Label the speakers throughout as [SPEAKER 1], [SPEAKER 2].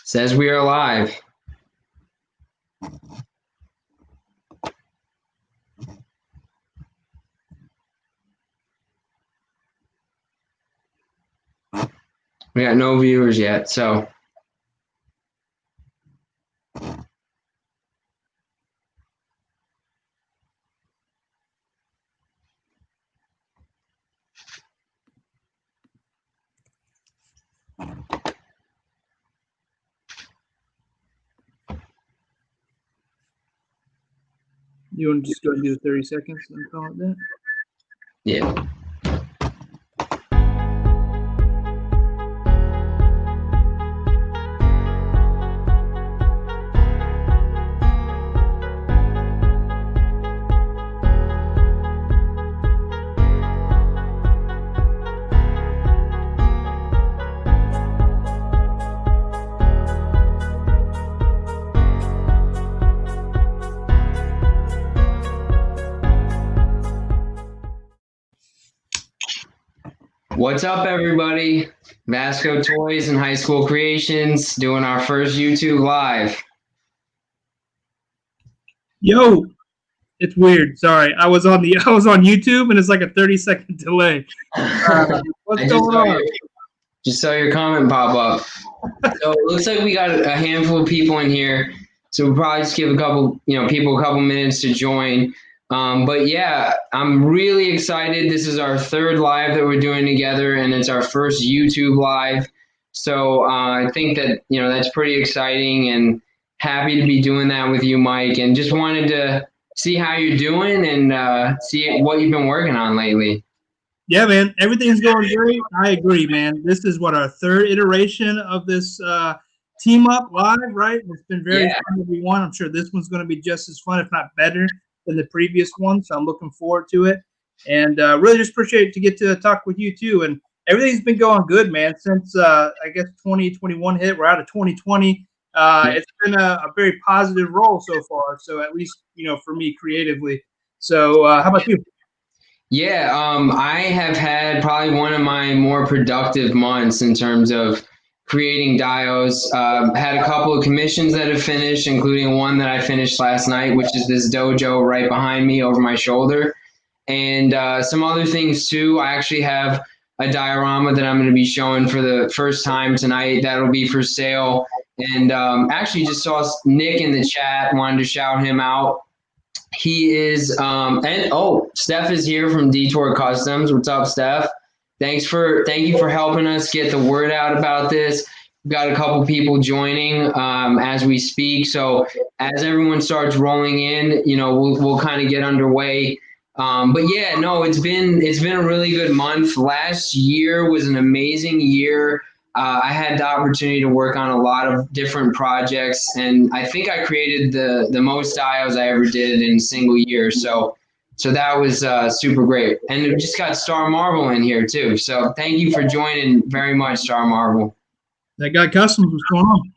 [SPEAKER 1] Says we are live. We got no viewers yet, so.
[SPEAKER 2] You want to just go and do the 30 seconds and call it that?
[SPEAKER 1] Yeah. What's up, everybody? VASCO Toys and High School Creations doing our first YouTube live.
[SPEAKER 2] Yo, it's weird. Sorry, I was on YouTube and it's like a 30-second delay. What's going on?
[SPEAKER 1] Just saw your comment pop up. So it looks like we got a handful of people in here. So we'll probably just give a couple, people a couple minutes to join. But yeah, I'm really excited. This is our third live that we're doing together, and it's our first YouTube live. So I think that, that's pretty exciting, and happy to be doing that with you, Mike, and just wanted to see how you're doing and see what you've been working on lately.
[SPEAKER 2] Yeah, man, everything's going great. I agree, man. This is our third iteration of this team up live, right? It's been very fun, everyone. I'm sure this one's going to be just as fun, if not better, than the previous one. So I'm looking forward to it, and really just appreciate to get to talk with you too. And everything's been going good, man, since I guess 2021 hit. We're out of 2020. It's been a very positive role so far. So at least, for me creatively. So how about you?
[SPEAKER 1] Yeah, I have had probably one of my more productive months in terms of creating dios. Had a couple of commissions that have finished, including one that I finished last night, which is this dojo right behind me over my shoulder. And some other things too. I actually have a diorama that I'm going to be showing for the first time tonight. That'll be for sale. And actually just saw Nick in the chat, wanted to shout him out. He is, Steph is here from Detour Customs. What's up, Steph? Thank you for helping us get the word out about this. We've got a couple people joining as we speak. So as everyone starts rolling in, we'll kind of get underway. But yeah, no, it's been a really good month. Last year was an amazing year. I had the opportunity to work on a lot of different projects, and I think I created the most dios I ever did in a single year. So that was super great. And we just got Star Marvel in here too. So thank you for joining very much, Star Marvel.
[SPEAKER 2] That guy Customs, what's going on?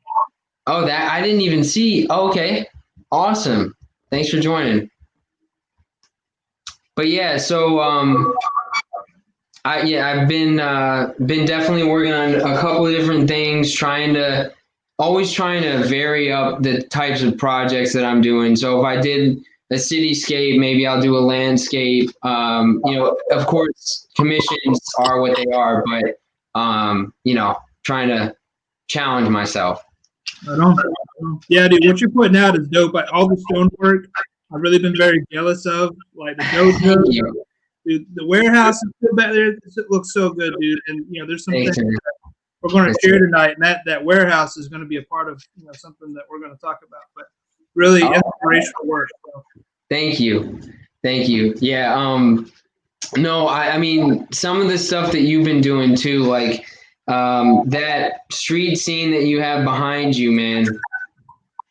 [SPEAKER 1] Oh, that I didn't even see. Oh, okay, awesome. Thanks for joining. But yeah, so I've been definitely working on a couple of different things, always trying to vary up the types of projects that I'm doing. So if I did a cityscape, maybe I'll do a landscape. Of course, commissions are what they are, but trying to challenge myself.
[SPEAKER 2] Right on. Yeah, dude, what you're putting out is dope. All the stonework, I've really been very jealous of. Like the dojo. Dude, the warehouse is still back there. It looks so good, dude. And there's some things that we're going to share tonight, and that warehouse is going to be a part of something that we're going to talk about. But really inspirational work. So.
[SPEAKER 1] Thank you. Yeah. No, I mean some of the stuff that you've been doing too, like that street scene that you have behind you, man.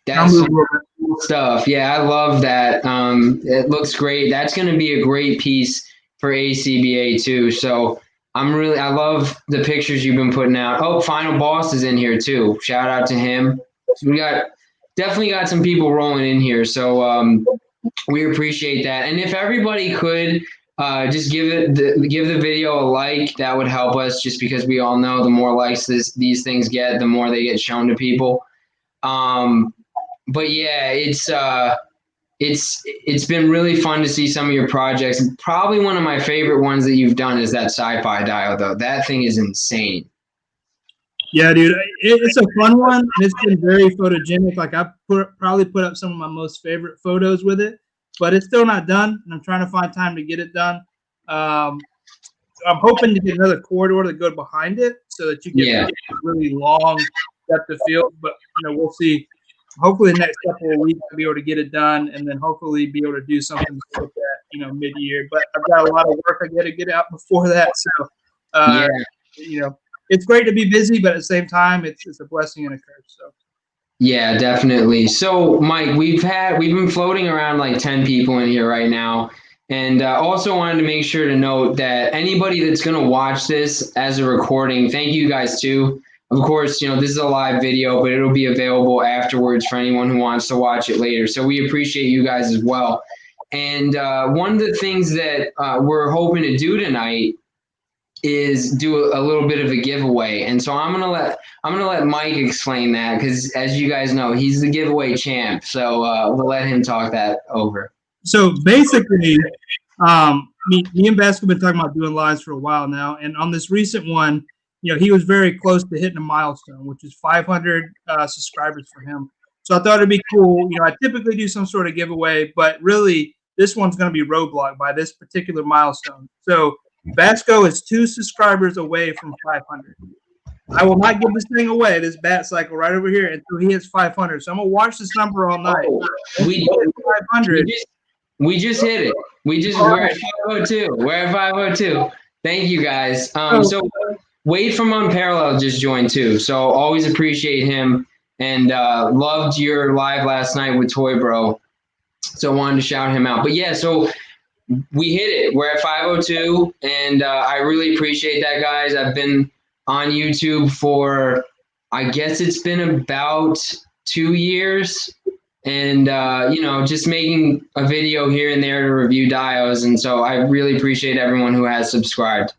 [SPEAKER 1] That's cool stuff. Yeah, I love that. It looks great. That's going to be a great piece for ACBA too. So I love the pictures you've been putting out. Oh, Final Boss is in here too. Shout out to him. So we definitely got some people rolling in here. So we appreciate that. And if everybody could just give the video a like. That would help us, just because we all know the more likes these things get, the more they get shown to people. But yeah, it's been really fun to see some of your projects. Probably one of my favorite ones that you've done is that sci-fi dio, though. That thing is insane.
[SPEAKER 2] Yeah, dude, it's a fun one, and it's been very photogenic. Like I probably put up some of my most favorite photos with it, but it's still not done, and I'm trying to find time to get it done. I'm hoping to get another corridor to go behind it so that you get a really long depth of field. But we'll see. Hopefully, the next couple of weeks I'll be able to get it done, and then hopefully be able to do something with that, mid-year. But I've got a lot of work I got to get out before that. So, it's great to be busy, but at the same time, it's a blessing and a curse. So.
[SPEAKER 1] Yeah, definitely. So, Mike, we've been floating around like 10 people in here right now. And also wanted to make sure to note that anybody that's going to watch this as a recording, thank you guys too. Of course, this is a live video, but it'll be available afterwards for anyone who wants to watch it later. So we appreciate you guys as well. And one of the things that we're hoping to do tonight is do a little bit of a giveaway. And so I'm gonna let Mike explain that, because as you guys know, he's the giveaway champ. So we'll let him talk that over.
[SPEAKER 2] So basically, me and VASCO have been talking about doing lives for a while now, and on this recent one, he was very close to hitting a milestone, which is 500 subscribers for him. So I thought it'd be cool. I typically do some sort of giveaway, but really this one's going to be roadblocked by this particular milestone. So VASCO is 2 subscribers away from 500. I will not give this thing away, this bat cycle right over here, until he hits 500. So I'm gonna watch this number all night.
[SPEAKER 1] We 500. We just hit it. We're at 502. We're at 502. Thank you guys. So Wade from Unparalleled just joined too. So always appreciate him, and loved your live last night with Toy Bro. So wanted to shout him out. But yeah, so we hit it. We're at 502, and I really appreciate that, guys. I've been on YouTube for, I guess it's been about 2 years, and just making a video here and there to review dios, and so I really appreciate everyone who has subscribed.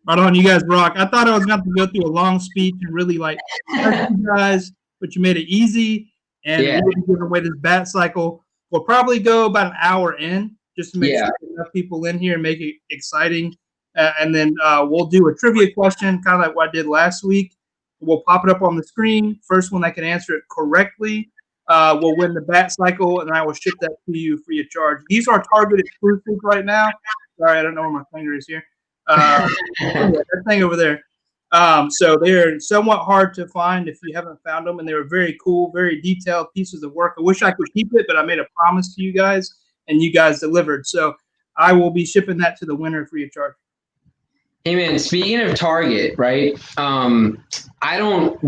[SPEAKER 2] Right on, you guys rock. I thought I was going to go through a long speech and really thank you guys, but you made it easy, and we're going to give away this bat cycle. We'll probably go about an hour in, just to make sure enough people in here and make it exciting. And then we'll do a trivia question, kind of like what I did last week. We'll pop it up on the screen. First one that can answer it correctly will win the bat cycle, and I will ship that to you free of charge. These are Target exclusive right now. Sorry, I don't know where my finger is here. That thing over there. So they're somewhat hard to find if you haven't found them, and they were very cool, very detailed pieces of work. I wish I could keep it, but I made a promise to you guys, and you guys delivered. So I will be shipping that to the winner free of charge.
[SPEAKER 1] Hey man, speaking of Target, right? I don't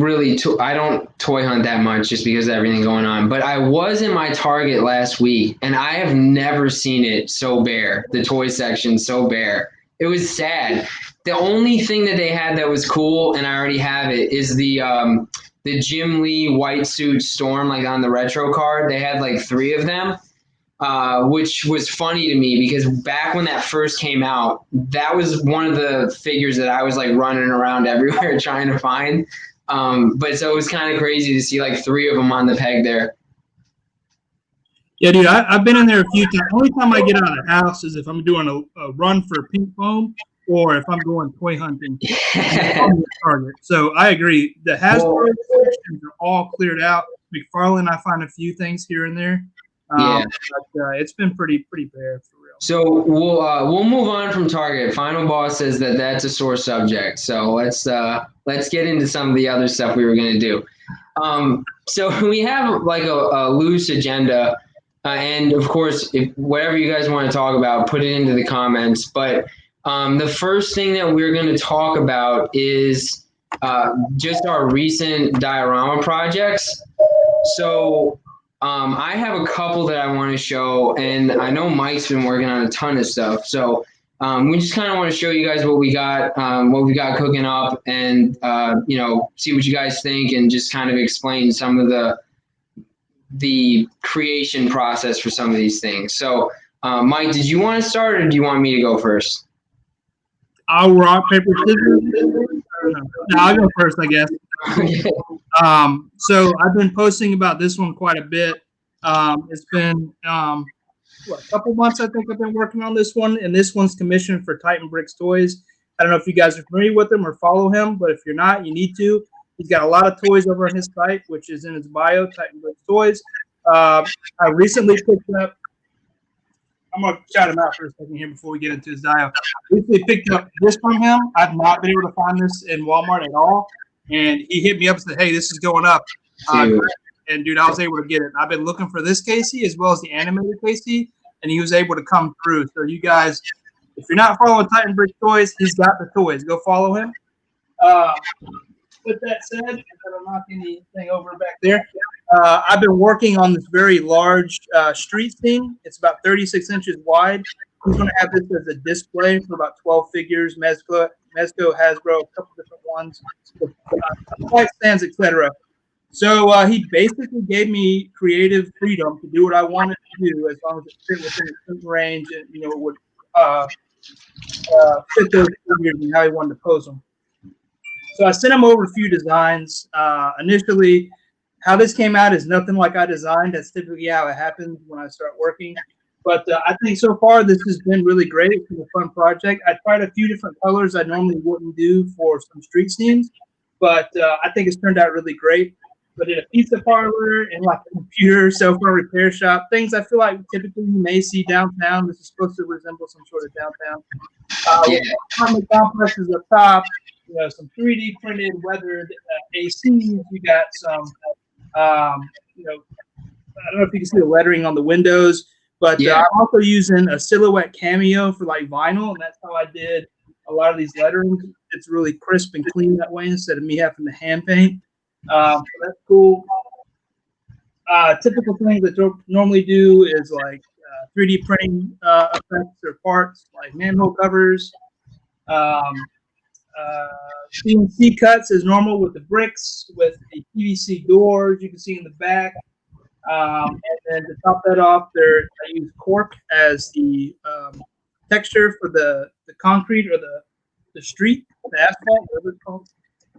[SPEAKER 1] toy hunt that much just because of everything going on. But I was in my Target last week, and I have never seen it so bare. The toy section so bare. It was sad. The only thing that they had that was cool, and I already have it, is the Jim Lee white suit Storm, on the retro card. They had 3 of them. Which was funny to me because back when that first came out, that was one of the figures that I was running around everywhere trying to find. But so it was kind of crazy to see 3 of them on the peg there.
[SPEAKER 2] Yeah, dude, I've been in there a few times. The only time I get out of the house is if I'm doing a run for pink foam or if I'm going toy hunting. Target. So I agree. The Hasbro sections are all cleared out. McFarlane, I find a few things here and there. But it's been pretty bare for real.
[SPEAKER 1] So we'll move on from Target. Final Boss says that that's a sore subject. So let's get into some of the other stuff we were going to do. So we have a loose agenda, and of course, if whatever you guys want to talk about, put it into the comments. But the first thing that we're going to talk about is just our recent diorama projects. So I have a couple that I want to show, and I know Mike's been working on a ton of stuff. So we just kind of want to show you guys what we got cooking up, and see what you guys think, and just kind of explain some of the creation process for some of these things. So Mike, did you want to start or do you want me to go first?
[SPEAKER 2] I'll rock, paper, scissors. No, I'll go first, I guess. So I've been posting about this one quite a bit. It's been a couple months, I think I've been working on this one, and this one's commissioned for Titan Bricks Toys. I don't know if you guys are familiar with him or follow him, but if you're not, you need to. He's got a lot of toys over on his site, which is in his bio, Titan Bricks Toys. I recently picked up, I'm going to shout him out for a second here before we get into his bio. I recently picked up this from him. I've not been able to find this in Walmart at all. And he hit me up and said, hey, this is going up. And, dude, I was able to get it. I've been looking for this Casey as well as the animated Casey, and he was able to come through. So you guys, if you're not following Titan Brick Toys, he's got the toys. Go follow him. With that said, I don't knock anything over back there. I've been working on this very large street scene. It's about 36 inches wide. He's going to have this as a display for about 12 figures, Mezco, Hasbro, a couple different ones, light stands, etc. So he basically gave me creative freedom to do what I wanted to do as long as it fit within a certain range and, you know, it would fit those figures and how he wanted to pose them. So I sent him over a few designs. Initially, how this came out is nothing like I designed. That's typically how it happens when I start working. But I think so far this has been really great. It's been a fun project. I tried a few different colors I normally wouldn't do for some street scenes, but I think it's turned out really great. But in a pizza parlor and like a computer, cell phone repair shop, things I feel like typically you may see downtown. This is supposed to resemble some sort of downtown. Apartment complexes up top. You know, some 3D printed weathered ACs. You got some, you know, I don't know if you can see the lettering on the windows, but I'm also using a silhouette cameo for like vinyl, and that's how I did a lot of these letterings. It's really crisp and clean that way instead of me having to hand paint. So that's cool. Typical things that normally do is like 3D printing effects or parts, like manhole covers. CNC cuts as normal with the bricks, with the PVC doors you can see in the back. And then to top that off, I use cork as the texture for the concrete or the street, the asphalt, whatever it's called.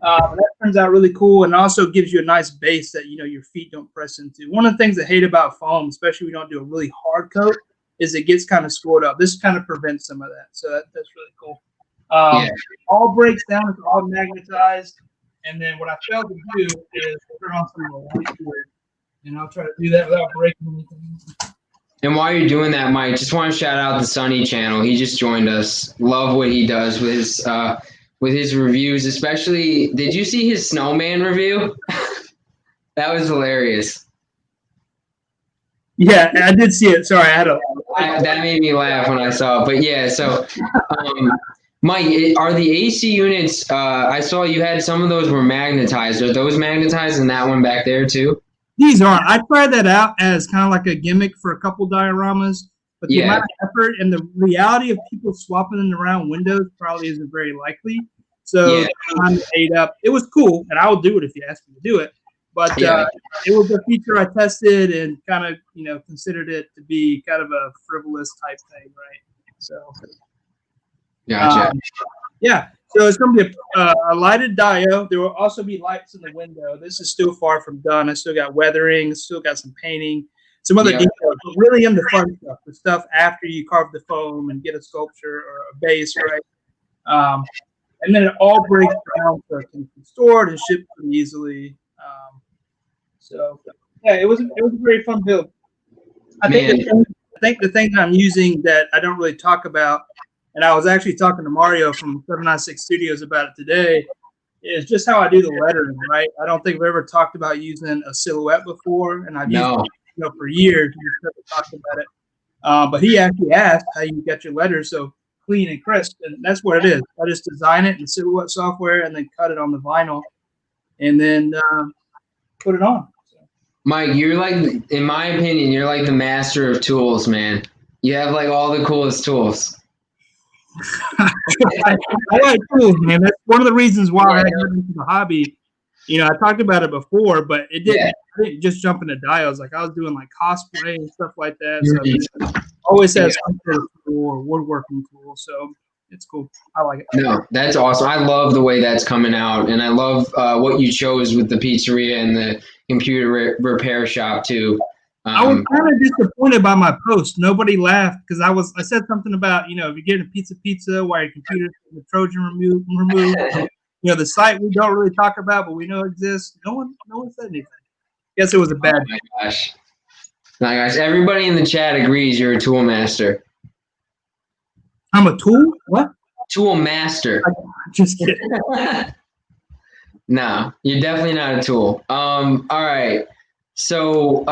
[SPEAKER 2] That turns out really cool and also gives you a nice base that, you know, your feet don't press into. One of the things I hate about foam, especially when you don't do a really hard coat, is it gets kind of scored up. This kind of prevents some of that. So that's really cool. All breaks down, it's all magnetized. And then what I failed to do is turn on some of the lights here. And I'll try to do that without breaking anything.
[SPEAKER 1] And while you're doing that, Mike, just want to shout out the Sunny channel. He just joined us. Love what he does with his reviews, especially. Did you see his snowman review? That was hilarious.
[SPEAKER 2] Yeah, I did see it. Sorry,
[SPEAKER 1] that made me laugh when I saw it. But yeah, so Mike, are the AC units? I saw you had some of those were magnetized. Are those magnetized and that one back there too?
[SPEAKER 2] These aren't. I tried that out as kind of like a gimmick for a couple dioramas, but the amount of effort and the reality of people swapping them around windows probably isn't very likely. So time ate up. It was cool, and I will do it if you ask me to do it. But it was a feature I tested and kind of, you know, considered it to be kind of a frivolous type thing, right? So,
[SPEAKER 1] gotcha.
[SPEAKER 2] So it's going to be a lighted diode. There will also be lights in the window. This is still far from done. I still got weathering, still got some painting, some other details. But really in the fun stuff, the stuff after you carve the foam and get a sculpture or a base, right? And then it all breaks down so it can be stored and shipped pretty easily. It was a very fun build. I think the thing that I'm using that I don't really talk about, and I was actually talking to Mario from 796 Studios about it today, is just how I do the lettering, right? I don't think we've ever talked about using a silhouette before, and I've used it for years. We just never talked about it. But he actually asked how you get your letters so clean and crisp, and that's what it is. I just design it in silhouette software and then cut it on the vinyl, and then put it on.
[SPEAKER 1] Mike, you're like, in my opinion, you're like the master of tools, man. You have like all the coolest tools.
[SPEAKER 2] I like tools, man. That's one of the reasons why I got into the hobby. You know, I talked about it before, but I didn't just jump into diodes. Like I was doing like cosplay and stuff like that. So always has some sort of tool or woodworking tool, so it's cool. I like it.
[SPEAKER 1] No, that's awesome. I love the way that's coming out, and I love what you chose with the pizzeria and the computer repair shop too.
[SPEAKER 2] I was kind of disappointed by my post. Nobody laughed because I said something about, if you're getting a pizza while your computer's getting the Trojan removed. The site we don't really talk about, but we know exists. No one said anything. Guess it was a bad.
[SPEAKER 1] Oh my gosh. My gosh, everybody in the chat agrees you're a tool master.
[SPEAKER 2] I'm a tool? What?
[SPEAKER 1] Tool master.
[SPEAKER 2] Just kidding.
[SPEAKER 1] No, you're definitely not a tool. All right. So,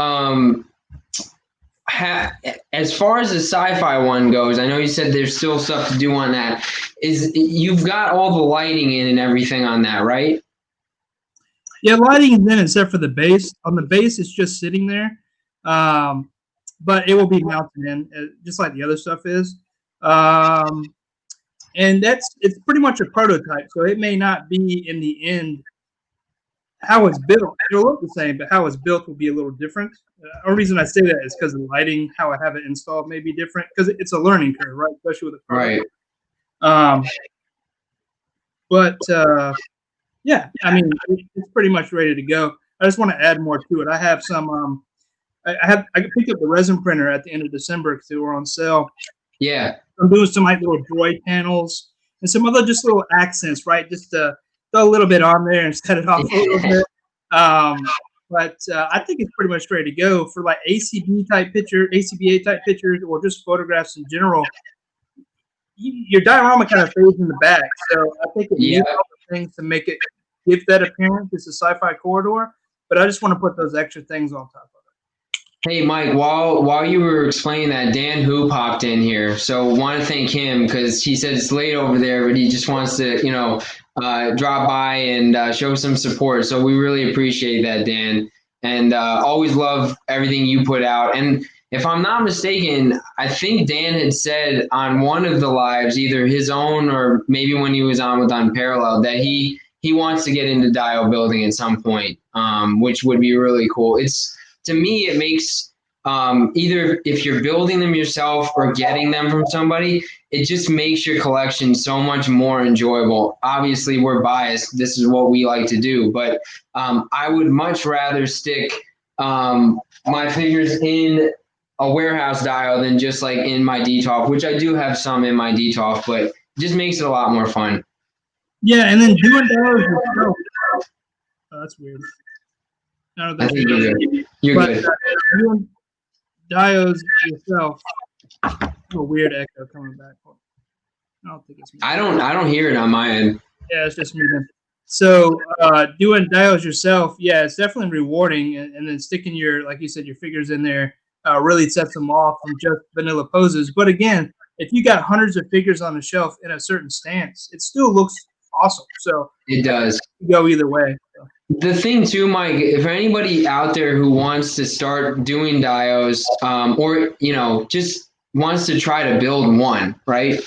[SPEAKER 1] as far as the sci-fi one goes, I know you said there's still stuff to do on that. You've got all the lighting in and everything on that, right?
[SPEAKER 2] Yeah, lighting is in except for the base. On the base, it's just sitting there, but it will be mounted in just like the other stuff is. And it's pretty much a prototype, so it may not be in the end how it's built. It'll look the same, but how it's built will be a little different. The reason I say that is because the lighting, how I have it installed, may be different because it's a learning curve, right? Especially with a prototype.
[SPEAKER 1] Right.
[SPEAKER 2] Yeah, I mean, it's pretty much ready to go. I just want to add more to it. I have some. I picked up the resin printer at the end of December because they were on sale.
[SPEAKER 1] Yeah.
[SPEAKER 2] I'm doing some like little droid panels and some other just little accents, right? Just to throw a little bit on there and set it off a little bit. But I think it's pretty much ready to go for like ACBA type pictures, or just photographs in general. Your diorama kind of fades in the back, so I think it needs all the things to make it give that appearance. It's a sci-fi corridor, but I just want to put those extra things on top of it.
[SPEAKER 1] Hey, Mike, while you were explaining that, Dan Who popped in here. So want to thank him because he said it's late over there, but he just wants to, drop by and show some support. So we really appreciate that, Dan. And always love everything you put out. And if I'm not mistaken, I think Dan had said on one of the lives, either his own or maybe when he was on with Unparalleled, that he wants to get into dio building at some point, which would be really cool. To me, it makes either if you're building them yourself or getting them from somebody, it just makes your collection so much more enjoyable. Obviously, we're biased. This is what we like to do. But I would much rather stick my figures in a warehouse dio than just like in my DTOF, which I do have some in my DTOF, but it just makes it a lot more fun.
[SPEAKER 2] Yeah, and then doing dios yourself. Oh, that's weird.
[SPEAKER 1] I think you're good. You're good.
[SPEAKER 2] Doing dios yourself. A weird echo coming back. I don't think it's me.
[SPEAKER 1] I don't hear it on my end.
[SPEAKER 2] Yeah, it's just me then. So doing dios yourself, yeah, it's definitely rewarding, and then sticking your, like you said, your figures in there really sets them off from just vanilla poses. But again, if you got hundreds of figures on the shelf in a certain stance, it still looks awesome. So
[SPEAKER 1] it does
[SPEAKER 2] go either way. So.
[SPEAKER 1] The thing too, Mike, if anybody out there who wants to start doing dios, or just wants to try to build one, right?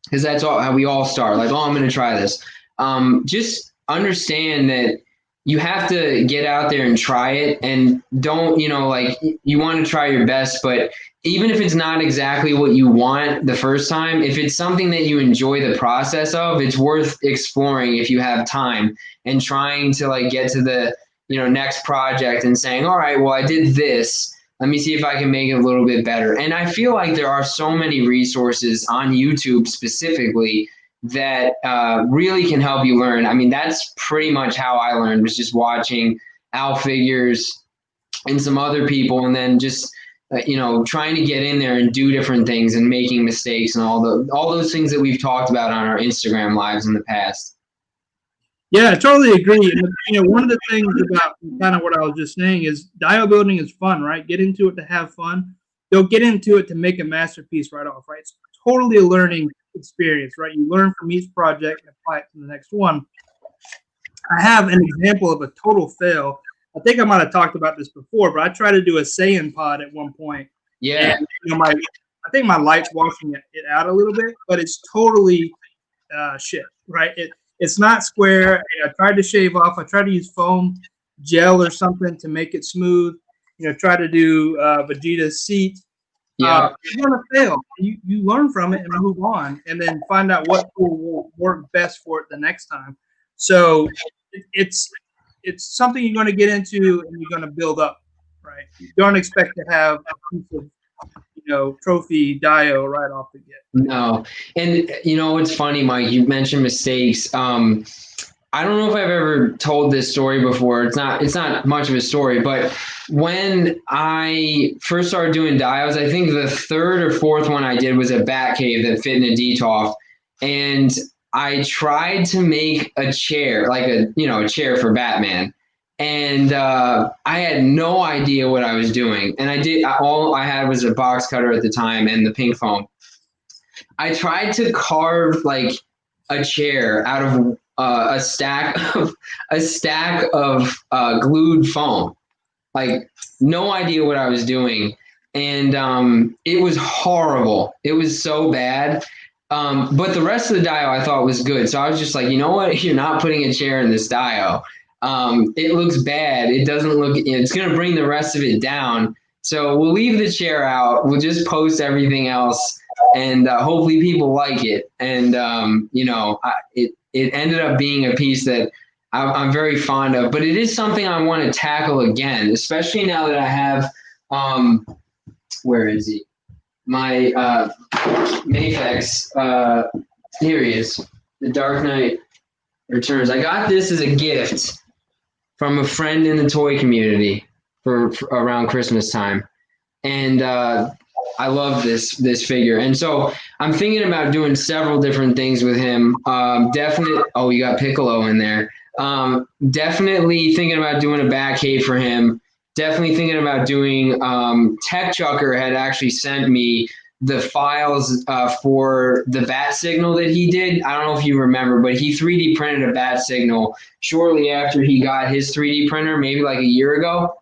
[SPEAKER 1] Because that's how we all start. Like, I'm going to try this. Just understand that you have to get out there and try it, and don't, you want to try your best, but even if it's not exactly what you want the first time, if it's something that you enjoy the process of, it's worth exploring if you have time and trying to get to the, next project and saying, all right, well, I did this. Let me see if I can make it a little bit better. And I feel like there are so many resources on YouTube specifically that really can help you learn. I mean, that's pretty much how I learned, was just watching Al Figures and some other people, and then just trying to get in there and do different things and making mistakes and all those things that we've talked about on our Instagram lives in the past.
[SPEAKER 2] Yeah, I totally agree. And, one of the things about kind of what I was just saying is dio building is fun, right? Get into it to have fun. Don't get into it to make a masterpiece right off, right? It's totally a learning experience, right? You learn from each project and apply it to the next one. I have an example of a total fail. I think I might have talked about this before, but I tried to do a Saiyan pod at one point.
[SPEAKER 1] Yeah.
[SPEAKER 2] And, I think my light's washing it out a little bit, but it's totally shit, right? It's not square. I tried to shave off. I tried to use foam gel or something to make it smooth. Try to do Vegeta's seat.
[SPEAKER 1] Yeah.
[SPEAKER 2] You're gonna fail. You learn from it and move on, and then find out what tool will work best for it the next time. So it's something you're going to get into and you're going to build up, right? You don't expect to have a piece of trophy dio right off the get.
[SPEAKER 1] No. And it's funny, Mike, you mentioned mistakes. I don't know if I've ever told this story before. It's not much of a story, but when I first started doing diodes, I think the third or fourth one I did was a bat cave that fit in a DTOF. And I tried to make a chair, like a chair for Batman. And I had no idea what I was doing. And all I had was a box cutter at the time and the pink foam. I tried to carve like a chair out of a stack of glued foam. Like, no idea what I was doing, and it was horrible. It was so bad. But the rest of the dio I thought was good, so I was just like, you know what? You're not putting a chair in this dio. It looks bad. It doesn't look. It's going to bring the rest of it down. So we'll leave the chair out. We'll just post everything else, and hopefully people like it. And it ended up being a piece that I'm very fond of. But it is something I want to tackle again, especially now that I have. Where is he? My Mafex. Here he is. The Dark Knight Returns. I got this as a gift from a friend in the toy community for around Christmas time, and I love this figure. And so I'm thinking about doing several different things with him. Definitely. Oh, you got Piccolo in there. Definitely thinking about doing a back cave for him. Definitely thinking about doing. Tech Chucker had actually sent me the files for the bat signal that he did. I don't know if you remember, but he 3D printed a bat signal shortly after he got his 3D printer, maybe like a year ago.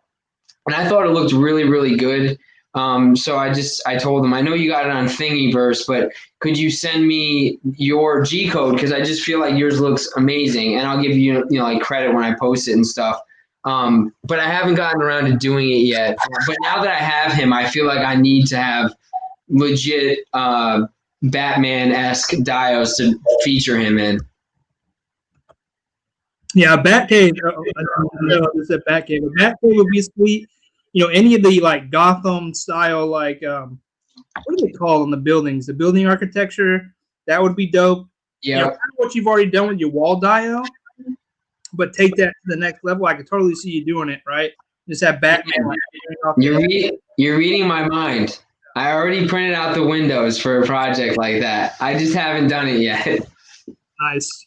[SPEAKER 1] And I thought it looked really, really good. So I told him, I know you got it on Thingiverse, but could you send me your G code? Because I just feel like yours looks amazing, and I'll give you like credit when I post it and stuff. But I haven't gotten around to doing it yet. But now that I have him, I feel like I need to have legit Batman-esque dios to feature him in.
[SPEAKER 2] Yeah, Batcave. I know this is Batcave. Batcave would be sweet. Any of the like Gotham style, like what do they call them? The buildings, the building architecture. That would be dope.
[SPEAKER 1] Yeah.
[SPEAKER 2] Kind of what you've already done with your wall dio, but take that to the next level. I could totally see you doing it, right? Just have Batman.
[SPEAKER 1] You're reading my mind. I already printed out the windows for a project like that. I just haven't done it yet.
[SPEAKER 2] Nice.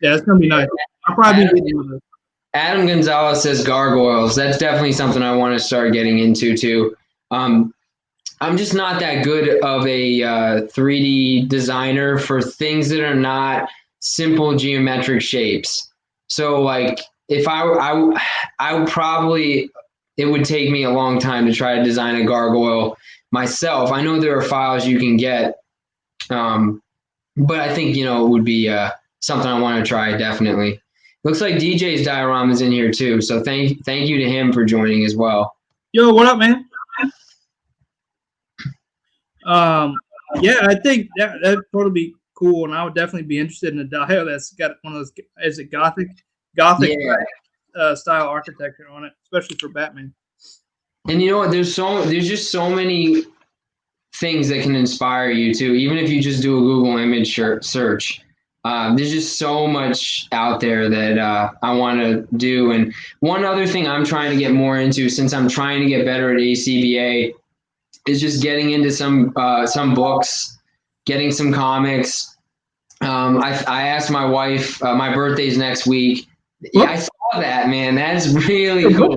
[SPEAKER 2] Yeah, it's gonna be nice. I'll probably be
[SPEAKER 1] Adam Gonzalez says gargoyles. That's definitely something I want to start getting into too. I'm just not that good of a 3D designer for things that are not simple geometric shapes. So like if I would probably, it would take me a long time to try to design a gargoyle myself. I know there are files you can get, but I think it would be something I want to try definitely. Looks like Djs Diorama is in here too, so thank you to him for joining as well.
[SPEAKER 2] Yo, what up, man? Yeah, I think that'd totally be cool, and I would definitely be interested in a dio that's got one of those. Is it Gothic style architecture on it, especially for Batman?
[SPEAKER 1] And you know what? There's just so many things that can inspire you too. Even if you just do a Google image search. There's just so much out there that I want to do. And one other thing I'm trying to get more into, since I'm trying to get better at ACBA, is just getting into some books, getting some comics. I asked my wife, my birthday's next week. Yeah, I saw that, man. That's really cool.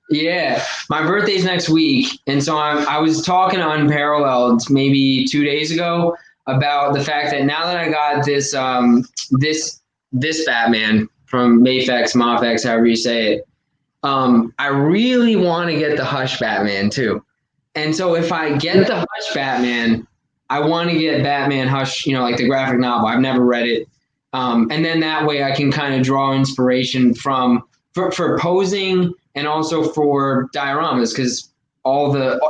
[SPEAKER 1] Yeah, my birthday's next week. And so I was talking to Unparalleled maybe 2 days ago about the fact that now that I got this this Batman from Mafex, however you say it, I really want to get the Hush Batman too. And so if I get the Hush Batman, I want to get Batman Hush, like the graphic novel. I've never read it. And then that way I can kind of draw inspiration for posing and also for dioramas, because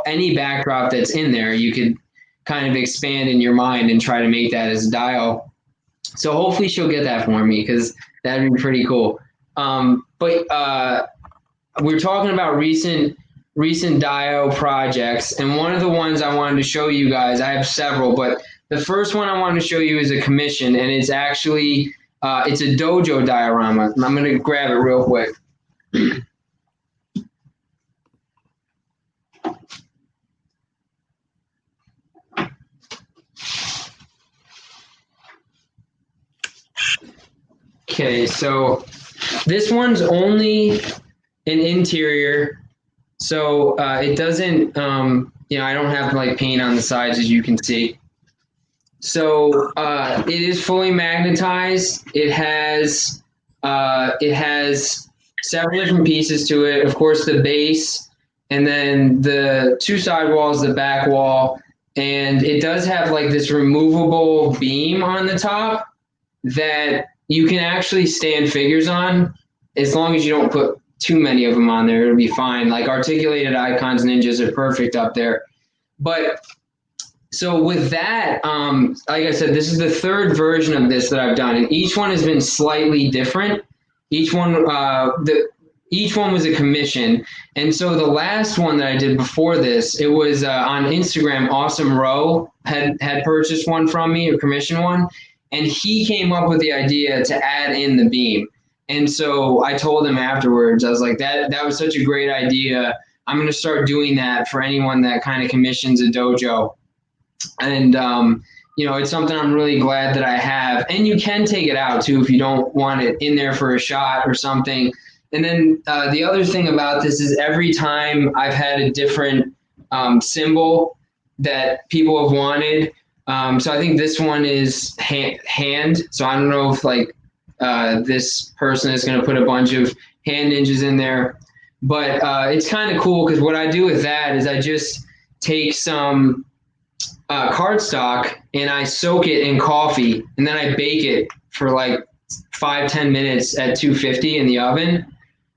[SPEAKER 1] any backdrop that's in there, you could kind of expand in your mind and try to make that as a dio. So hopefully she'll get that for me, because that'd be pretty cool. But we're talking about recent dio projects, and one of the ones I wanted to show you guys, I have several, but the first one I wanted to show you is a commission, and it's actually it's a dojo diorama. I'm going to grab it real quick. Okay, so this one's only an interior, so it doesn't, you know, I don't have like paint on the sides, as you can see. So it is fully magnetized. It has several different pieces to it. Of course, the base, and then the two side walls, the back wall, and it does have like this removable beam on the top that you can actually stand figures on, as long as you don't put too many of them on there. It'll be fine. Like articulated icons ninjas are perfect up there. But so with that, like I said, this is the third version of this that I've done, and each one has been slightly different. Each one was a commission. And so the last one that I did before this, it was on Instagram. Awesome Row had purchased one from me, or commissioned one. And he came up with the idea to add in the beam. And so I told him afterwards, I was like, that was such a great idea. I'm going to start doing that for anyone that kind of commissions a dojo. And, you know, it's something I'm really glad that I have. And you can take it out too if you don't want it in there for a shot or something. And then the other thing about this is every time I've had a different symbol that people have wanted. So I think this one is hand. So I don't know if like this person is going to put a bunch of hand ninjas in there, but it's kind of cool, because what I do with that is I just take some cardstock and I soak it in coffee, and then I bake it for like 5-10 minutes at 250 in the oven.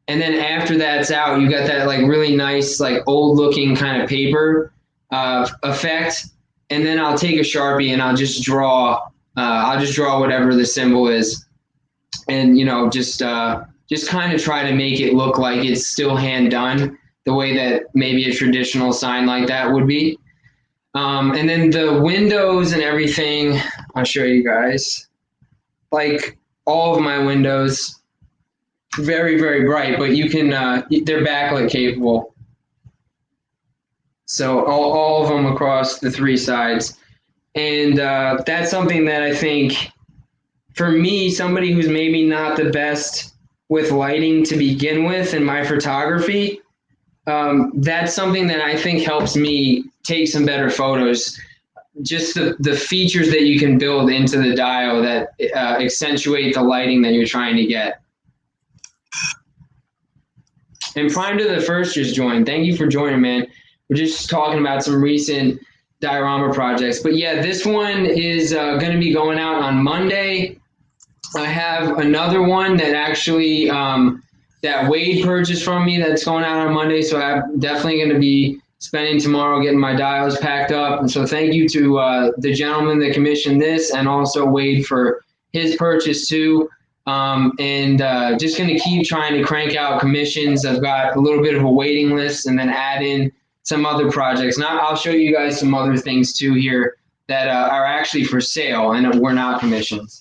[SPEAKER 1] And then after that's out, you got that like really nice, like old looking kind of paper effect. And then I'll take a Sharpie and I'll just draw whatever the symbol is. And, you know, just kind of try to make it look like it's still hand done, the way that maybe a traditional sign like that would be. And then the windows and everything, I'll show you guys. Like all of my windows, very, very bright, but you can, they're backlit capable. So all of them across the three sides. And that's something that I think, for me, somebody who's maybe not the best with lighting to begin with in my photography, that's something that I think helps me take some better photos. Just the features that you can build into the dio that accentuate the lighting that you're trying to get. And Prime to the First just joined. Thank you for joining, man. We're just talking about some recent diorama projects. But yeah, this one is going to be going out on Monday. I have another one that actually that Wade purchased from me that's going out on Monday. So I'm definitely going to be spending tomorrow getting my dials packed up. And so thank you to the gentleman that commissioned this, and also Wade for his purchase too. And just going to keep trying to crank out commissions. I've got a little bit of a waiting list, and then add in some other projects. And I'll show you guys some other things too here that are actually for sale and were not commissions.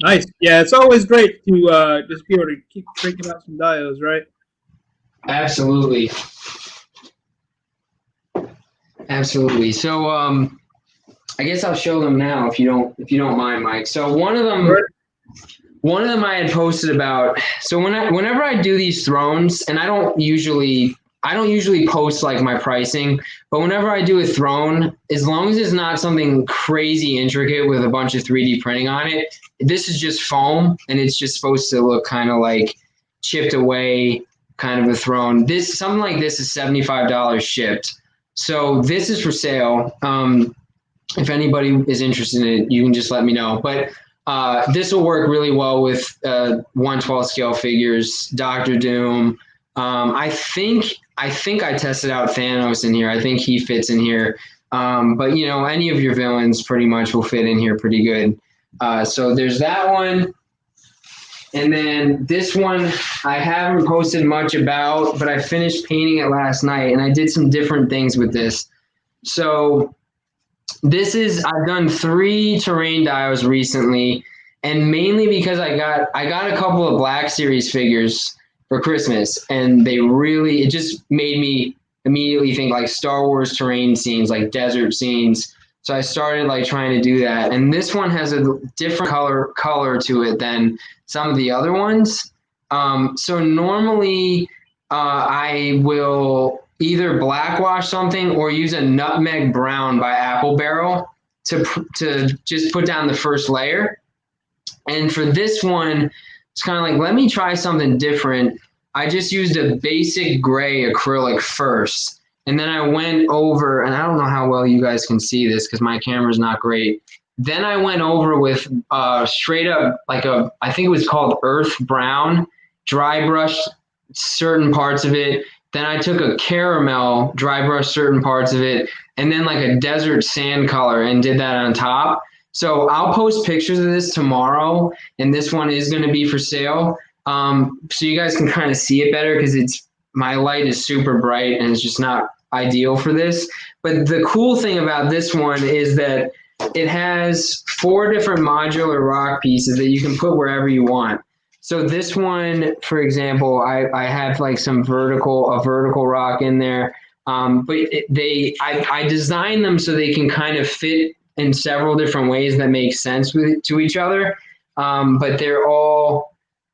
[SPEAKER 2] Nice. Yeah, it's always great to just be able to keep cranking out some dios, right?
[SPEAKER 1] Absolutely. Absolutely. So I guess I'll show them now if you don't mind, Mike. So one of them I had posted about. So whenever I do these thrones, and I don't usually post like my pricing, but whenever I do a throne, as long as it's not something crazy intricate with a bunch of 3D printing on it, this is just foam, and it's just supposed to look kind of like chipped away kind of a throne. Something like this is $75 shipped. So this is for sale. If anybody is interested in it, you can just let me know. But this will work really well with 1/12 scale figures, Doctor Doom. I think I tested out Thanos in here. I think he fits in here. But any of your villains pretty much will fit in here pretty good. So there's that one. And then this one I haven't posted much about, but I finished painting it last night and I did some different things with this. So I've done 3 terrain dios recently, and mainly because I got a couple of Black Series figures for Christmas, and it just made me immediately think like Star Wars terrain scenes, like desert scenes. So I started like trying to do that. And this one has a different color to it than some of the other ones. So normally I will either blackwash something or use a nutmeg brown by Apple Barrel to just put down the first layer. And for this one, it's kind of like, let me try something different. I just used a basic gray acrylic first. And then I went over, and I don't know how well you guys can see this because my camera's not great. Then I went over with straight up I think it was called Earth Brown, dry brushed certain parts of it. Then I took a caramel, dry brushed certain parts of it, and then like a desert sand color and did that on top. So I'll post pictures of this tomorrow, and this one is going to be for sale. So you guys can kind of see it better because my light is super bright and it's just not ideal for this. But the cool thing about this one is that it has 4 different modular rock pieces that you can put wherever you want. So this one, for example, I have like a vertical rock in there. But I designed them so they can kind of fit in several different ways that make sense to each other. But they're all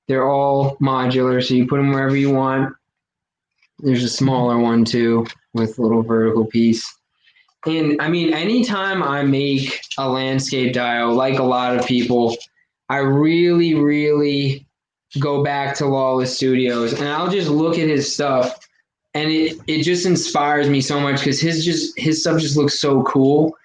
[SPEAKER 1] modular, so you put them wherever you want. There's a smaller one too with a little vertical piece. And I mean, anytime I make a landscape dio, like a lot of people, I really, really go back to Lawless Studios and I'll just look at his stuff, and it just inspires me so much because his stuff just looks so cool.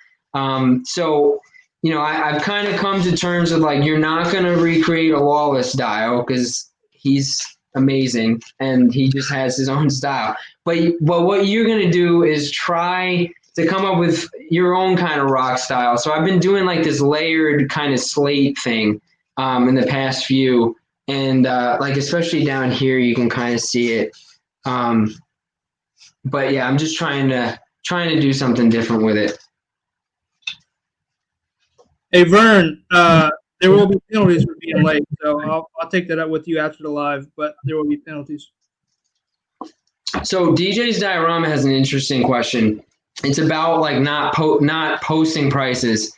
[SPEAKER 1] So I've kind of come to terms with like, you're not going to recreate a Lawless dio because he's amazing and he just has his own style. But what you're going to do is try to come up with your own kind of rock style. So I've been doing like this layered kind of slate thing in the past few, and like especially down here you can kind of see it. But yeah, I'm just trying to do something different with it.
[SPEAKER 2] Hey Vern, there will be penalties for being late, so I'll take that up with you after the live. But there will be penalties.
[SPEAKER 1] So Djs Diorama has an interesting question. It's about like not posting prices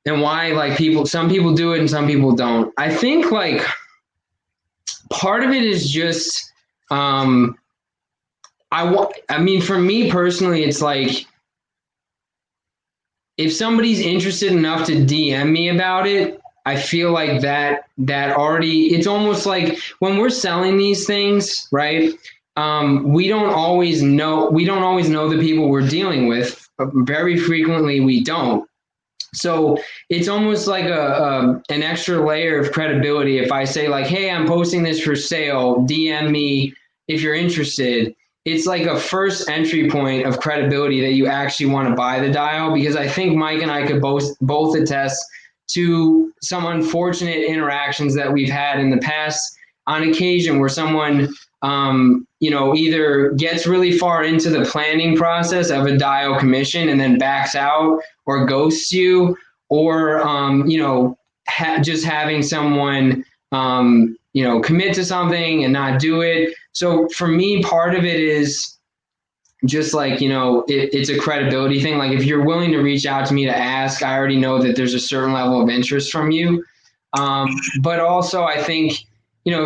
[SPEAKER 1] and why like some people do it and some people don't. I think like part of it is just I mean for me personally, it's like if somebody's interested enough to DM me about it, I feel like that already, it's almost like when we're selling these things, right? We don't always know the people we're dealing with. Very frequently we don't. So it's almost like an extra layer of credibility if I say like, hey, I'm posting this for sale, DM me if you're interested. It's like a first entry point of credibility that you actually want to buy the dio, because I think Mike and I could both attest to some unfortunate interactions that we've had in the past on occasion where someone either gets really far into the planning process of a dio commission and then backs out or ghosts you, or just having someone commit to something and not do it. So for me, part of it is just like, it's a credibility thing. Like if you're willing to reach out to me to ask, I already know that there's a certain level of interest from you. But also I think,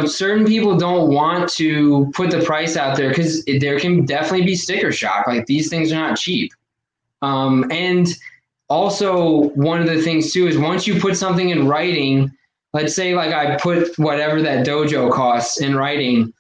[SPEAKER 1] certain people don't want to put the price out there because there can definitely be sticker shock. Like these things are not cheap. And also one of the things too is once you put something in writing, let's say like I put whatever that dojo costs in writing,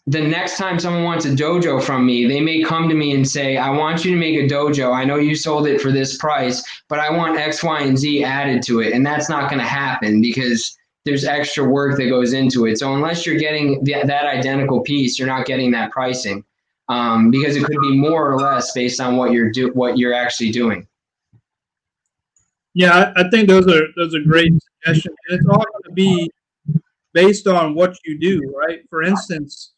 [SPEAKER 1] the next time someone wants a dojo from me, they may come to me and say, I want you to make a dojo. I know you sold it for this price, but I want X, Y, and Z added to it. And that's not going to happen because there's extra work that goes into it. So unless you're getting that identical piece, you're not getting that pricing, because it could be more or less based on what you're actually doing.
[SPEAKER 2] Yeah, I think those are great suggestions. And it's all going to be based on what you do, right? For instance,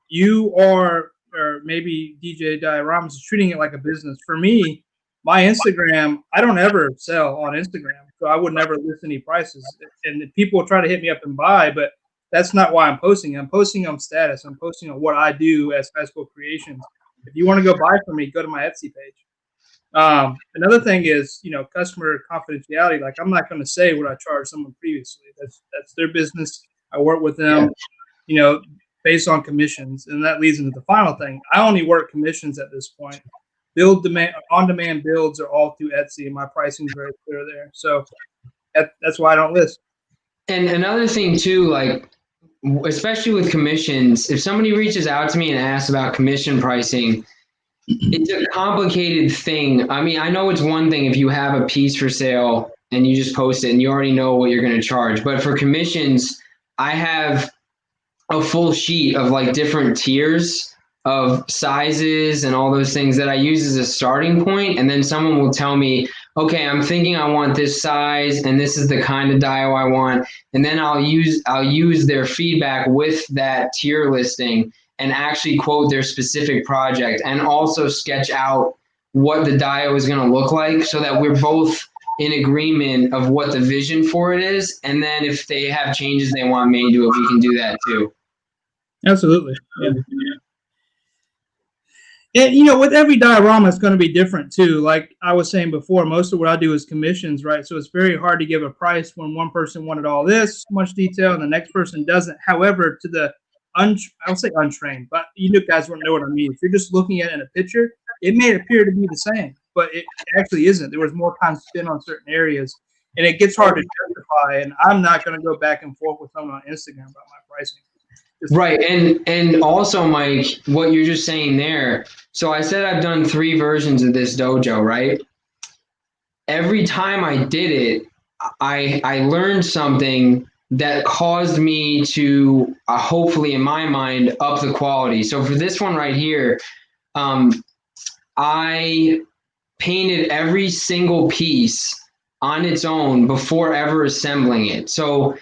[SPEAKER 2] you are, or maybe DJ Dioramas is treating it like a business. For me, my Instagram, I don't ever sell on Instagram, so I would never list any prices. And people try to hit me up and buy, but that's not why I'm posting. I'm posting on status. I'm posting on what I do as Highschool Creations. If you want to go buy from me, go to my Etsy page. Another thing is, customer confidentiality. Like, I'm not going to say what I charged someone previously. That's their business. I work with them, based on commissions, and that leads into the final thing. I only work commissions at this point. On-demand builds are all through Etsy, and my pricing is very clear there. So that's why I don't list.
[SPEAKER 1] And another thing too, like, especially with commissions, if somebody reaches out to me and asks about commission pricing, it's a complicated thing. I mean, I know it's one thing if you have a piece for sale and you just post it and you already know what you're going to charge. But for commissions, I have a full sheet of like different tiers of sizes and all those things that I use as a starting point. And then someone will tell me, okay, I'm thinking I want this size and this is the kind of dio I want. And then I'll use their feedback with that tier listing and actually quote their specific project and also sketch out what the dio is going to look like so that we're both in agreement of what the vision for it is. And then if they have changes they want made to it, we can do that too.
[SPEAKER 2] Absolutely. Yeah. And, with every diorama, it's going to be different too. Like I was saying before, most of what I do is commissions, right? So it's very hard to give a price when one person wanted all this much detail and the next person doesn't. However, to the I'll say untrained, but you guys won't know what I mean. If you're just looking at it in a picture, it may appear to be the same, but it actually isn't. There was more time spent on certain areas, and it gets hard to justify. And I'm not going to go back and forth with someone on Instagram about my pricing.
[SPEAKER 1] Right, and also, Mike, what you're just saying there. So I said I've done 3 versions of this dojo, right? Every time I did it, I learned something that caused me to hopefully, in my mind, up the quality. So for this one right here, I painted every single piece on its own before ever assembling it. So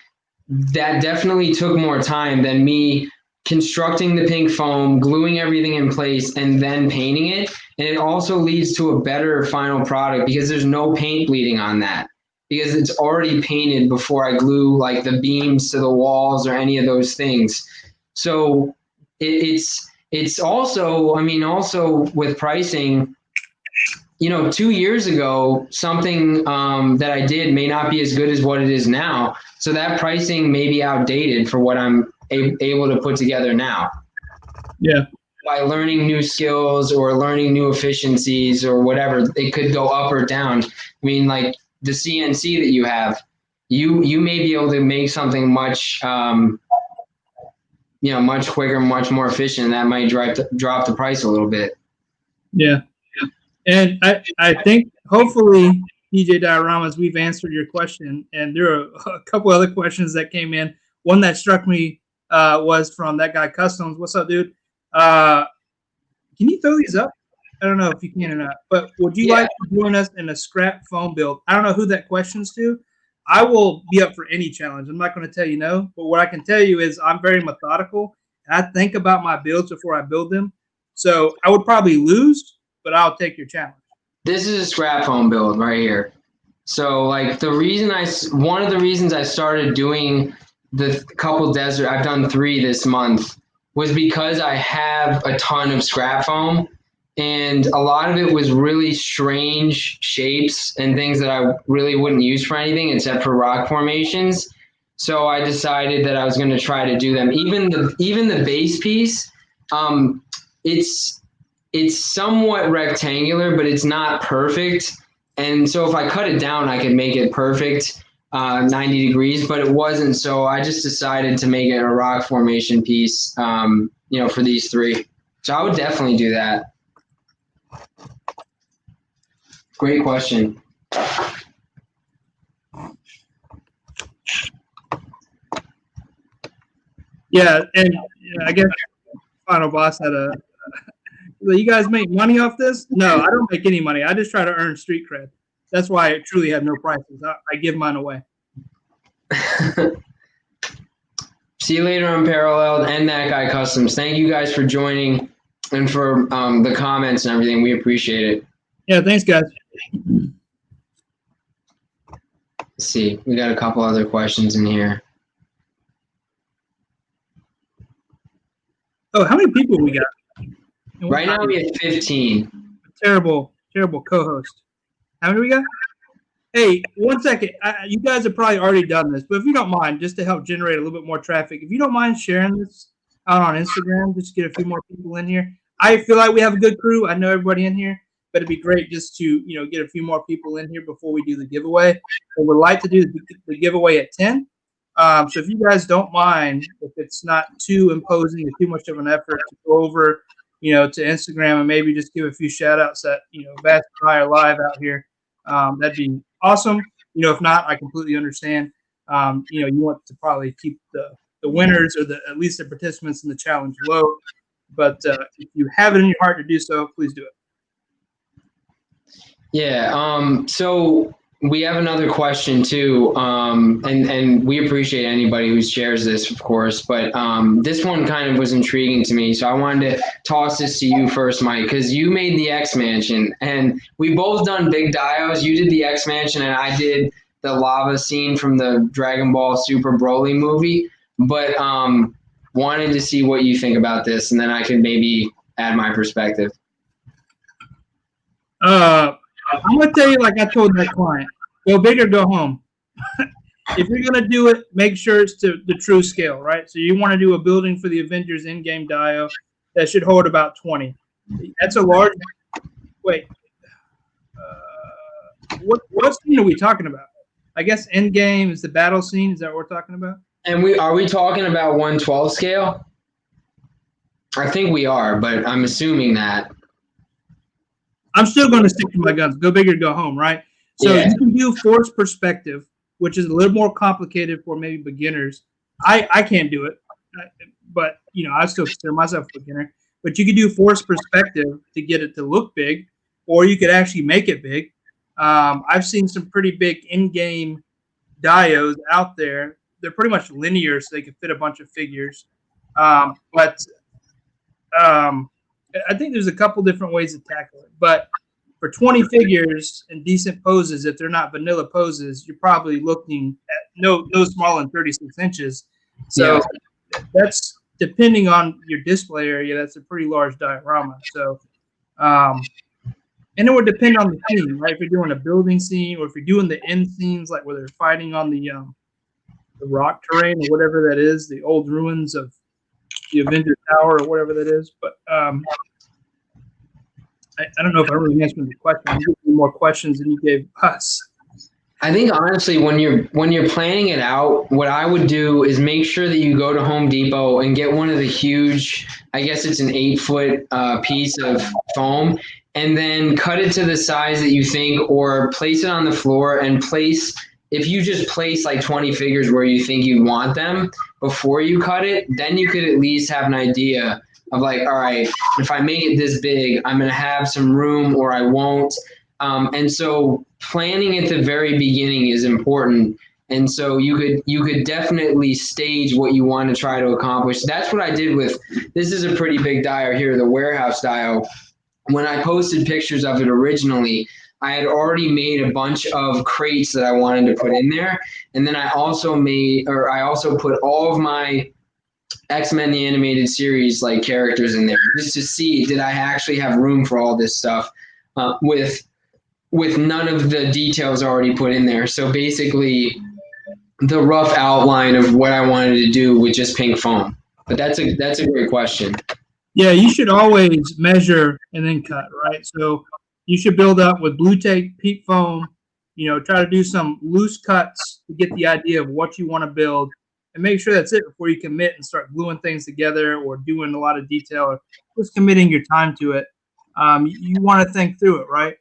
[SPEAKER 1] that definitely took more time than me constructing the pink foam, gluing everything in place, and then painting it. And it also leads to a better final product because there's no paint bleeding on that, because it's already painted before I glue like the beams to the walls or any of those things. So it's also, I mean, also with pricing, 2 years ago, something that I did may not be as good as what it is now. So that pricing may be outdated for what I'm able to put together now.
[SPEAKER 2] Yeah.
[SPEAKER 1] By learning new skills or learning new efficiencies or whatever, it could go up or down. I mean, like the CNC that you have, you may be able to make something much, much quicker, much more efficient. And that might drop the price a little bit.
[SPEAKER 2] Yeah. And I think hopefully, DJ Dioramas, we've answered your question. And there are a couple other questions that came in. One that struck me was from that guy Customs. What's up, dude? Can you throw these up? I don't know if you can or not. But would you like to join us in a scrap foam build? I don't know who that question's to. I will be up for any challenge. I'm not going to tell you no. But what I can tell you is I'm very methodical. And I think about my builds before I build them. So I would probably lose, but I'll take your challenge.
[SPEAKER 1] This is a scrap foam build right here. So like one of the reasons I started doing the couple desert, I've done 3 this month, was because I have a ton of scrap foam, and a lot of it was really strange shapes and things that I really wouldn't use for anything except for rock formations. So I decided that I was going to try to do them. Even the base piece, it's somewhat rectangular, but it's not perfect. And so if I cut it down, I could make it perfect, 90 degrees, but it wasn't. So I just decided to make it a rock formation piece. for these three. So I would definitely do that. Great question.
[SPEAKER 2] Yeah, and I guess Final Boss had a. You guys make money off this? No, I don't make any money. I just try to earn street cred. That's why I truly have no prices. I give mine away.
[SPEAKER 1] See you later, Unparalleled and That Guy Customs. Thank you guys for joining and for the comments and everything. We appreciate it.
[SPEAKER 2] Yeah, thanks, guys.
[SPEAKER 1] Let's see. We got a couple other questions in here.
[SPEAKER 2] Oh, how many people we got?
[SPEAKER 1] Right now we have 15.
[SPEAKER 2] Terrible co-host. How many we got? Hey, 1 second. You guys have probably already done this, but if you don't mind, just to help generate a little bit more traffic, if you don't mind sharing this out on Instagram, just get a few more people in here. I feel like we have a good crew. I know everybody in here, but it'd be great just to get a few more people in here before we do the giveaway. We would like to do the giveaway at 10. So if you guys don't mind, if it's not too imposing or too much of an effort to go over, to Instagram and maybe just give a few shout outs that, VASCO are live out here. That'd be awesome. If not, I completely understand. You want to probably keep the winners or at least the participants in the challenge low. But if you have it in your heart to do so, please do it.
[SPEAKER 1] Yeah. So we have another question too, and we appreciate anybody who shares this, of course. But this one kind of was intriguing to me, so I wanted to toss this to you first, Mike, because you made the X Mansion, and we both done big dios. You did the X Mansion, and I did the lava scene from the Dragon Ball Super Broly movie. But wanted to see what you think about this, and then I can maybe add my perspective.
[SPEAKER 2] I'm going to tell you like I told that client, go big or go home. If you're going to do it, make sure it's to the true scale, right? So you want to do a building for the Avengers in-game dio that should hold about 20. That's a large – wait. What scene are we talking about? I guess in-game is the battle scene. Is that what we're talking about?
[SPEAKER 1] And are we talking about 1/12 scale? I think we are, but I'm assuming that.
[SPEAKER 2] I'm still going to stick to my guns. Go big or go home, right? So You can do forced perspective, which is a little more complicated for maybe beginners. I can't do it, but I still consider myself a beginner. But you can do forced perspective to get it to look big, or you could actually make it big. I've seen some pretty big in-game dios out there. They're pretty much linear, so they can fit a bunch of figures. But I think there's a couple different ways to tackle it, but for 20 figures and decent poses, if they're not vanilla poses, you're probably looking at no smaller than 36 inches. So that's depending on your display area. That's a pretty large diorama. So, and it would depend on the scene, right? If you're doing a building scene or if you're doing the end scenes, like where they're fighting on the rock terrain or whatever that is, the old ruins of the Avenger Tower or whatever that is. But I don't know if I really answered the question. I'm giving you more questions than you gave us.
[SPEAKER 1] I think honestly, when you're planning it out, what I would do is make sure that you go to Home Depot and get one of the huge, I guess it's an 8-foot piece of foam, and then cut it to the size that you think, or place it on the floor and if you just place like 20 figures where you think you want them before you cut it, then you could at least have an idea of like, all right, if I make it this big, I'm going to have some room or I won't. And so planning at the very beginning is important. And so you could definitely stage what you want to try to accomplish. That's what I did with, this is a pretty big dio here, the warehouse dio. When I posted pictures of it originally, I had already made a bunch of crates that I wanted to put in there. And then I also put all of my X-Men the Animated Series like characters in there just to see, did I actually have room for all this stuff with none of the details already put in there. So basically the rough outline of what I wanted to do with just pink foam. But that's a great question.
[SPEAKER 2] Yeah, you should always measure and then cut, right? So you should build up with blue tape, pink foam, try to do some loose cuts to get the idea of what you want to build. and make sure that's it before you commit and start gluing things together or doing a lot of detail or just committing your time to it. You want to think through it, right?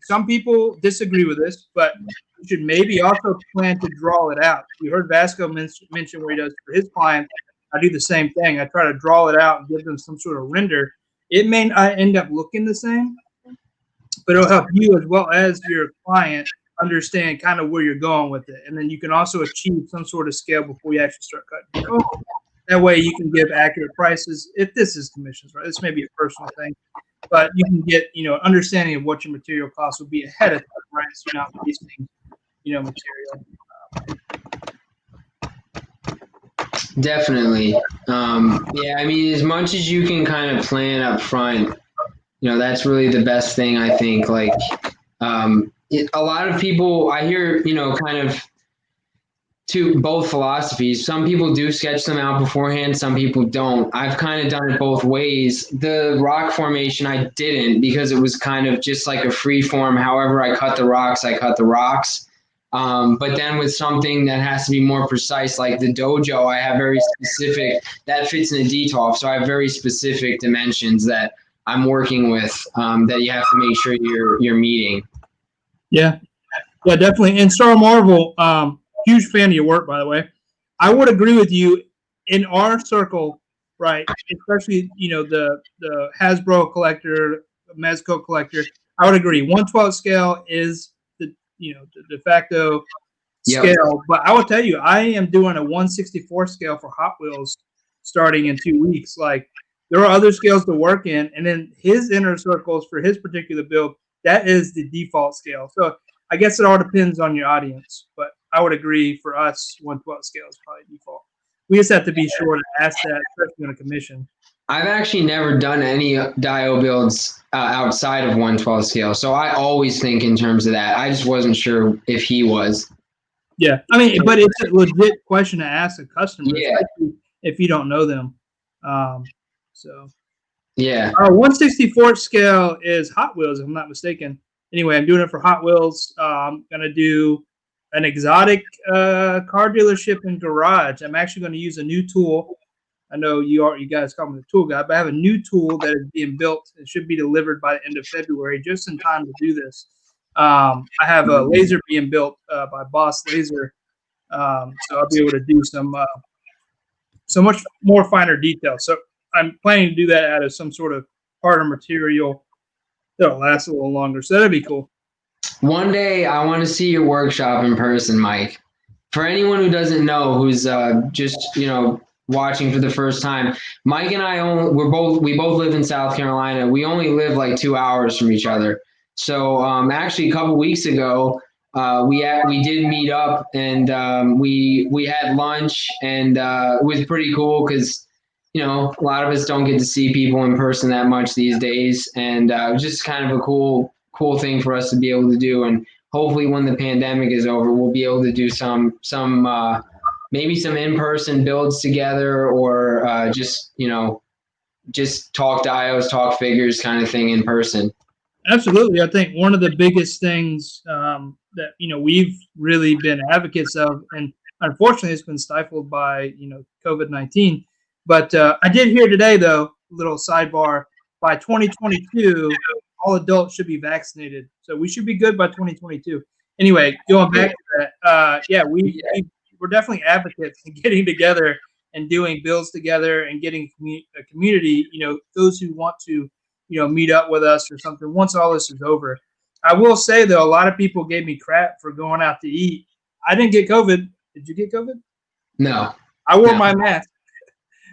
[SPEAKER 2] Some people disagree with this, but you should maybe also plan to draw it out. You heard Vasco mention what he does for his clients. I do the same thing. I try to draw it out and give them some sort of render. It may not end up looking the same, but it'll help you as well as your client understand kind of where you're going with it. And then you can also achieve some sort of scale before you actually start cutting. That way you can give accurate prices if this is commissions, right? This may be a personal thing, but you can get, understanding of what your material costs will be ahead of time, right? So you're not wasting, material.
[SPEAKER 1] Definitely. Yeah, I mean, as much as you can kind of plan up front, that's really the best thing, I think. Like, a lot of people, I hear, kind of to both philosophies. Some people do sketch them out beforehand. Some people don't. I've kind of done it both ways. The rock formation, I didn't, because it was kind of just like a free form. However I cut the rocks, I cut the rocks. But then with something that has to be more precise, like the dojo, I have very specific, that fits in a DTOF. So I have very specific dimensions that I'm working with, that you have to make sure you're meeting.
[SPEAKER 2] Yeah, definitely. And Star Marvel, huge fan of your work, by the way. I would agree with you in our circle, right? Especially, the Hasbro collector, Mezco collector. I would agree. 1/12 scale is the de facto scale. But I will tell you, I am doing a 1/64 scale for Hot Wheels starting in 2 weeks. Like, there are other scales to work in, and then his inner circles for his particular build, that is the default scale. So I guess it all depends on your audience, but I would agree for us, 1/12 scale is probably default. We just have to be sure to ask that, especially on a commission.
[SPEAKER 1] I've actually never done any Dio builds outside of 1/12 scale, so I always think in terms of that. I just wasn't sure if he was.
[SPEAKER 2] Yeah, I mean, but it's a legit question to ask a customer, especially if you don't know them.
[SPEAKER 1] Yeah.
[SPEAKER 2] 1/64 scale is Hot Wheels, if I'm not mistaken. Anyway, I'm doing it for Hot Wheels. I'm gonna do an exotic car dealership and garage. I'm actually going to use a new tool. I know you guys call me the tool guy, but I have a new tool that is being built. It should be delivered by the end of February, just in time to do this. I have a laser being built by Boss Laser, so I'll be able to do so much more finer detail. So I'm planning to do that out of some sort of harder material that'll last a little longer. So that'd be cool.
[SPEAKER 1] One day I want to see your workshop in person, Mike. For anyone who doesn't know, who's just watching for the first time, Mike and I we both live in South Carolina. We only live like 2 hours from each other. So actually, a couple weeks ago, we did meet up, and we had lunch, and it was pretty cool because a lot of us don't get to see people in person that much these days, and it was just kind of a cool thing for us to be able to do. And hopefully when the pandemic is over, we'll be able to do some maybe some in-person builds together, or just talk dios, talk figures kind of thing in person.
[SPEAKER 2] Absolutely. I think one of the biggest things that we've really been advocates of, and unfortunately it's been stifled by COVID-19, but I did hear today, though, little sidebar, by 2022 all adults should be vaccinated. So we should be good by 2022. Anyway, going back to that, we're definitely advocates in getting together and doing builds together and getting a community, those who want to, meet up with us or something once all this is over. I will say, though, a lot of people gave me crap for going out to eat. I didn't get COVID. Did you get COVID?
[SPEAKER 1] No.
[SPEAKER 2] I wore my mask.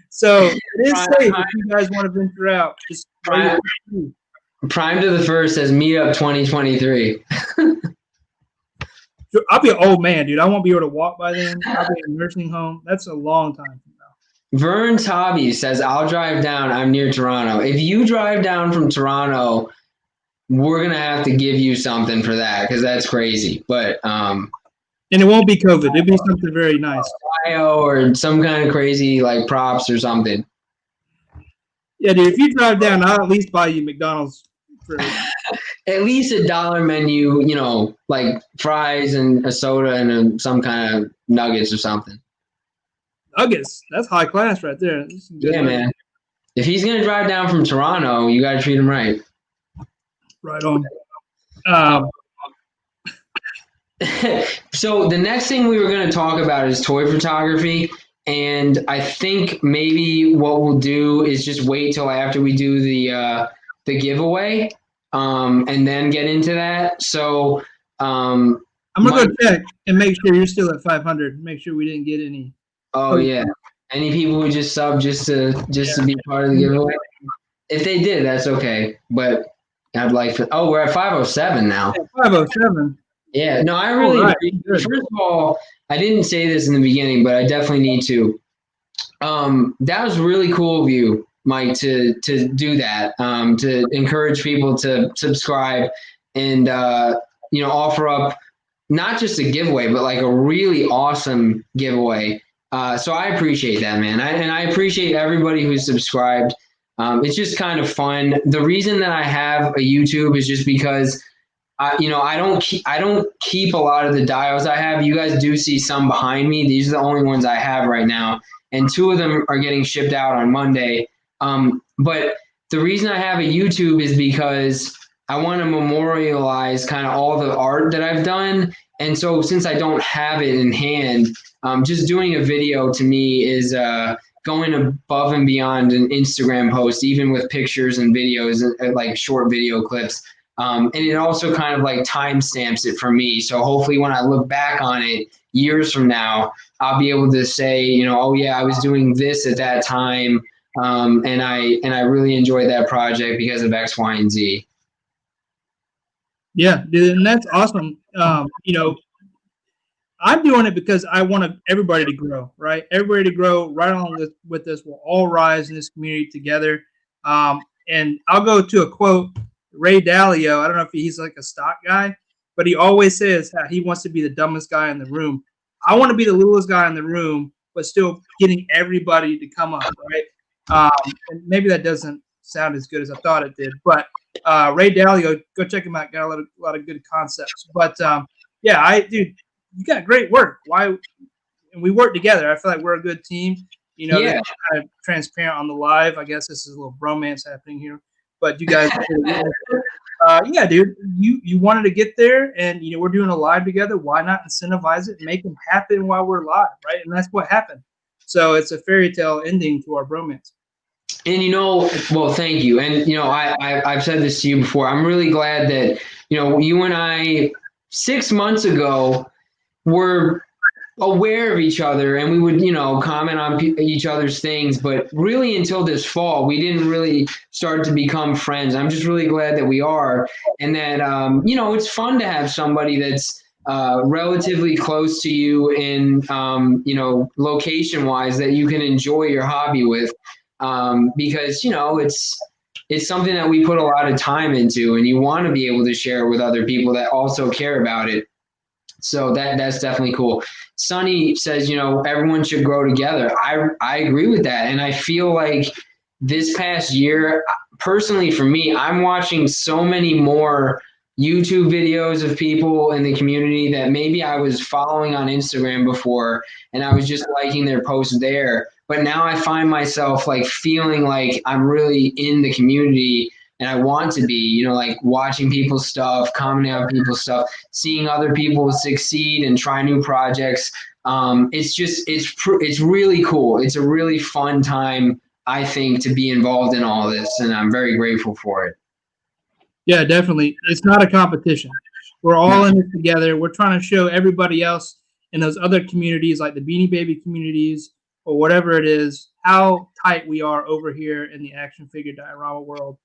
[SPEAKER 2] So it is safe if you guys want to venture out. Just
[SPEAKER 1] Prime to the First says Meetup 2023.
[SPEAKER 2] I'll be an old man, dude. I won't be able to walk by then. I'll be in a nursing home. That's a long time from now.
[SPEAKER 1] Vern's Hobby says, I'll drive down. I'm near Toronto. If you drive down from Toronto, we're going to have to give you something for that, because that's crazy. But
[SPEAKER 2] and it won't be COVID. It'll be something very nice.
[SPEAKER 1] Or some kind of crazy like props or something.
[SPEAKER 2] Yeah, dude. If you drive down, I'll at least buy you McDonald's.
[SPEAKER 1] at least a dollar menu, you know, like fries and a soda and some kind of nuggets or something.
[SPEAKER 2] Nuggets, that's high class right there. Some good
[SPEAKER 1] Yeah,
[SPEAKER 2] nuggets.
[SPEAKER 1] man. If he's gonna drive down from Toronto, you gotta treat him right.
[SPEAKER 2] Right on.
[SPEAKER 1] So the next thing we were going to talk about is toy photography, and I think maybe what we'll do is just wait till after we do the giveaway, and then get into that. So
[SPEAKER 2] I'm gonna go check and make sure you're still at 500. Make sure we didn't get any.
[SPEAKER 1] Oh yeah, any people who just sub just to be part of the giveaway? If they did, that's okay. But I'd like to. Oh, we're at 507 now.
[SPEAKER 2] Yeah, 507.
[SPEAKER 1] Yeah, no, I really appreciate. First of all, I didn't say this in the beginning, but I definitely need to. That was really cool of you, Mike, to do that. To encourage people to subscribe and offer up not just a giveaway, but like a really awesome giveaway. So I appreciate that, man. I appreciate everybody who's subscribed. It's just kind of fun. The reason that I have a YouTube is just because I don't keep a lot of the dials I have. You guys do see some behind me. These are the only ones I have right now, and 2 of them are getting shipped out on Monday. But the reason I have a YouTube is because I want to memorialize kind of all the art that I've done. And so since I don't have it in hand, just doing a video to me is going above and beyond an Instagram post, even with pictures and videos, like short video clips. And it also kind of like timestamps it for me. So hopefully when I look back on it years from now, I'll be able to say, oh yeah, I was doing this at that time. And I really enjoyed that project because of X, Y, and Z.
[SPEAKER 2] Yeah, dude, and that's awesome. I'm doing it because I want everybody to grow, right? Everybody to grow right along with us. We'll all rise in this community together. And I'll go to a quote, Ray Dalio. I don't know if he's like a stock guy, but he always says how he wants to be the dumbest guy in the room. I want to be the littlest guy in the room, but still getting everybody to come up, right? And maybe that doesn't sound as good as I thought it did, but Ray Dalio, go check him out. Got a lot of good concepts. But yeah, dude, you got great work. Why? And we work together. I feel like we're a good team.
[SPEAKER 1] Yeah.
[SPEAKER 2] Kind of transparent on the live. I guess this is a little bromance happening here. But you guys, yeah, dude, you wanted to get there, and we're doing a live together. Why not incentivize it, and make them happen while we're live, right? And that's what happened. So it's a fairy tale ending to our bromance.
[SPEAKER 1] And well, thank you. And I've said this to you before. I'm really glad that you and I 6 months ago were aware of each other, and we would comment on each other's things. But really, until this fall, we didn't really start to become friends. I'm just really glad that we are, and that it's fun to have somebody that's relatively close to you in location wise that you can enjoy your hobby with. Because it's something that we put a lot of time into, and you want to be able to share with other people that also care about it. So that's definitely cool. Sonny says, everyone should grow together. I agree with that. And I feel like this past year, personally for me, I'm watching so many more YouTube videos of people in the community that maybe I was following on Instagram before, and I was just liking their posts there. But now I find myself like feeling like I'm really in the community, and I want to be, like watching people's stuff, commenting on people's stuff, seeing other people succeed and try new projects. It's really cool. It's a really fun time, I think, to be involved in all this, and I'm very grateful for it.
[SPEAKER 2] Yeah, definitely. It's not a competition. We're all in it together. We're trying to show everybody else in those other communities, like the Beanie Baby communities or whatever it is, how tight we are over here in the action figure diorama world.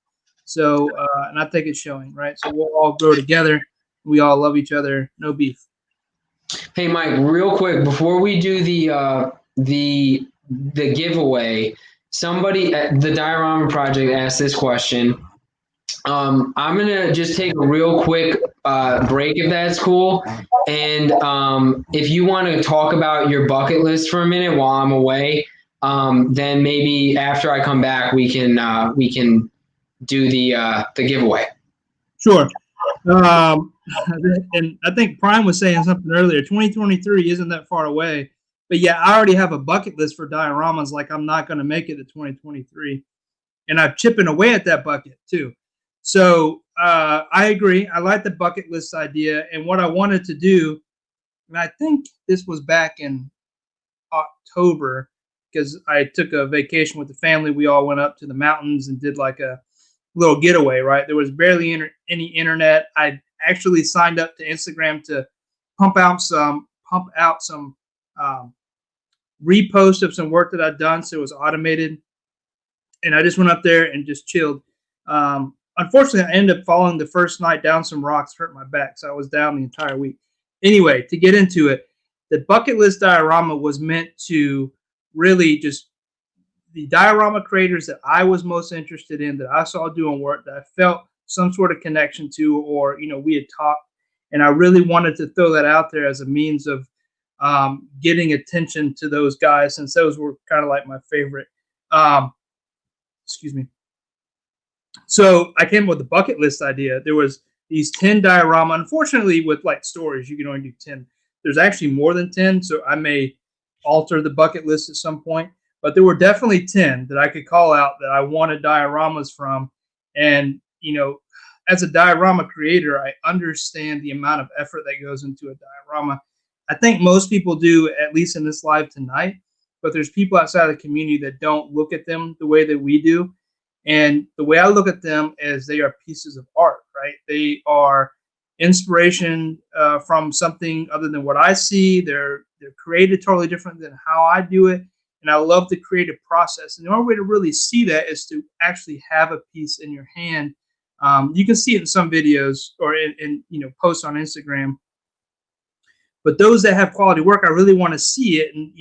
[SPEAKER 2] So, and I think it's showing, right? So we'll all grow together. We all love each other. No beef.
[SPEAKER 1] Hey, Mike, real quick, before we do the giveaway, somebody at the Diorama Project asked this question. I'm gonna just take a real quick break if that's cool. And if you want to talk about your bucket list for a minute while I'm away, then maybe after I come back we can do the giveaway.
[SPEAKER 2] Sure. Um, and I think Prime was saying something earlier. 2023 isn't that far away, but yeah, I already have a bucket list for dioramas. Like I'm not going to make it to 2023, and I'm chipping away at that bucket too. So I agree. I like the bucket list idea, and what I wanted to do, and I think this was back in October because I took a vacation with the family. We all went up to the mountains and did like a little getaway, right? There was barely any internet. I actually signed up to Instagram to pump out some um, repost of some work that I'd done, so it was automated. And I just went up there and just chilled. Unfortunately, I ended up falling the first night down some rocks, hurt my back, so I was down the entire week. Anyway, to get into it, the bucket list diorama was meant to really just the diorama creators that I was most interested in, that I saw doing work, that I felt some sort of connection to, or we had talked, and I really wanted to throw that out there as a means of getting attention to those guys, since those were kind of like my favorite. Excuse me. So I came up with the bucket list idea. There was these 10 diorama. Unfortunately, with like stories, you can only do 10. There's actually more than 10, so I may alter the bucket list at some point. But there were definitely 10 that I could call out that I wanted dioramas from. And, as a diorama creator, I understand the amount of effort that goes into a diorama. I think most people do, at least in this live tonight. But there's people outside of the community that don't look at them the way that we do. And the way I look at them is they are pieces of art, right? They are inspiration from something other than what I see. They're created totally different than how I do it. And I love the creative process. And the only way to really see that is to actually have a piece in your hand. You can see it in some videos or in posts on Instagram. But those that have quality work, I really want to see it and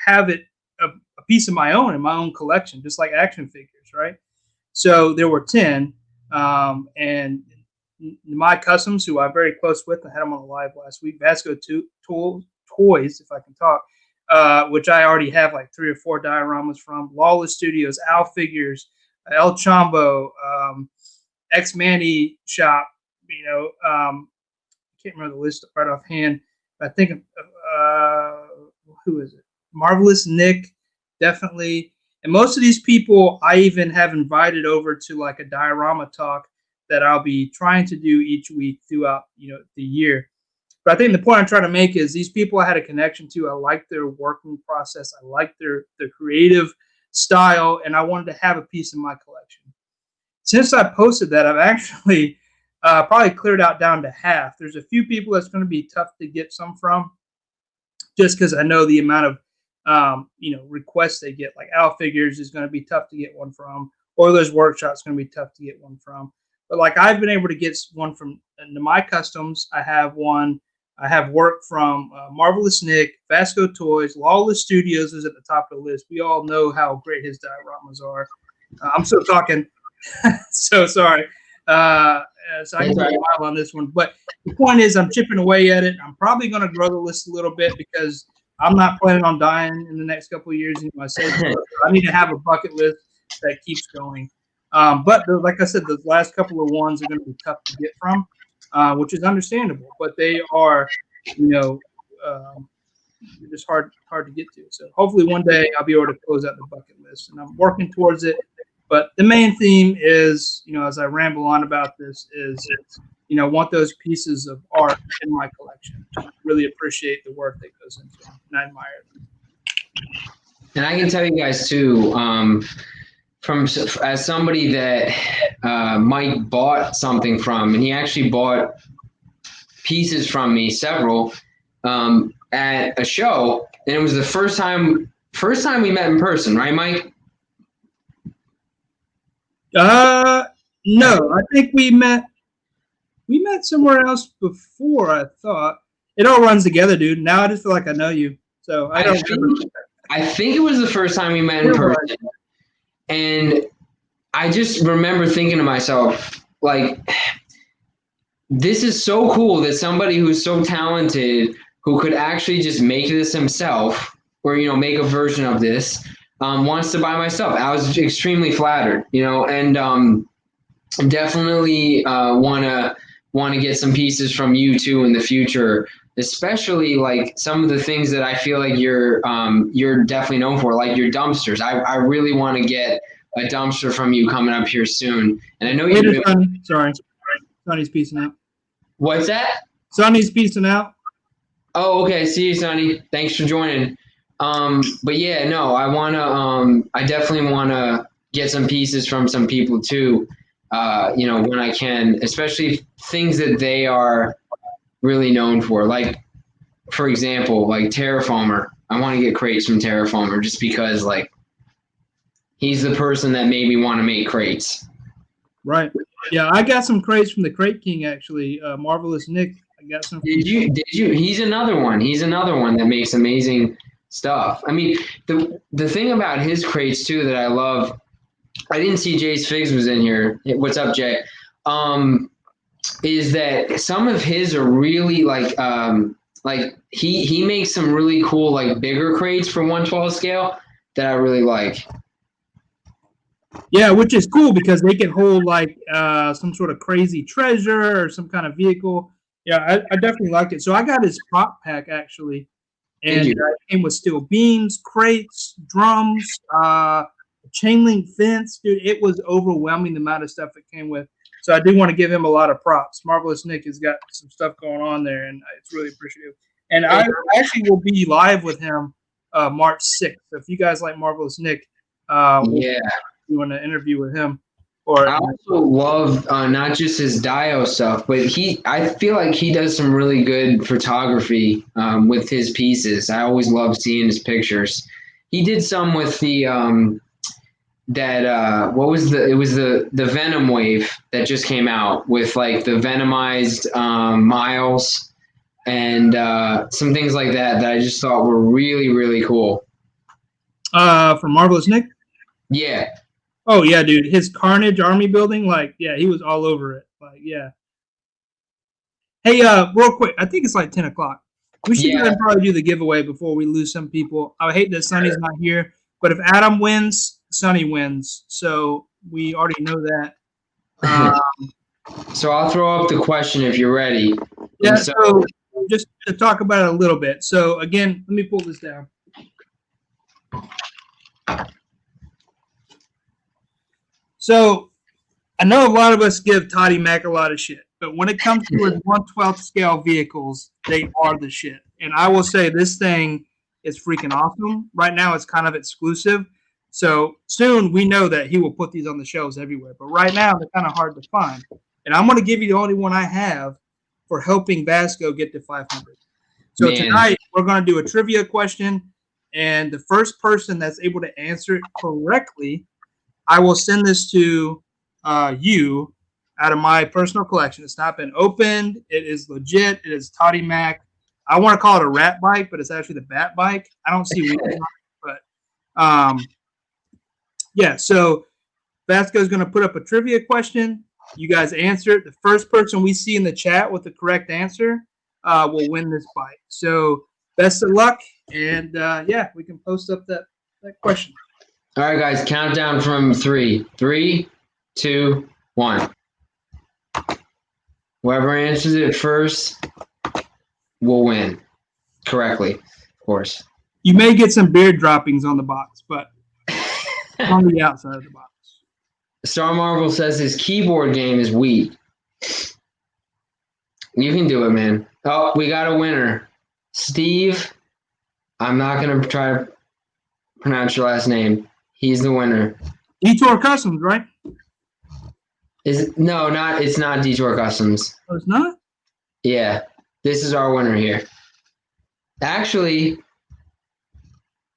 [SPEAKER 2] have it a piece of my own in my own collection, just like action figures, right? So there were 10, and my customs, who I'm very close with, I had them on the live last week, VASCO Toys, if I can talk, which I already have like 3 or 4 dioramas from, Lawless Studios, Al Figures, El Chombo, X Manny Shop, I can't remember the list right offhand. I think, who is it? MarvelousNick, definitely. And most of these people I even have invited over to like a diorama talk that I'll be trying to do each week throughout the year. But I think the point I'm trying to make is these people I had a connection to. I like their working process. I like their creative style, and I wanted to have a piece in my collection. Since I posted that, I've actually probably cleared out down to half. There's a few people that's going to be tough to get some from, just because I know the amount of requests they get. Like Al Figures is going to be tough to get one from. Oilers Workshop's going to be tough to get one from. But like I've been able to get one from my customs. I have one. I have work from MarvelousNick, VASCO Toys, Lawless Studios is at the top of the list. We all know how great his dioramas are. I'm still talking. So sorry. So I can go a while on this one. But the point is I'm chipping away at it. I'm probably going to grow the list a little bit because I'm not planning on dying in the next couple of years. I said I need to have a bucket list that keeps going. But like I said, the last couple of ones are going to be tough to get from, which is understandable. But they are, just hard to get to. So hopefully one day I'll be able to close out the bucket list, and I'm working towards it. But the main theme is, as I ramble on about this, is I want those pieces of art in my collection. I really appreciate the work that goes into them, and I admire them.
[SPEAKER 1] And I can tell you guys too, as somebody that Mike bought something from, and he actually bought pieces from me, several, at a show, and it was the first time we met in person, right, Mike?
[SPEAKER 2] No, I think we met somewhere else before. I thought it all runs together, dude. Now I just feel like I know you. So I
[SPEAKER 1] think it was the first time we met in person, and I just remember thinking to myself, like, this is so cool that somebody who's so talented, who could actually just make this himself, or make a version of this, wants to buy my stuff. I was extremely flattered, and definitely want want to get some pieces from you too in the future, especially like some of the things that I feel like you're definitely known for, like your dumpsters. I really want to get a dumpster from you coming up here soon. And I know you're
[SPEAKER 2] Later, son. Sorry. Sonny's peacing out.
[SPEAKER 1] What's that?
[SPEAKER 2] Sonny's peacing out.
[SPEAKER 1] Oh, okay. See you, Sonny. Thanks for joining. But yeah, no, I definitely wanna get some pieces from some people too. When I can, especially things that they are really known for. Like, for example, like Terraformer. I want to get crates from Terraformer just because, like, he's the person that made me want to make crates.
[SPEAKER 2] Right. Yeah, I got some crates from the Crate King actually. MarvelousNick. I got some.
[SPEAKER 1] Did you? He's another one. He's another one that makes amazing stuff. I mean, the thing about his crates too that I love. I didn't see Jay's Figs was in here. What's up, Jay? Is that some of his are really like he makes some really cool like bigger crates for 1/12 scale that I really like.
[SPEAKER 2] Yeah, which is cool because they can hold like some sort of crazy treasure or some kind of vehicle. Yeah, I definitely liked it. So I got his prop pack actually, and it came with steel beams, crates, drums, chain link fence. Dude, it was overwhelming the amount of stuff it came with. So I do want to give him a lot of props. MarvelousNick has got some stuff going on there, and it's really appreciative. And I actually will be live with him March 6th. So if you guys like MarvelousNick, you want to interview with him.
[SPEAKER 1] I also love not just his Dio stuff, but I feel like he does some really good photography with his pieces. I always love seeing his pictures. He did some with the it was the Venom wave that just came out with like the venomized Miles and some things like that I just thought were really, really cool.
[SPEAKER 2] From MarvelousNick?
[SPEAKER 1] Yeah.
[SPEAKER 2] Oh yeah, dude. His Carnage army building, like, yeah, he was all over it. Like, yeah. Hey, real quick, I think it's like 10 o'clock. We should probably do the giveaway before we lose some people. I hate that Sonny's not here, but if Adam wins, Sonny wins. So we already know that.
[SPEAKER 1] So I'll throw up the question if you're ready.
[SPEAKER 2] Yeah, so just to talk about it a little bit. So again, let me pull this down. So I know a lot of us give Toddy Mac a lot of shit, but when it comes to his 1/12 scale vehicles, they are the shit. And I will say this thing is freaking awesome. Right now it's kind of exclusive. So soon we know that he will put these on the shelves everywhere. But right now they're kind of hard to find. And I'm going to give you the only one I have for helping VASCO get to 500. So tonight we're going to do a trivia question. And the first person that's able to answer it correctly, I will send this to you out of my personal collection. It's not been opened. It is legit. It is Toddy Mac. I want to call it a rat bike, but it's actually the bat bike. I don't see wheels on it, but yeah. So VASCO is going to put up a trivia question. You guys answer it. The first person we see in the chat with the correct answer will win this bike. So best of luck, and yeah, we can post up that question.
[SPEAKER 1] All right, guys, countdown from 3. 3, 2, 1. Whoever answers it first will win correctly, of course.
[SPEAKER 2] You may get some beard droppings on the box, but on the outside of the box.
[SPEAKER 1] Star Marvel says his keyboard game is weak. You can do it, man. Oh, we got a winner. Steve, I'm not going to try to pronounce your last name. He's the winner.
[SPEAKER 2] Detour Customs, right?
[SPEAKER 1] It's not Detour Customs.
[SPEAKER 2] Oh, it's not?
[SPEAKER 1] Yeah. This is our winner here. Actually,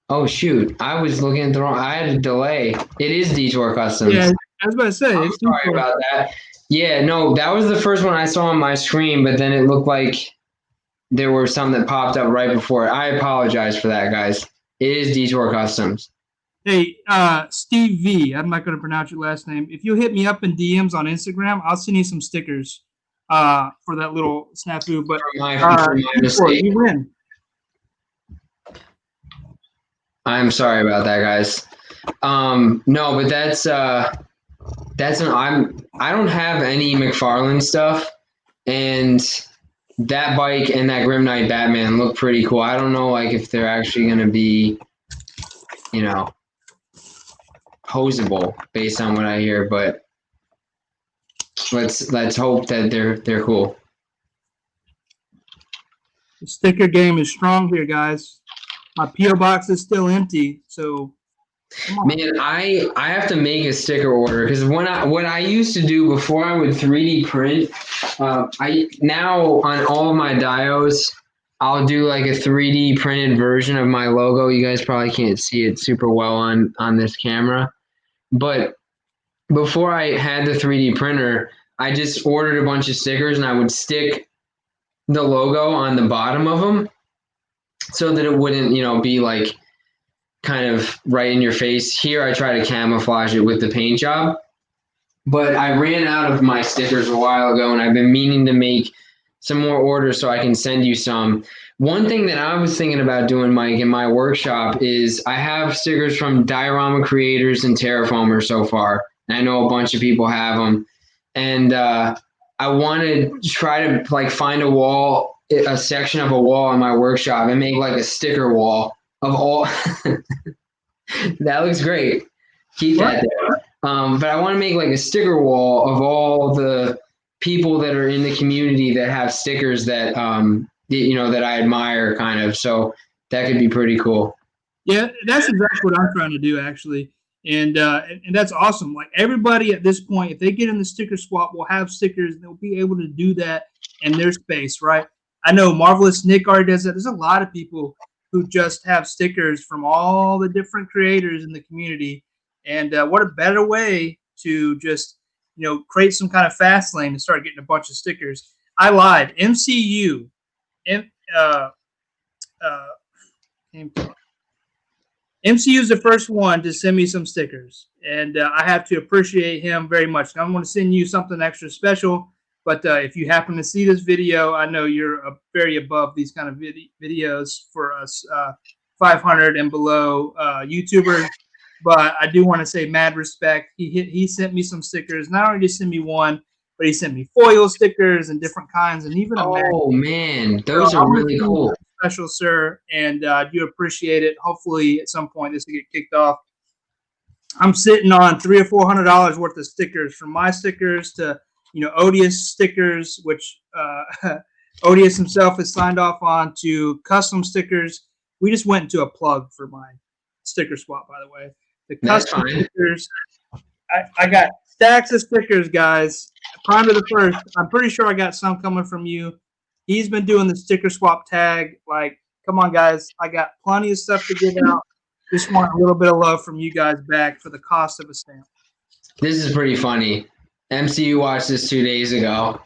[SPEAKER 1] oh shoot. I was looking at the wrong. I had a delay. It is Detour Customs.
[SPEAKER 2] Yeah, I was about to say.
[SPEAKER 1] I'm sorry about that. Yeah, no, that was the first one I saw on my screen, but then it looked like there were some that popped up right before it. I apologize for that, guys. It is Detour Customs.
[SPEAKER 2] Hey, Steve V, I'm not going to pronounce your last name. If you hit me up in DMs on Instagram, I'll send you some stickers for that little snafu. But
[SPEAKER 1] for my mistake.
[SPEAKER 2] You win.
[SPEAKER 1] I'm sorry about that, guys. No, but I don't have any McFarlane stuff. and that bike and that Grim Knight Batman look pretty cool. I don't know like if they're actually going to be, you know, posable based on what I hear, but let's hope that they're cool.
[SPEAKER 2] The sticker game is strong here, guys. My PO box is still empty, so come on.
[SPEAKER 1] Man, I have to make a sticker order because what I used to do before I would 3D print, I now on all of my dios, I'll do like a 3D printed version of my logo. You guys probably can't see it super well on this camera, but before I had the 3D printer, I just ordered a bunch of stickers and I would stick the logo on the bottom of them so that it wouldn't, you know, be like kind of right in your face. Here I try to camouflage it with the paint job, but I ran out of my stickers a while ago and I've been meaning to make some more orders so I can send you some. One thing that I was thinking about doing, Mike, in my workshop is I have stickers from DioramaCreators and Terraformer so far. And I know a bunch of people have them. And I want to try to like find a section of a wall in my workshop and make like a sticker wall of all. That looks great. Keep that there. But I want to make like a sticker wall of all the people that are in the community that have stickers that you know, that I admire, kind of. So that could be pretty cool.
[SPEAKER 2] Yeah, that's exactly what I'm trying to do, actually. And that's awesome. Like everybody at this point, if they get in the sticker swap, will have stickers. They'll be able to do that in their space, right? I know MarvelousNick already does that. There's a lot of people who just have stickers from all the different creators in the community. And what a better way to just, you know, create some kind of fast lane and start getting a bunch of stickers. I lied. MCU, MCU is the first one to send me some stickers, and I have to appreciate him very much. I'm going to send you something extra special, but if you happen to see this video, I know you're very above these kind of videos for us 500 and below YouTubers, but I do want to say mad respect. He sent me some stickers. Not only did he send me one, but he sent me foil stickers and different kinds, and even
[SPEAKER 1] a man, those are really cool.
[SPEAKER 2] Special, sir, and I do appreciate it. Hopefully, at some point, this will get kicked off. I'm sitting on $300 or $400 worth of stickers, from my stickers to, you know, Odious stickers, which Odious himself has signed off on, to custom stickers. We just went into a plug for my sticker swap, by the way. The custom stickers. I got stacks of stickers, guys. Prime to the first. I'm pretty sure I got some coming from you. He's been doing the sticker swap tag. Like, come on, guys. I got plenty of stuff to give out. Just want a little bit of love from you guys back for the cost of a stamp. This
[SPEAKER 1] is pretty funny. MCU watched this 2 days ago.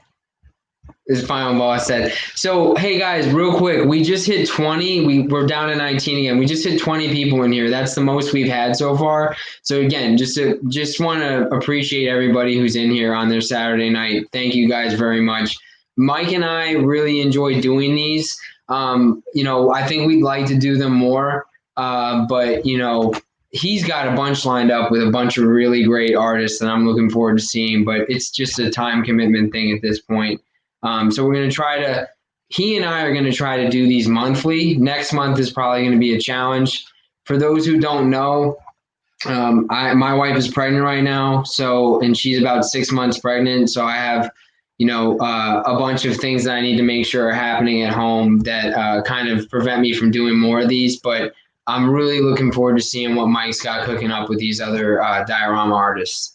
[SPEAKER 1] His final boss said. So, hey, guys, real quick. We just hit 20. We're down to 19 again. We just hit 20 people in here. That's the most we've had so far. So, again, just want to appreciate everybody who's in here on their Saturday night. Thank you guys very much. Mike and I really enjoy doing these. You know, I think we'd like to do them more, but, you know, he's got a bunch lined up with a bunch of really great artists that I'm looking forward to seeing, but it's just a time commitment thing at this point. So we're going to try to, he and I are going to try to do these monthly. Next month is probably going to be a challenge. For those who don't know, my wife is pregnant right now, and she's about 6 months pregnant. So I have, you know, a bunch of things that I need to make sure are happening at home that kind of prevent me from doing more of these. But I'm really looking forward to seeing what Mike's got cooking up with these other diorama artists.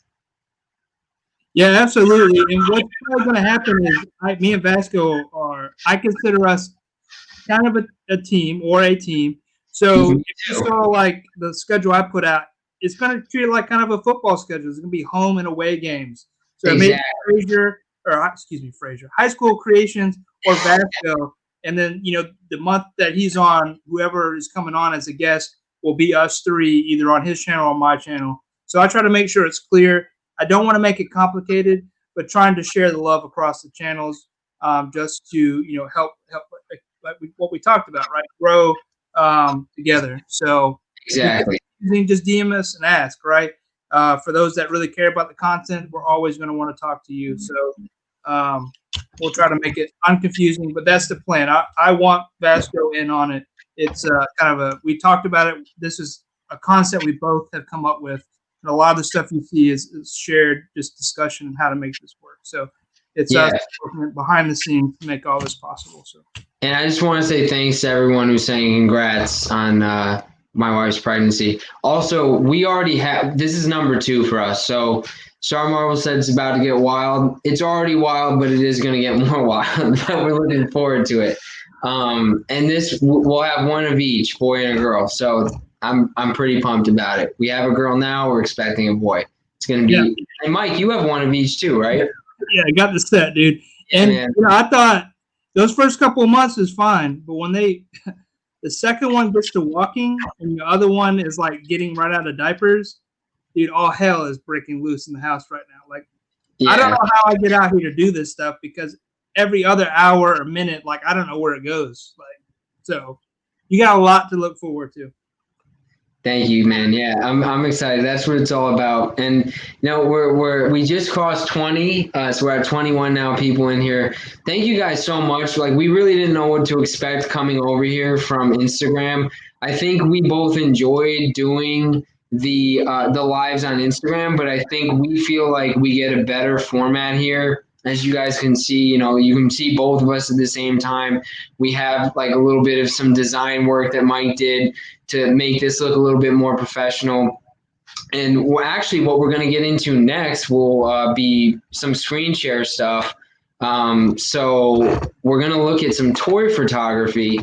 [SPEAKER 2] Yeah, absolutely. And what's probably going to happen is me and VASCO I consider us kind of a team or a team. So if you saw like the schedule I put out, it's going to treat it like kind of a football schedule. It's going to be home and away games. So maybe Fraser, High School Creations or VASCO. And then, you know, the month that he's on, whoever is coming on as a guest will be us three, either on his channel or my channel. So I try to make sure it's clear. I don't want to make it complicated, but trying to share the love across the channels, just to, you know, help like what we talked about, right? Grow together. So
[SPEAKER 1] exactly.
[SPEAKER 2] Just DM us and ask, right? For those that really care about the content, we're always going to want to talk to you. So We'll try to make it unconfusing, but that's the plan. I want VASCO in on it. It's kind of we talked about it. This is a concept we both have come up with. And a lot of the stuff you see is shared, just discussion on how to make this work. So it's us working behind the scenes to make all this possible. So, and
[SPEAKER 1] I just want to say thanks to everyone who's saying congrats on my wife's pregnancy. Also, we already have, this is number 2 for us. So Star Marvel said it's about to get wild. It's already wild, but it is going to get more wild. But we're looking forward to it. And this, we'll have one of each, boy and a girl. So I'm pretty pumped about it. We have a girl now. We're expecting a boy. It's going to be, and Mike, you have one of each too, right?
[SPEAKER 2] Yeah, I got the set, dude. And I thought those first couple of months is fine, but when the second one gets to walking and the other one is like getting right out of diapers, dude, all hell is breaking loose in the house right now. Like, I don't know how I get out here to do this stuff because every other hour or minute, like, I don't know where it goes. Like, so you got a lot to look forward to.
[SPEAKER 1] Thank you, man. Yeah, I'm excited. That's what it's all about. And you know, we just crossed 20, so we're at 21 now. People in here. Thank you guys so much. Like, we really didn't know what to expect coming over here from Instagram. I think we both enjoyed doing the lives on Instagram, but I think we feel like we get a better format here. As you guys can see, you know, you can see both of us at the same time. We have like a little bit of some design work that Mike did to make this look a little bit more professional. And actually what we're going to get into next will be some screen share stuff. So we're going to look at some toy photography.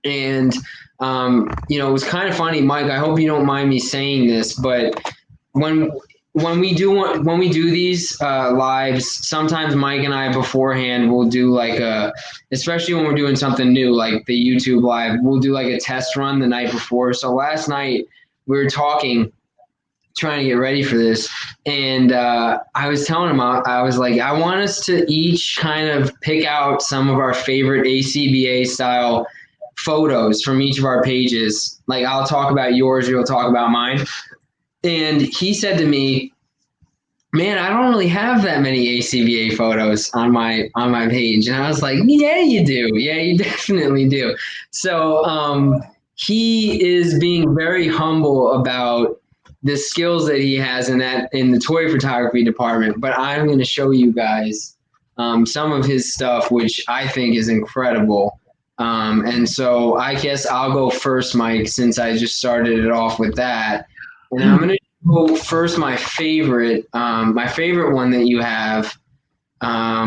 [SPEAKER 1] And, you know, it was kind of funny, Mike, I hope you don't mind me saying this, but when we do these lives, sometimes Mike and I beforehand will do like especially when we're doing something new, like the YouTube live, we'll do like a test run the night before. So last night we were trying to get ready for this, and I was telling him, I was like, I want us to each kind of pick out some of our favorite ACBA style photos from each of our pages. Like, I'll talk about yours, you'll talk about mine. And he said to me, man, I don't really have that many ACBA photos on my page. And I was like, yeah, you do. Yeah, you definitely do. So he is being very humble about the skills that he has in the toy photography department. But I'm going to show you guys some of his stuff, which I think is incredible. And so I guess I'll go first, Mike, since I just started it off with that. And I'm going to go first my favorite one that you have,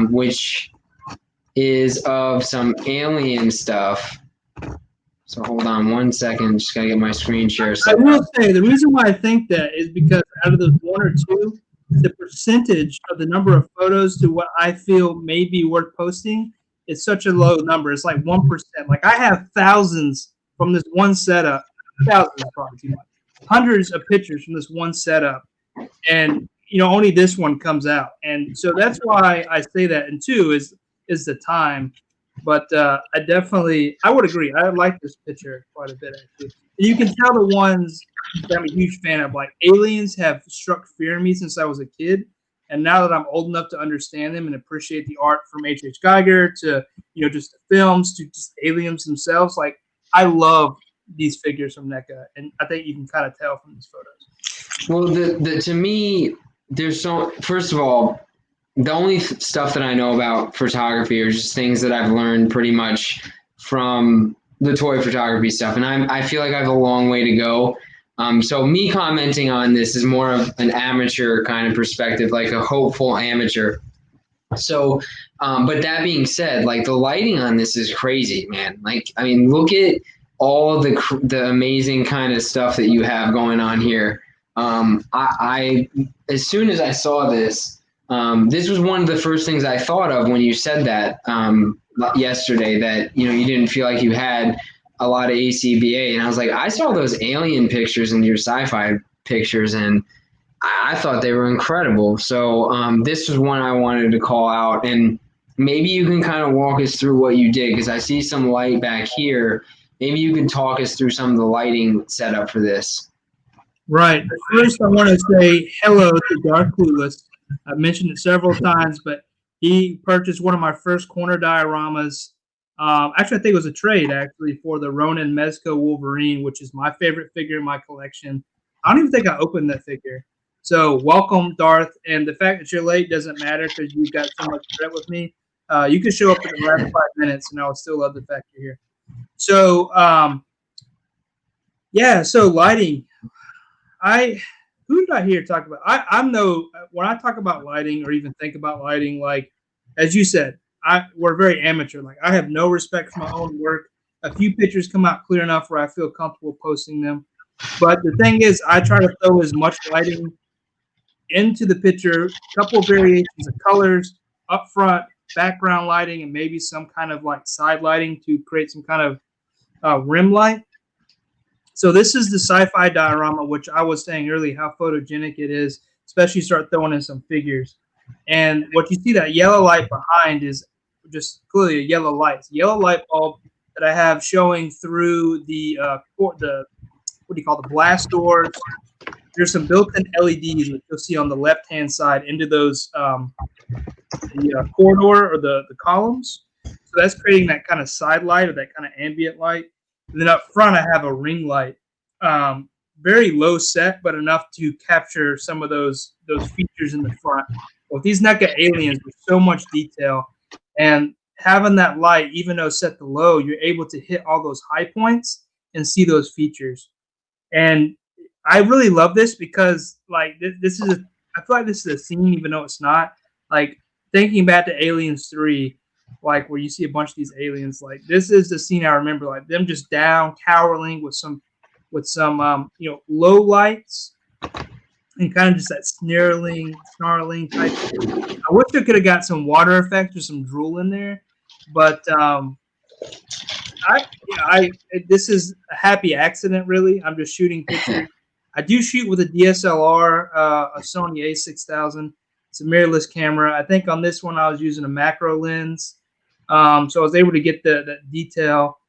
[SPEAKER 1] which is of some alien stuff. So hold on one second. Just got to get my screen share set.
[SPEAKER 2] I will say, the reason why I think that is because out of those one or two, the percentage of the number of photos to what I feel may be worth posting is such a low number. It's like 1%. Like, I have thousands from this one setup. Thousands, probably too much. Hundreds of pictures from this one setup, and you know, only this one comes out, and so that's why I say that. And 2 is the time, but I would agree. I like this picture quite a bit, actually. And you can tell the ones that I'm a huge fan of, like aliens, have struck fear in me since I was a kid, and now that I'm old enough to understand them and appreciate the art from H.H. Geiger to, you know, just the films to just aliens themselves, like, I love these figures from NECA, and I think you can kind of tell from these photos.
[SPEAKER 1] Well, to me, there's first of all, the only stuff that I know about photography are just things that I've learned pretty much from the toy photography stuff, and I feel like I have a long way to go. So me commenting on this is more of an amateur kind of perspective, like a hopeful amateur. So, but that being said, like, the lighting on this is crazy, man. Like, I mean, look at all the amazing kind of stuff that you have going on here. I as soon as I saw this, this was one of the first things I thought of when you said that yesterday, that, you know, you didn't feel like you had a lot of ACBA, and I was like, I saw those alien pictures and your sci-fi pictures, and I thought they were incredible. So this was one I wanted to call out, and maybe you can kind of walk us through what you did, because I see some light back here. Maybe you can talk us through some of the lighting setup for this.
[SPEAKER 2] Right. First, I want to say hello to Dark Clueless. I've mentioned it several times, but He purchased one of my first corner dioramas. Actually, I think it was a trade actually for the Ronin Mezco Wolverine, which is my favorite figure in my collection. I don't even think I opened that figure. So welcome, Darth. And the fact that you're late doesn't matter because you've got so much credit with me. You can show up in the last 5 minutes, and I will still love the fact you're here. So yeah, so lighting. Who did I hear talk about? I'm no, when I talk about lighting or even think about lighting, like as you said, we're very amateur. Like I have no respect for my own work. A few pictures come out clear enough where I feel comfortable posting them. But the thing is, I try to throw as much lighting into the picture, a couple of variations of colors up front, background lighting, and maybe some kind of like side lighting to create some kind of rim light. So this is the sci-fi diorama, which I was saying earlier how photogenic it is, especially start throwing in some figures. And what you see, that yellow light behind is just clearly a yellow light. It's a yellow light bulb that I have showing through the what do you call the blast doors. There's some built-in LEDs that you'll see on the left-hand side into those the corridor or the columns. So that's creating that kind of side light or that kind of ambient light. And then up front, I have a ring light, very low set, but enough to capture some of those features in the front. With these NECA aliens, there's so much detail, and having that light, even though set to low, you're able to hit all those high points and see those features. And I really love this because, like, this is I feel like this is a scene, even though it's not. Like thinking back to Aliens 3. Like where you see a bunch of these aliens, like this is the scene I remember, like them just down cowering with some low lights and kind of just that snarling type. I wish I could have got some water effects or some drool in there, but this is a happy accident, really. I'm just shooting pictures. I do shoot with a DSLR, a Sony A6000. It's a mirrorless camera. I think on this one I was using a macro lens, so I was able to get the detail.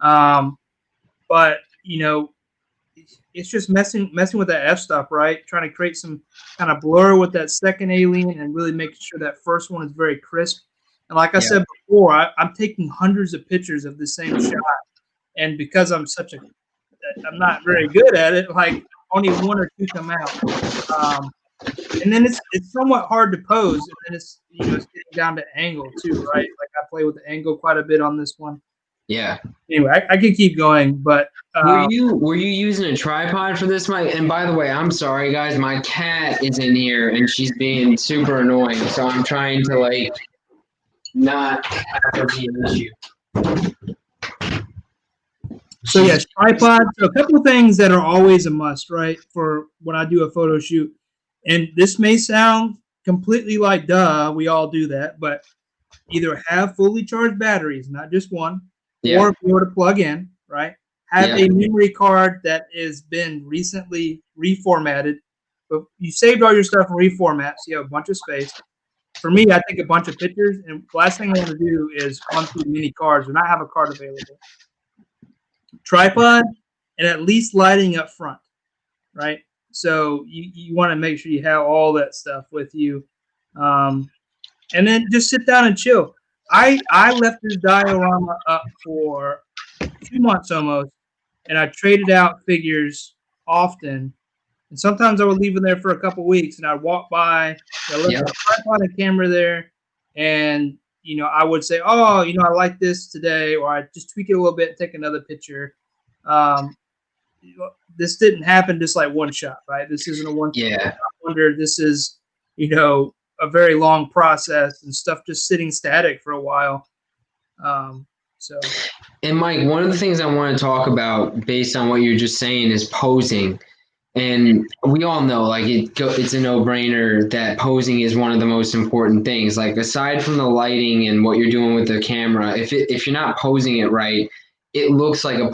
[SPEAKER 2] But it's just messing with that f-stop, right? Trying to create some kind of blur with that second alien and really making sure that first one is very crisp. And like I said before, I'm taking hundreds of pictures of the same shot, and because I'm not very good at it, like only one or two come out. And then it's somewhat hard to pose, and then it's getting down to angle too, right? Like I play with the angle quite a bit on this one.
[SPEAKER 1] Yeah.
[SPEAKER 2] Anyway, I could keep going, but
[SPEAKER 1] were you using a tripod for this, Mike? And by the way, I'm sorry, guys, my cat is in here and she's being super annoying, so I'm trying to like not have her be an issue.
[SPEAKER 2] So yes, tripod. So a couple of things that are always a must, right? For when I do a photo shoot. And this may sound completely like, duh, we all do that, but either have fully charged batteries, not just one, or be able to plug in, right? Have a memory card that has been recently reformatted. But you saved all your stuff in reformat, so you have a bunch of space. For me, I take a bunch of pictures, and the last thing I want to do is run through many cards when I have a card available. Tripod, and at least lighting up front, right? So you want to make sure you have all that stuff with you. And then just sit down and chill. I left this diorama up for 2 months almost, and I traded out figures often. And sometimes I would leave them there for a couple of weeks, and I'd walk by, I left a tripod and camera there, and I would say, oh, I like this today, or I just tweak it a little bit and take another picture. This didn't happen just like one shot, right? This isn't a one shot. I wonder, this is, a very long process and stuff just sitting static for a while.
[SPEAKER 1] And Mike, one of the things I want to talk about based on what you're just saying is posing. And we all know, like, it's a no-brainer that posing is one of the most important things. Like, aside from the lighting and what you're doing with the camera, if you're not posing it right, it looks like a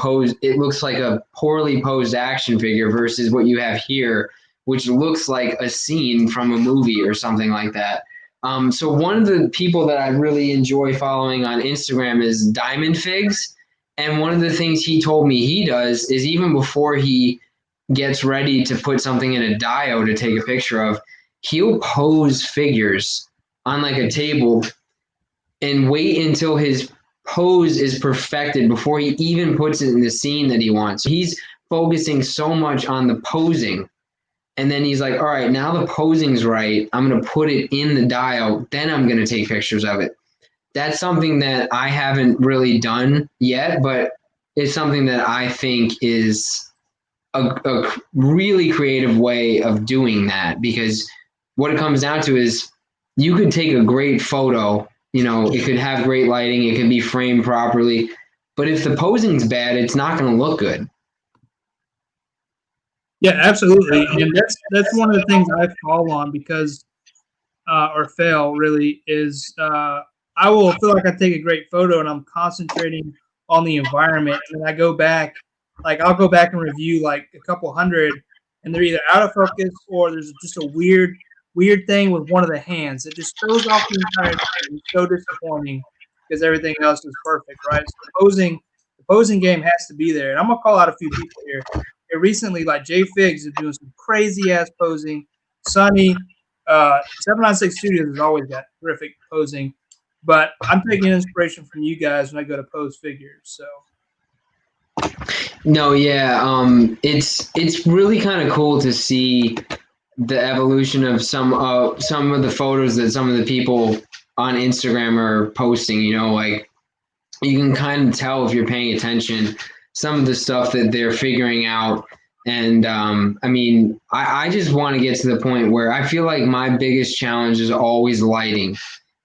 [SPEAKER 1] poorly posed action figure versus what you have here, which looks like a scene from a movie or something like that. So one of the people that I really enjoy following on Instagram is Diamond Figs. And one of the things he told me he does is even before he gets ready to put something in a dio to take a picture of, he'll pose figures on like a table and wait until his pose is perfected before he even puts it in the scene that he wants. He's focusing so much on the posing. And then he's like, all right, now the posing's right. I'm going to put it in the dio. Then I'm going to take pictures of it. That's something that I haven't really done yet, but it's something that I think is a really creative way of doing that, because what it comes down to is you could take a great photo, it could have great lighting, it could be framed properly, but if the posing's bad, it's not going to look good.
[SPEAKER 2] Yeah, absolutely, and that's one of the things I fall on because, or fail really is I will feel like I take a great photo and I'm concentrating on the environment, and then I go back, like I'll go back and review like a couple hundred, and they're either out of focus or there's just a weird thing with one of the hands. It just throws off the entire thing. It's so disappointing because everything else is perfect, right? So the posing game has to be there, and I'm gonna call out a few people here. Recently, like Jay Figs is doing some crazy ass posing. Sonny, 796 Studios has always got terrific posing, but I'm taking inspiration from you guys when I go to pose figures. So.
[SPEAKER 1] No, yeah, it's really kind of cool to see the evolution of some of the photos that some of the people on Instagram are posting. Like you can kind of tell if you're paying attention some of the stuff that they're figuring out. And I mean, I just want to get to the point where I feel like my biggest challenge is always lighting.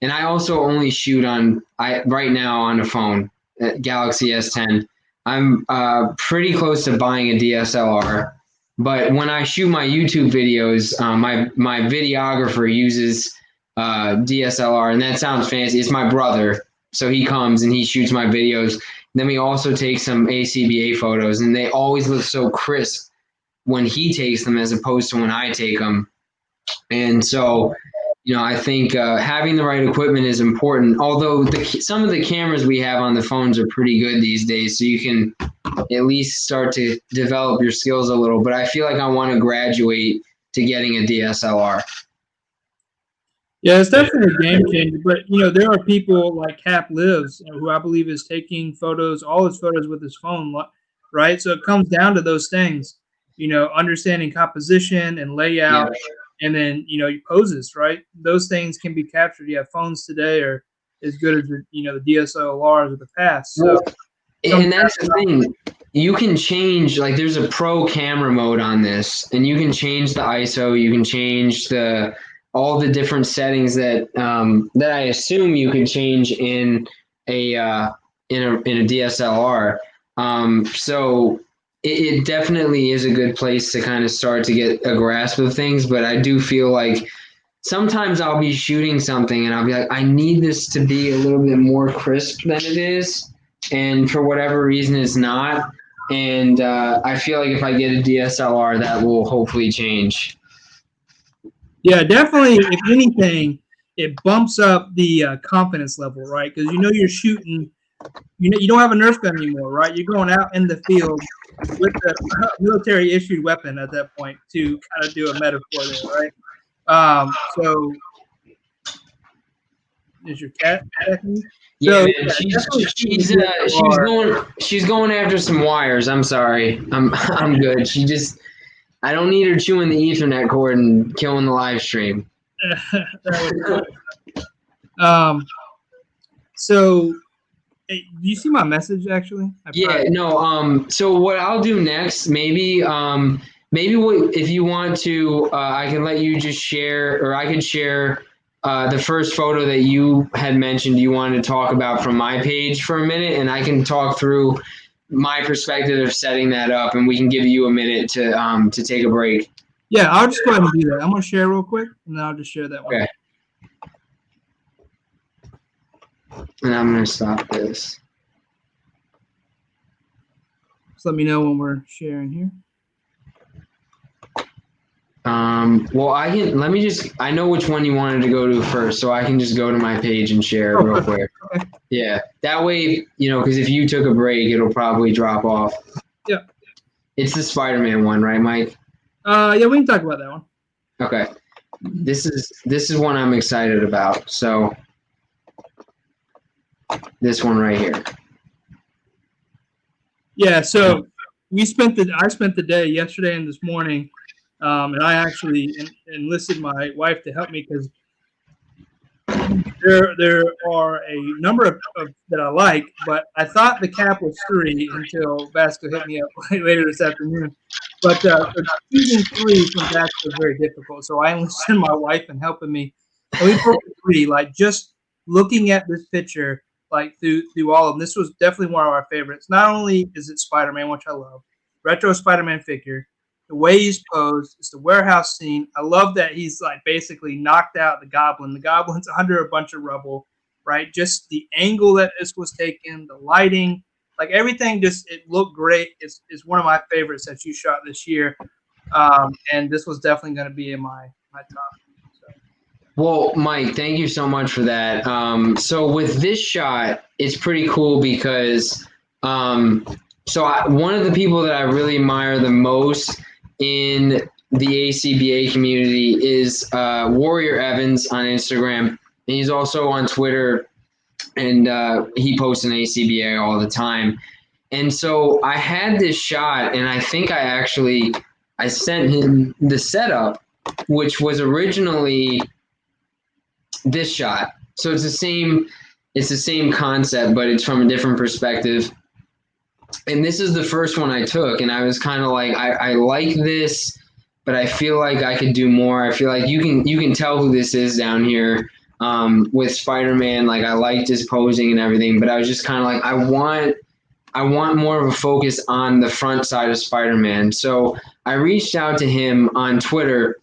[SPEAKER 1] And I also only shoot right now on a phone, Galaxy S10. I'm pretty close to buying a DSLR. But when I shoot my YouTube videos, my videographer uses DSLR, and that sounds fancy. It's my brother. So he comes and he shoots my videos. Then we also take some ACBA photos, and they always look so crisp when he takes them as opposed to when I take them. And so, I think having the right equipment is important, although some of the cameras we have on the phones are pretty good these days, so you can at least start to develop your skills a little. But I feel like I want to graduate to getting a DSLR.
[SPEAKER 2] Yeah, it's definitely a game changer. But there are people like Cap Lives, who I believe is taking photos, all his photos with his phone, right? So it comes down to those things, understanding composition and layout, and then your poses, right? Those things can be captured. Yeah, phones today are as good as the DSLRs of the past. So,
[SPEAKER 1] and that's the thing. You can change, like there's a pro camera mode on this, and you can change the ISO. You can change all the different settings that I assume you can change in a DSLR. So it definitely is a good place to kind of start to get a grasp of things. But I do feel like sometimes I'll be shooting something and I'll be like, I need this to be a little bit more crisp than it is, and for whatever reason, it's not. And I feel like if I get a DSLR, that will hopefully change.
[SPEAKER 2] Yeah, definitely. If anything, it bumps up the confidence level, right? Because you're shooting. You don't have a Nerf gun anymore, right? You're going out in the field with a military issued weapon at that point, to kind of do a metaphor there, right? So is your cat attacking?
[SPEAKER 1] Yeah, man, she's going after some wires. I'm sorry. I'm good. I don't need her chewing the Ethernet cord and killing the live stream.
[SPEAKER 2] So do you see my message actually?
[SPEAKER 1] So what I'll do next, maybe if you want to, I can let you just share, or I can share the first photo that you had mentioned you wanted to talk about from my page for a minute, and I can talk through my perspective of setting that up, and we can give you a minute to take a break.
[SPEAKER 2] Yeah, I'll just go ahead and do that. I'm gonna share real quick, and then I'll just share that one.
[SPEAKER 1] Okay. And I'm gonna stop this.
[SPEAKER 2] Just let me know when we're sharing here.
[SPEAKER 1] Well, I know which one you wanted to go to first, so I can just go to my page and share it real quick.
[SPEAKER 2] Okay.
[SPEAKER 1] Yeah, that way, because if you took a break, it'll probably drop off.
[SPEAKER 2] Yeah.
[SPEAKER 1] It's the Spider-Man one, right, Mike?
[SPEAKER 2] Yeah, we can talk about that one.
[SPEAKER 1] Okay. this is one I'm excited about. So this one right here.
[SPEAKER 2] Yeah, so I spent the day yesterday and this morning, and I actually enlisted my wife to help me because there are a number of that I like, but I thought the cap was 3 until VASCO hit me up later this afternoon. But choosing 3 from VASCO is very difficult, so I enlisted my wife in helping me. And we broke 3, like just looking at this picture, like through all of them. This was definitely one of our favorites. Not only is it Spider-Man, which I love, retro Spider-Man figure, the way he's posed, it's the warehouse scene. I love that he's like basically knocked out the goblin. The goblin's under a bunch of rubble, right? Just the angle that this was taken, the lighting, like everything just, it looked great. It's one of my favorites that you shot this year. And this was definitely going to be in my top. So.
[SPEAKER 1] Well, Mike, thank you so much for that. So with this shot, it's pretty cool because one of the people that I really admire the most in the ACBA community is Warrior Evans on Instagram. And he's also on Twitter, and he posts an ACBA all the time. And so I had this shot, and I think I sent him the setup, which was originally this shot. So it's the same concept, but it's from a different perspective. And this is the first one I took, and I was kind of like, I like this, but I feel like I could do more. I feel like you can tell who this is down here with Spider-Man. Like I liked his posing and everything, but I was just kind of like, I want more of a focus on the front side of Spider-Man. So I reached out to him on Twitter,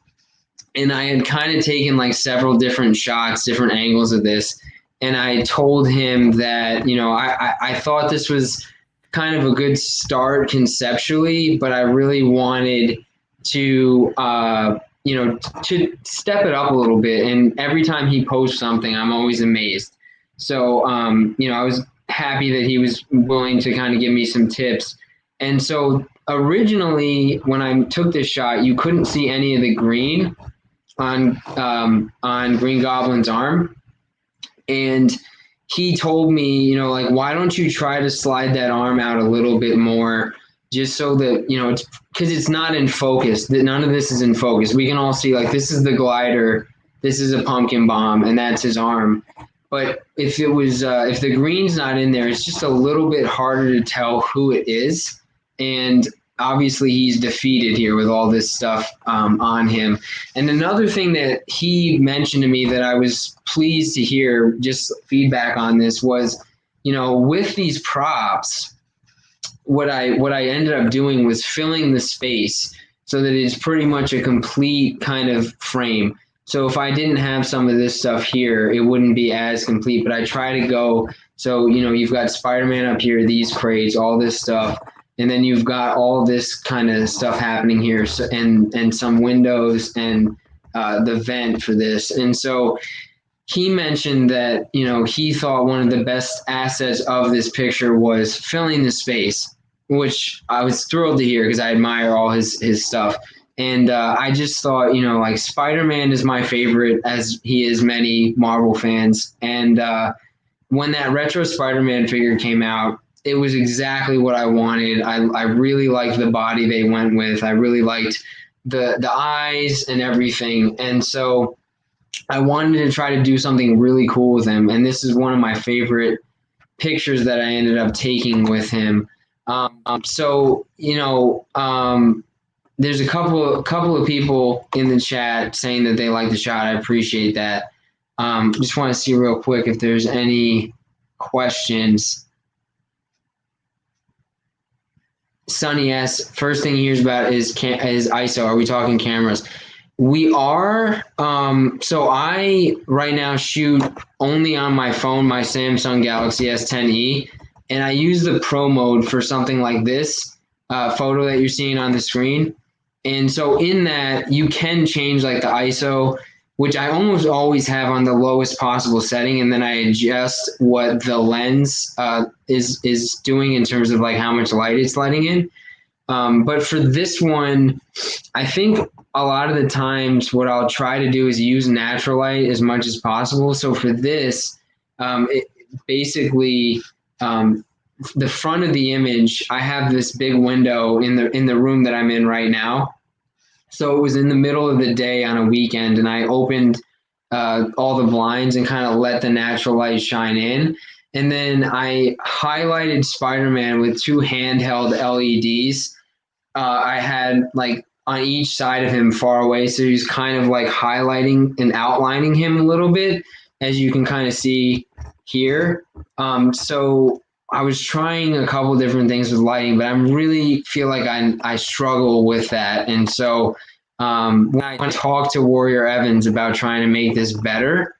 [SPEAKER 1] and I had kind of taken like several different shots, different angles of this, and I told him that I thought this was kind of a good start conceptually, but I really wanted to to step it up a little bit. And every time he posts something, I'm always amazed. So I was happy that he was willing to kind of give me some tips. And so originally, when I took this shot, you couldn't see any of the green on Green Goblin's arm, and he told me, like, why don't you try to slide that arm out a little bit more, just so that, it's because it's not in focus. That none of this is in focus. We can all see, like, this is the glider, this is a pumpkin bomb, and that's his arm. But if it was, if the green's not in there, it's just a little bit harder to tell who it is. And obviously he's defeated here with all this stuff on him. And another thing that he mentioned to me that I was pleased to hear, just feedback on this, was, with these props, what I ended up doing was filling the space so that it's pretty much a complete kind of frame. So if I didn't have some of this stuff here, it wouldn't be as complete, but I try to go, so, you've got Spider-Man up here, these crates, all this stuff. And then you've got all this kind of stuff happening here, so, and some windows and the vent for this. And so he mentioned that, he thought one of the best assets of this picture was filling the space, which I was thrilled to hear because I admire all his stuff. And I just thought, like Spider-Man is my favorite, as he is many Marvel fans. And when that retro Spider-Man figure came out, it was exactly what I wanted. I really liked the body they went with. I really liked the eyes and everything. And so I wanted to try to do something really cool with him. And this is one of my favorite pictures that I ended up taking with him. There's a couple of people in the chat saying that they like the shot. I appreciate that. Just want to see real quick if there's any questions. Sonny S, first thing he hears about is ISO. Are we talking cameras? We are. So I right now shoot only on my phone, my Samsung Galaxy S10e, and I use the Pro mode for something like this photo that you're seeing on the screen. And so in that, you can change like the ISO, which I almost always have on the lowest possible setting, and then I adjust what the lens is doing in terms of like how much light it's letting in. But for this one, I think a lot of the times what I'll try to do is use natural light as much as possible. So for this, it basically, the front of the image, I have this big window in the room that I'm in right now. So it was in the middle of the day on a weekend, and I opened all the blinds and kind of let the natural light shine in. And then I highlighted Spider-Man with two handheld LEDs. I had like on each side of him far away, so he's kind of like highlighting and outlining him a little bit, as you can kind of see here. So I was trying a couple different things with lighting, but I really feel like I struggle with that. And so when I talked to Warrior Evans about trying to make this better,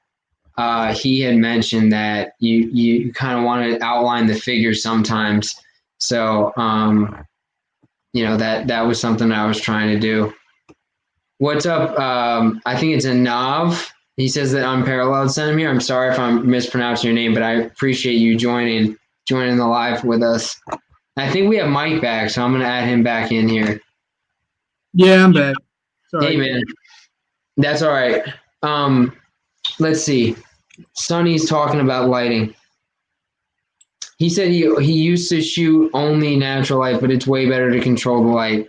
[SPEAKER 1] he had mentioned that you kind of want to outline the figures sometimes. So that was something I was trying to do. What's up? I think it's a Nav. He says that Unparalleled sent him here. I'm sorry if I'm mispronouncing your name, but I appreciate you joining the live with us. I think we have Mike back, so I'm going to add him back in here.
[SPEAKER 2] Yeah, I'm back. Sorry.
[SPEAKER 1] Hey, man. That's all right. Let's see. Sonny's talking about lighting. He said he used to shoot only natural light, but it's way better to control the light.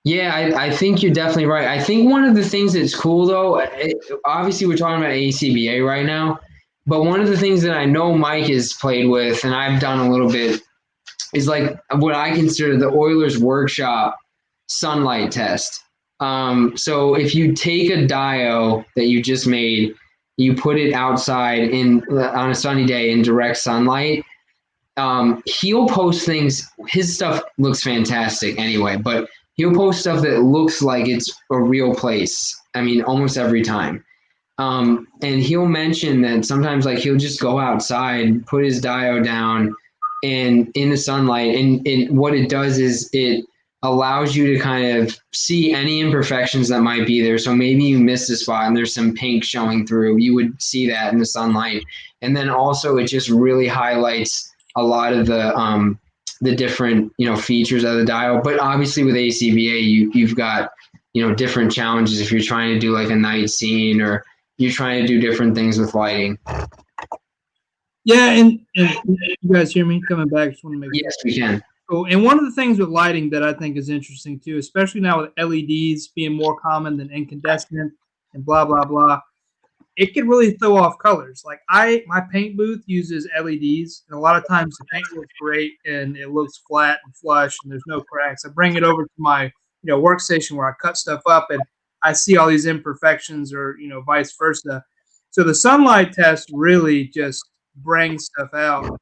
[SPEAKER 1] Yeah, I think you're definitely right. I think one of the things that's cool, though, obviously we're talking about ACBA right now, but one of the things that I know Mike has played with, and I've done a little bit, is like what I consider the Oilers Workshop sunlight test. So if you take a dio that you just made, you put it outside on a sunny day in direct sunlight, he'll post things. His stuff looks fantastic anyway, but he'll post stuff that looks like it's a real place. I mean, almost every time. And he'll mention that sometimes like he'll just go outside, put his dio down and in the sunlight. And what it does is it allows you to kind of see any imperfections that might be there. So maybe you missed a spot and there's some pink showing through. You would see that in the sunlight. And then also it just really highlights a lot of the different features of the dial. But obviously with ACBA, you've got different challenges if you're trying to do like a night scene or you're trying to do different things with lighting.
[SPEAKER 2] Yeah, and you guys hear me coming back? Just want to make
[SPEAKER 1] Yes, we can.
[SPEAKER 2] So, and one of the things with lighting that I think is interesting too, especially now with LEDs being more common than incandescent and blah blah blah, it can really throw off colors. Like my paint booth uses LEDs, and a lot of times the paint looks great and it looks flat and flush, and there's no cracks. I bring it over to my workstation where I cut stuff up, and I see all these imperfections, or vice versa. So the sunlight test really just brings stuff out.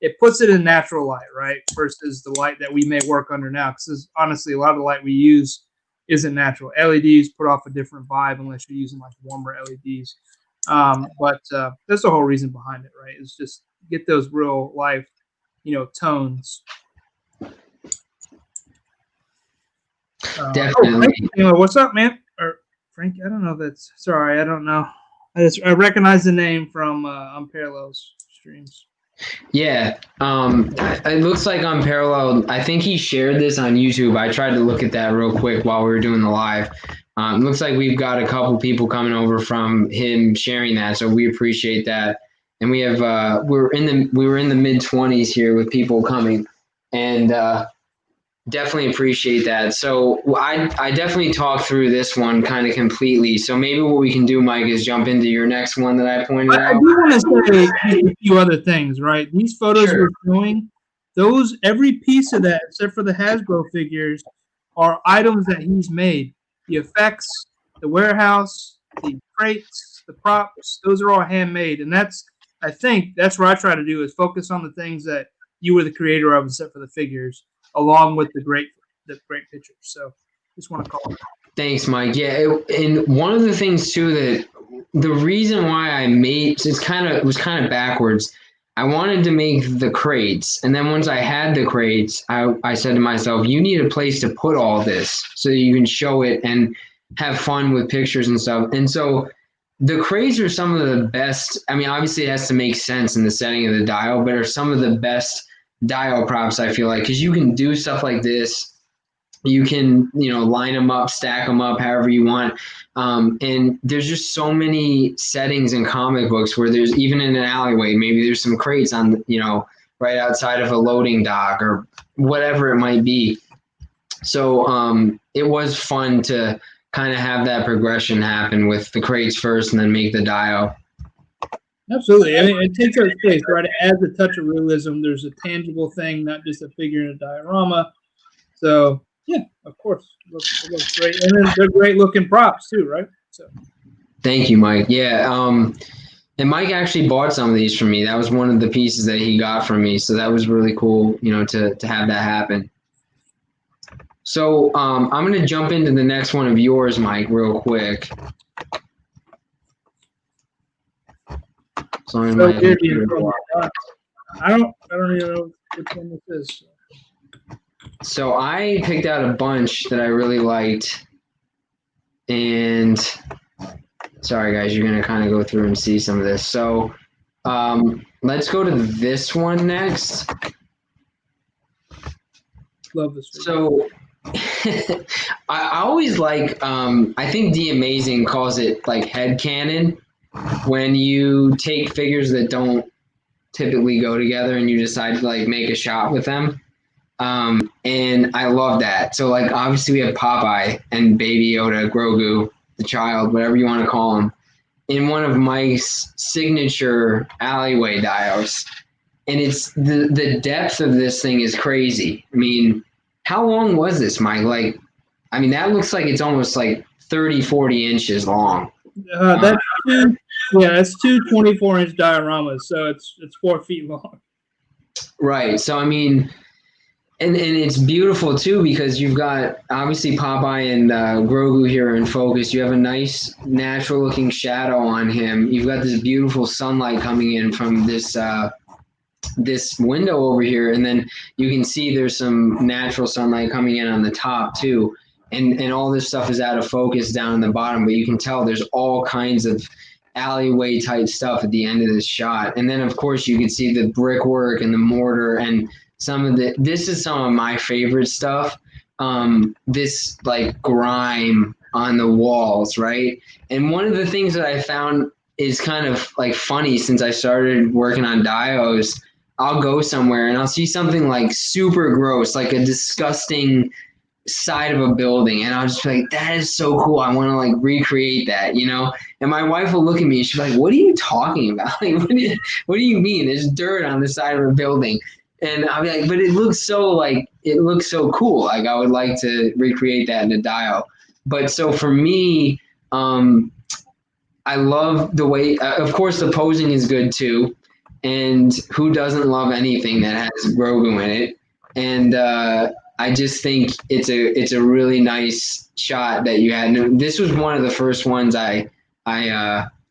[SPEAKER 2] It puts it in natural light, right, versus the light that we may work under now. Because honestly, a lot of the light we use isn't natural. LEDs put off a different vibe unless you're using like warmer LEDs. But that's the whole reason behind it, right? Is just get those real life, tones.
[SPEAKER 1] Definitely.
[SPEAKER 2] What's up, man? Or Frank? I don't know if that's. Sorry, I don't know. I recognize the name from Unparalleled's streams.
[SPEAKER 1] Yeah, it looks like Unparalleled. I think he shared this on YouTube. I tried to look at that real quick while we were doing the live. It looks like we've got a couple people coming over from him sharing that, so we appreciate that. And we have we were in the mid-20s here with people coming, and definitely appreciate that. So I definitely talked through this one kind of completely. So maybe what we can do, Mike, is jump into your next one that I pointed out.
[SPEAKER 2] I do want to say a few other things, right? These photos
[SPEAKER 1] Sure.
[SPEAKER 2] we're showing, every piece of that, except for the Hasbro figures, are items that he's made. The effects, the warehouse, the crates, the props, those are all handmade. And I think that's what I try to do, is focus on the things that you were the creator of, except for the figures, along with the great pictures. So just want to call it.
[SPEAKER 1] Thanks, Mike. Yeah, and one of the things too, that the reason why I made it was kind of backwards. I wanted to make the crates, and then once I had the crates, I said to myself, you need a place to put all this so that you can show it and have fun with pictures and stuff. And so the crates are some of the best. I mean, obviously it has to make sense in the setting of the dial, but are some of the best dial props, I feel like, because you can do stuff like this You can, line them up, stack them up however you want. And there's just so many settings in comic books where there's even in an alleyway, maybe there's some crates on, right outside of a loading dock or whatever it might be. So it was fun to kind of have that progression happen with the crates first and then make the dio.
[SPEAKER 2] Absolutely. I mean, it takes up space, right? It adds a touch of realism. There's a tangible thing, not just a figure in a diorama. So, yeah, of course. It looks great. And then they're great looking props, too, right? So.
[SPEAKER 1] Thank you, Mike. Yeah. And Mike actually bought some of these from me. That was one of the pieces that he got from me. So that was really cool, to have that happen. So I'm going to jump into the next one of yours, Mike, real quick. So
[SPEAKER 2] I don't even know which one this is.
[SPEAKER 1] So I picked out a bunch that I really liked. And sorry, guys, you're going to kind of go through and see some of this. So let's go to this one next.
[SPEAKER 2] Love this one.
[SPEAKER 1] So I always like, I think The Amazing calls it like headcanon, when you take figures that don't typically go together and you decide to like make a shot with them. And I love that. So like obviously we have Popeye and Baby Yoda, Grogu, the child, whatever you want to call him, in one of Mike's signature alleyway dios. And it's the depth of this thing is crazy. I mean, how long was this, Mike? Like, I mean, that looks like it's almost like 30, 40 inches long.
[SPEAKER 2] That's two 24-inch dioramas, so it's 4 feet long.
[SPEAKER 1] Right. So I mean, and it's beautiful too, because you've got obviously Popeye and Grogu here in focus. You have a nice natural looking shadow on him. You've got this beautiful sunlight coming in from this this window over here, and then you can see there's some natural sunlight coming in on the top too. And all this stuff is out of focus down in the bottom, but you can tell there's all kinds of alleyway type stuff at the end of this shot. And then of course you can see the brickwork and the mortar and this is some of my favorite stuff. This like grime on the walls, right? And one of the things that I found is kind of like funny since I started working on dios, I'll go somewhere and I'll see something like super gross, like a disgusting side of a building, and I'll just be like, that is so cool, I want to like recreate that, and my wife will look at me and she's like, what are you talking about? Like, what do you mean there's dirt on the side of a building? And I'll be like, but it looks so cool, like I would like to recreate that in a dio. But so for me, I love the way, of course the posing is good too, and who doesn't love anything that has Grogu in it? And I just think it's a really nice shot that you had. And this was one of the first ones I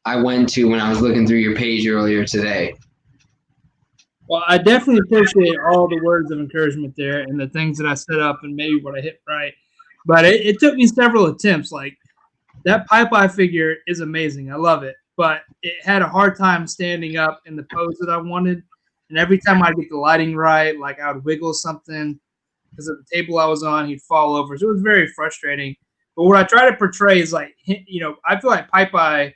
[SPEAKER 1] went to when I was looking through your page earlier today.
[SPEAKER 2] Well, I definitely appreciate all the words of encouragement there and the things that I set up and maybe what I hit right. But it took me several attempts. Like that Popeye figure is amazing. I love it. But it had a hard time standing up in the pose that I wanted. And every time I get the lighting right, like I would wiggle something, because at the table I was on, he'd fall over. So it was very frustrating. But what I try to portray is like, I feel like Popeye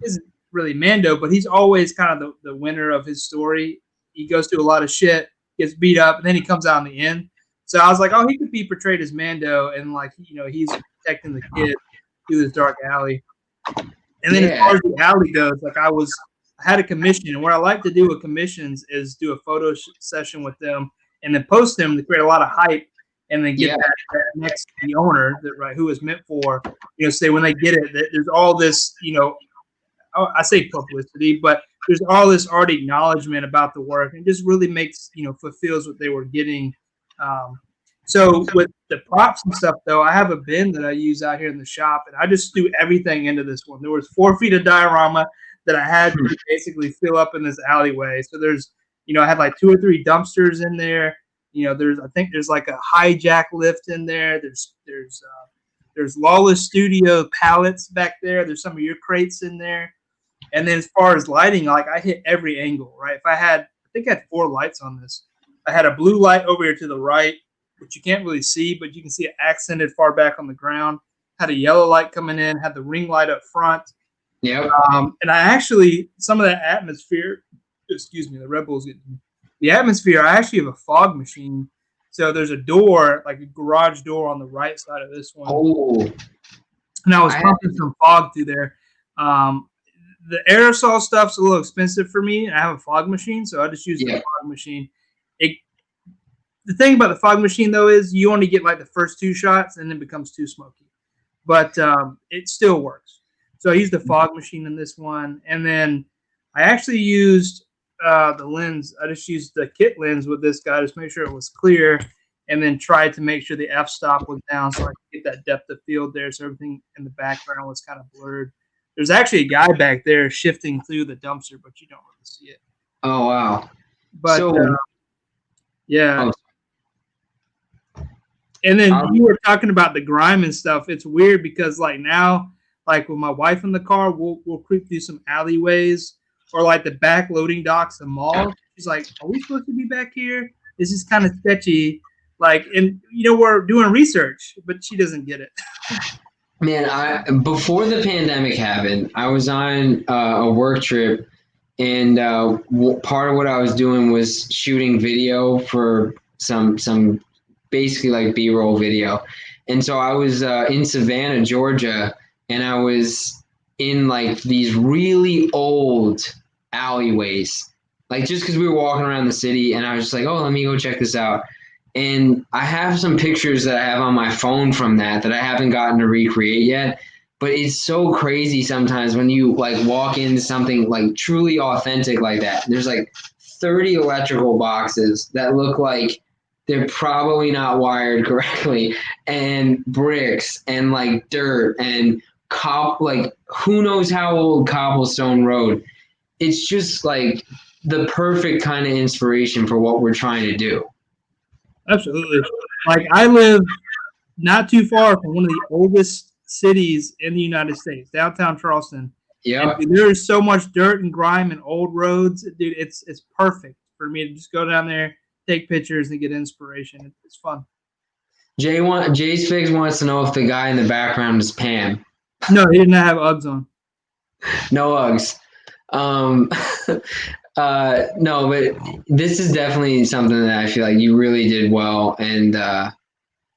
[SPEAKER 2] isn't really Mando, but he's always kind of the winner of his story. He goes through a lot of shit, gets beat up, and then he comes out in the end. So I was like, oh, he could be portrayed as Mando, and like, he's protecting the kid through this dark alley. And then as far as the alley goes, like I had a commission, and what I like to do with commissions is do a photo session with them and then post them to create a lot of hype, and then get that next to the owner who is meant for, say when they get it, that there's all this, I say publicity, but there's all this already acknowledgement about the work, and just really makes, fulfills what they were getting. So with the props and stuff, though, I have a bin that I use out here in the shop, and I just threw everything into this one. There was 4 feet of diorama that I had to basically fill up in this alleyway. So there's, I had like 2 or 3 dumpsters in there. I think there's like a hijack lift in there. There's Lawless Studio pallets back there. There's some of your crates in there. And then as far as lighting, like I hit every angle, right? I think I had 4 lights on this. I had a blue light over here to the right. which you can't really see, but you can see it accented far back on the ground. Had a yellow light coming in, had the ring light up front.
[SPEAKER 1] Yep.
[SPEAKER 2] And I actually, some of that atmosphere, excuse me, the Red Bull's getting me. The atmosphere, I actually have a fog machine. So there's a door, like a garage door on the right side of this one.
[SPEAKER 1] Oh.
[SPEAKER 2] And I was pumping some fog through there. The aerosol stuff's a little expensive for me. I have a fog machine, so I just use the fog machine. The thing about the fog machine, though, is you only get like the first 2 shots and then it becomes too smoky. But it still works. So I used the fog machine in this one. And then I actually used the lens. I just used the kit lens with this guy, just make sure it was clear, and then tried to make sure the f-stop was down so I could get that depth of field there so everything in the background was kind of blurred. There's actually a guy back there shifting through the dumpster, but you don't really see it.
[SPEAKER 1] Oh, wow.
[SPEAKER 2] But, yeah. Oh. And then you were talking about the grime and stuff. It's weird because, like, now, like, with my wife in the car, we'll creep through some alleyways or, like, the back loading docks of malls. She's like, are we supposed to be back here? This is kind of sketchy. Like, and, you know, we're doing research, but she doesn't get it.
[SPEAKER 1] Man, before the pandemic happened, I was on a work trip, and part of what I was doing was shooting video for some basically like B-roll video. And so I was in Savannah, Georgia, and I was in like these really old alleyways, like just because we were walking around the city, and I was just like, oh, let me go check this out. And I have some pictures that I have on my phone from that I haven't gotten to recreate yet. But it's so crazy sometimes when you like walk into something like truly authentic like that. There's like 30 electrical boxes that look like they're probably not wired correctly, and bricks and like dirt and like who knows how old cobblestone road. It's just like the perfect kind of inspiration for what we're trying to do.
[SPEAKER 2] Absolutely. Like, I live not too far from one of the oldest cities in the United States, downtown Charleston.
[SPEAKER 1] Yeah.
[SPEAKER 2] There is so much dirt and grime and old roads. Dude, it's perfect for me to just go down there, take pictures, and get inspiration. It's fun.
[SPEAKER 1] Jay's Figs wants to know if the guy in the background is Pam.
[SPEAKER 2] No, he didn't have Uggs on.
[SPEAKER 1] No Uggs. No, but this is definitely something that I feel like you really did well and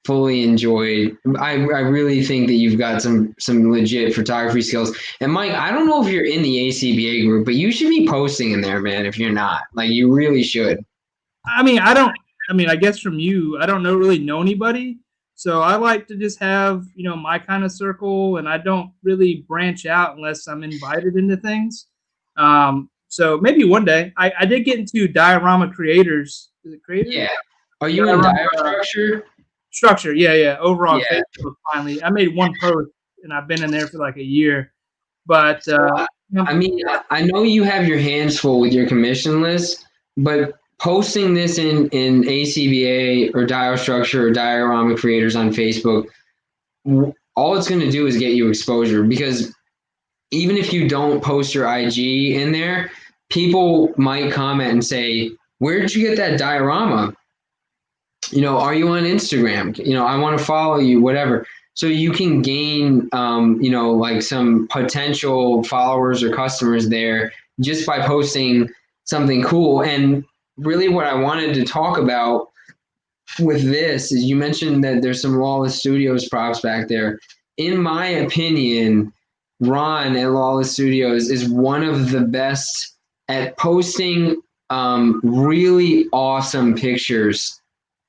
[SPEAKER 1] fully enjoyed. I really think that you've got some legit photography skills. And Mike, I don't know if you're in the ACBA group, but you should be posting in there, man. If you're not, like, you really should.
[SPEAKER 2] I guess from you, I don't really know anybody. So I like to just have, my kind of circle, and I don't really branch out unless I'm invited into things. So maybe one day. I did get into DioramaCreators. Is it Creators?
[SPEAKER 1] Yeah. Are you in Dio
[SPEAKER 2] Structure? Yeah. Over on Facebook, finally. I made one post, and I've been in there for like a year. But
[SPEAKER 1] I know you have your hands full with your commission list, but posting this in ACBA or Dio Structure or DioramaCreators on Facebook, all it's going to do is get you exposure, because even if you don't post your IG in there, people might comment and say, where did you get that diorama? Are you on Instagram? I want to follow you, whatever. So you can gain, like some potential followers or customers there just by posting something cool. And really what I wanted to talk about with this is, you mentioned that there's some Lawless Studios props back there. In my opinion, Ron at Lawless Studios is one of the best at posting really awesome pictures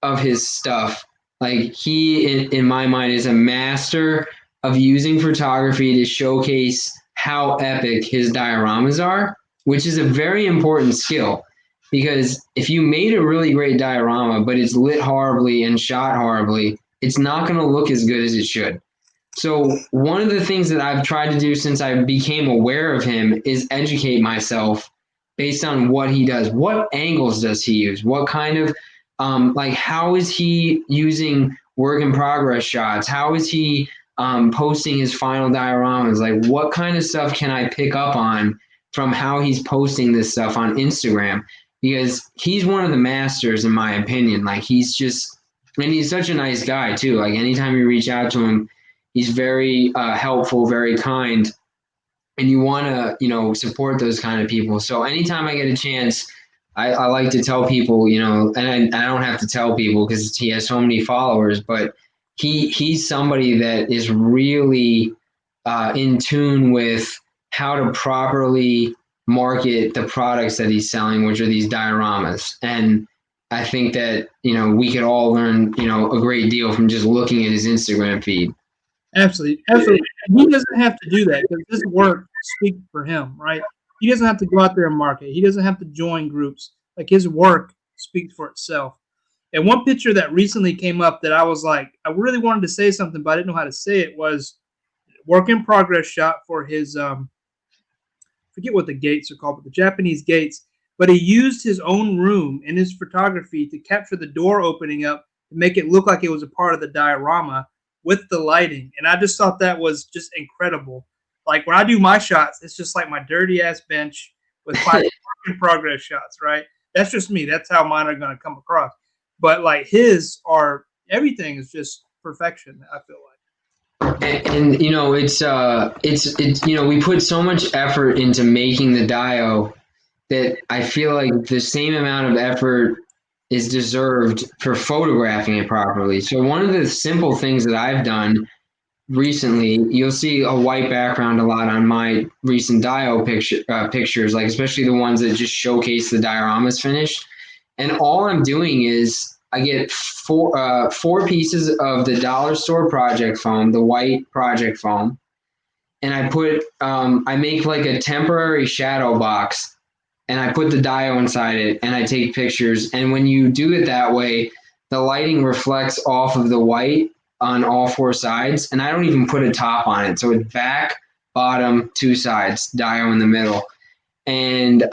[SPEAKER 1] of his stuff. Like, he, in my mind, is a master of using photography to showcase how epic his dioramas are, which is a very important skill, because if you made a really great diorama but it's lit horribly and shot horribly, it's not going to look as good as it should. So one of the things that I've tried to do since I became aware of him is educate myself based on what he does. What angles does he use? What kind of, how is he using work in progress shots? How is he posting his final dioramas? Like, what kind of stuff can I pick up on from how he's posting this stuff on Instagram? Because he's one of the masters, in my opinion. Like, he's just And he's such a nice guy too. Like anytime you reach out to him, he's very helpful, very kind, and you want to, support those kind of people. So anytime I get a chance, I like to tell people, and I don't have to tell people because he has so many followers, but he's somebody that is really in tune with how to properly market the products that he's selling, which are these dioramas. And I think that, we could all learn, a great deal from just looking at his Instagram feed.
[SPEAKER 2] Absolutely, absolutely. He doesn't have to do that because this work speaks for him, right? He doesn't have to go out there and market. He doesn't have to join groups. Like his work speaks for itself. And one picture that recently came up that I was like, I really wanted to say something, but I didn't know how to say it, was work in progress shot for his forget what the gates are called, but the Japanese gates. But he used his own room in his photography to capture the door opening up to make it look like it was a part of the diorama with the lighting. And I just thought that was just incredible. Like when I do my shots, it's just like my dirty ass bench with 5 work in progress shots, right? That's just me. That's how mine are going to come across. But like his are, everything is just perfection, I feel like.
[SPEAKER 1] And it's we put so much effort into making the Dio that I feel like the same amount of effort is deserved for photographing it properly. So one of the simple things that I've done recently, you'll see a white background a lot on my recent pictures, like especially the ones that just showcase the dioramas finished. And all I'm doing is I get four pieces of the dollar store project foam, the white project foam, and I make like a temporary shadow box, and I put the dio inside it, and I take pictures. And when you do it that way, the lighting reflects off of the white on all 4 sides, and I don't even put a top on it. So it's back, bottom, 2 sides, dio in the middle. And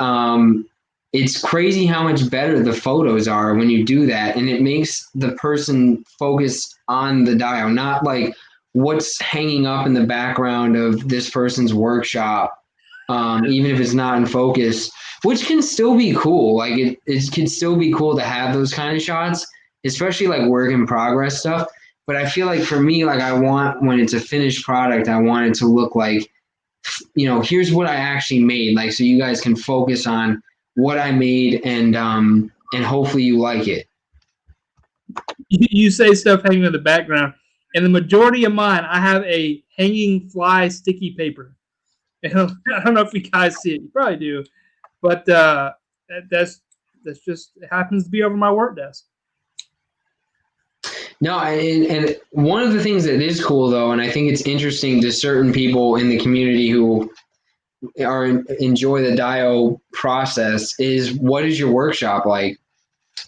[SPEAKER 1] it's crazy how much better the photos are when you do that, and it makes the person focus on the dio, not like what's hanging up in the background of this person's workshop, even if it's not in focus, which can still be cool. Like it can still be cool to have those kind of shots, especially like work in progress stuff. But I feel like for me, like I want, when it's a finished product, I want it to look like, here's what I actually made. Like, so you guys can focus on what I made, and hopefully you like it.
[SPEAKER 2] You say stuff hanging in the background, and the majority of mine, I have a hanging fly sticky paper. And I don't know if you guys see it. You probably do, but that's just, it happens to be over my work desk.
[SPEAKER 1] No, and one of the things that is cool though, and I think it's interesting to certain people in the community who enjoy the Dio process, is what is your workshop like?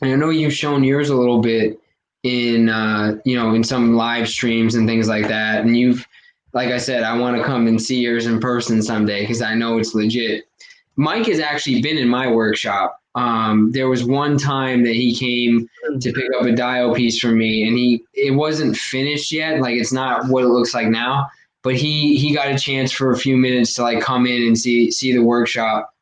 [SPEAKER 1] And I know you've shown yours a little bit in in some live streams and things like that. And you've, like I said, I want to come and see yours in person someday because I know it's legit. Mike has actually been in my workshop. There was one time that he came to pick up a Dio piece from me, and it wasn't finished yet. Like it's not what it looks like now, but he got a chance for a few minutes to like come in and see the workshop.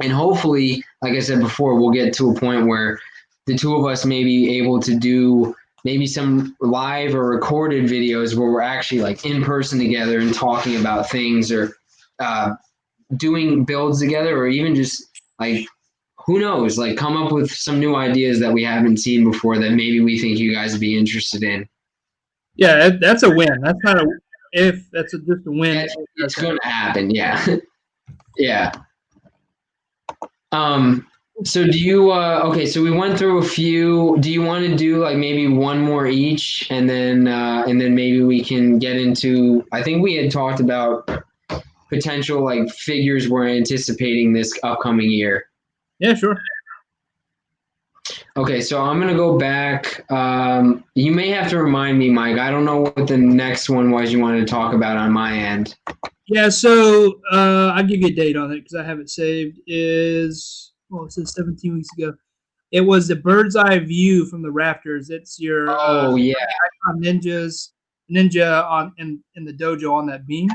[SPEAKER 1] And hopefully, like I said before, we'll get to a point where the two of us may be able to do maybe some live or recorded videos where we're actually like in person together and talking about things, or doing builds together, or even just like, who knows, like come up with some new ideas that we haven't seen before that maybe we think you guys would be interested in.
[SPEAKER 2] Yeah, that's a win. That's not a if. That's just a win.
[SPEAKER 1] It's going to happen. Yeah. Yeah. So do you, okay, so we went through a few. Do you want to do like maybe one more each, and then maybe we can get into, I think we had talked about potential like figures we're anticipating this upcoming year.
[SPEAKER 2] Yeah, sure.
[SPEAKER 1] Okay, so I'm going to go back. You may have to remind me, Mike. I don't know what the next one was you wanted to talk about on my end.
[SPEAKER 2] Yeah, so I'll give you a date on it because I have it saved. It says 17 weeks ago. It was the bird's eye view from the rafters. It's your ninja on in the dojo on that beam.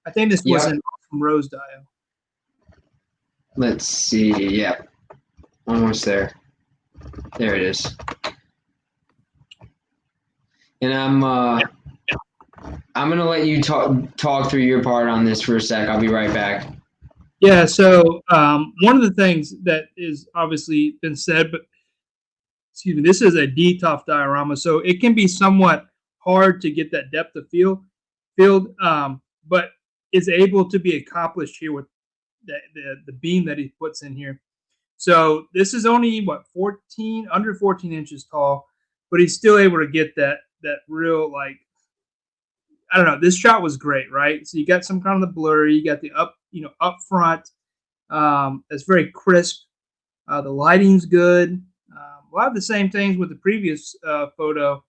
[SPEAKER 2] I think this was in Rose Dio.
[SPEAKER 1] Let's see. Yeah, almost there. There it is. And I'm gonna let you talk through your part on this for a sec. I'll be right back.
[SPEAKER 2] Yeah, so one of the things that is obviously been said, but excuse me, this is a DTOF diorama, so it can be somewhat hard to get that depth of field, but is able to be accomplished here with the beam that he puts in here. So this is only what, 14, under 14 inches tall, but he's still able to get that real, like, I don't know. This shot was great, right? So you got some kind of the blur, you got the up front. It's very crisp. The lighting's good. A lot of the same things with the previous photo.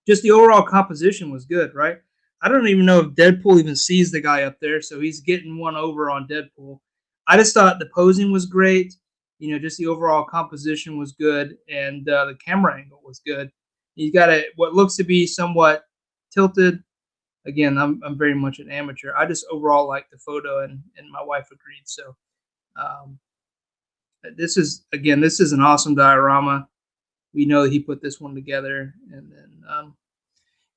[SPEAKER 2] Just the overall composition was good, right? I don't even know if Deadpool even sees the guy up there, so he's getting one over on Deadpool. I just thought the posing was great. Just the overall composition was good, and the camera angle was good. He's got what looks to be somewhat tilted. Again, I'm very much an amateur. I just overall like the photo, and my wife agreed. So this is an awesome diorama. We know that he put this one together, and then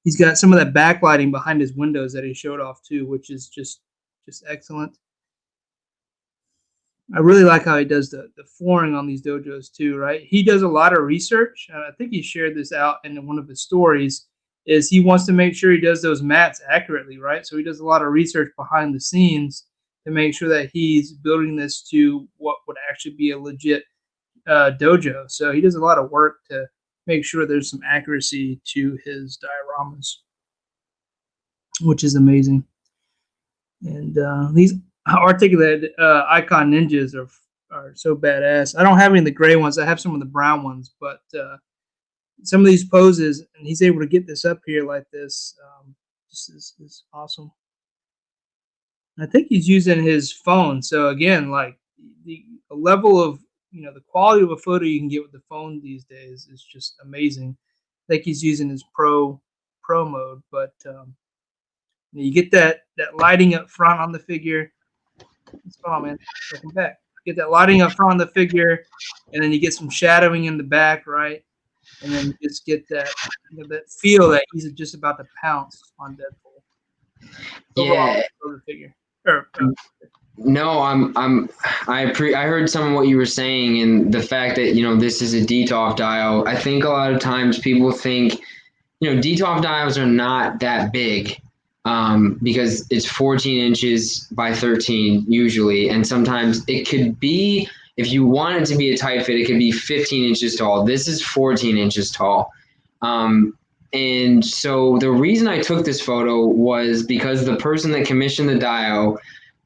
[SPEAKER 2] he's got some of that backlighting behind his windows that he showed off too, which is just excellent. I really like how he does the flooring on these dojos too, right? He does a lot of research. I think he shared this out in one of his stories, is he wants to make sure he does those mats accurately, right? So he does a lot of research behind the scenes to make sure that he's building this to what would actually be a legit dojo. So he does a lot of work to make sure there's some accuracy to his dioramas, which is amazing. And these articulated icon ninjas are so badass. I don't have any of the gray ones. I have some of the brown ones, but some of these poses, and he's able to get this up here like this, just is awesome. I think he's using his phone. So again, like the level of the quality of a photo you can get with the phone these days is just amazing. I think he's using his pro mode, but you get that lighting up front on the figure. Come on, man. Welcome back. Get that lighting up front on the figure, and then you get some shadowing in the back, right? And then you just get that that feel that he's just about to pounce on Deadpool.
[SPEAKER 1] Yeah.
[SPEAKER 2] Overall, figure.
[SPEAKER 1] No, I heard some of what you were saying, and the fact that this is a DTOF dial. I think a lot of times people think DTOF dials are not that big. Because it's 14 inches by 13 usually, and sometimes it could be, if you want it to be a tight fit, it could be 15 inches tall. This is 14 inches tall. And so the reason I took this photo was because the person that commissioned the dio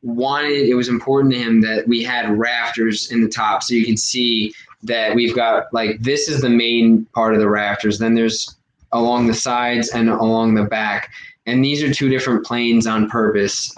[SPEAKER 1] it was important to him that we had rafters in the top, so you can see that we've got, like, this is the main part of the rafters, then there's along the sides and along the back. And these are two different planes on purpose.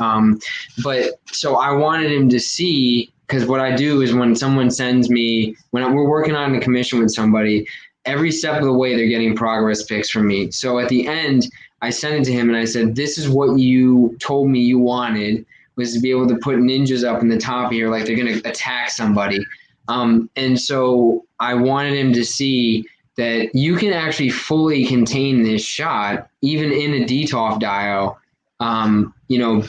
[SPEAKER 1] But so I wanted him to see, because what I do is when someone sends me, we're working on a commission with somebody, every step of the way they're getting progress pics from me. So at the end, I sent it to him and I said, this is what you told me you wanted, was to be able to put ninjas up in the top here like they're going to attack somebody. And so I wanted him to see that you can actually fully contain this shot, even in a DTOF dio,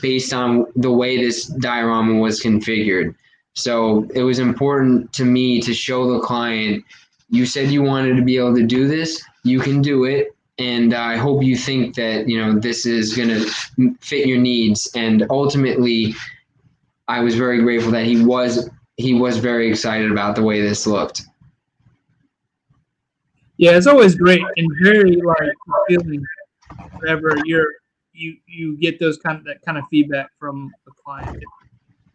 [SPEAKER 1] based on the way this diorama was configured. So it was important to me to show the client, you said you wanted to be able to do this, you can do it. And I hope you think that, this is going to fit your needs. And ultimately, I was very grateful that he was very excited about the way this looked.
[SPEAKER 2] Yeah, it's always great and very feeling whenever you get that kind of feedback from the client.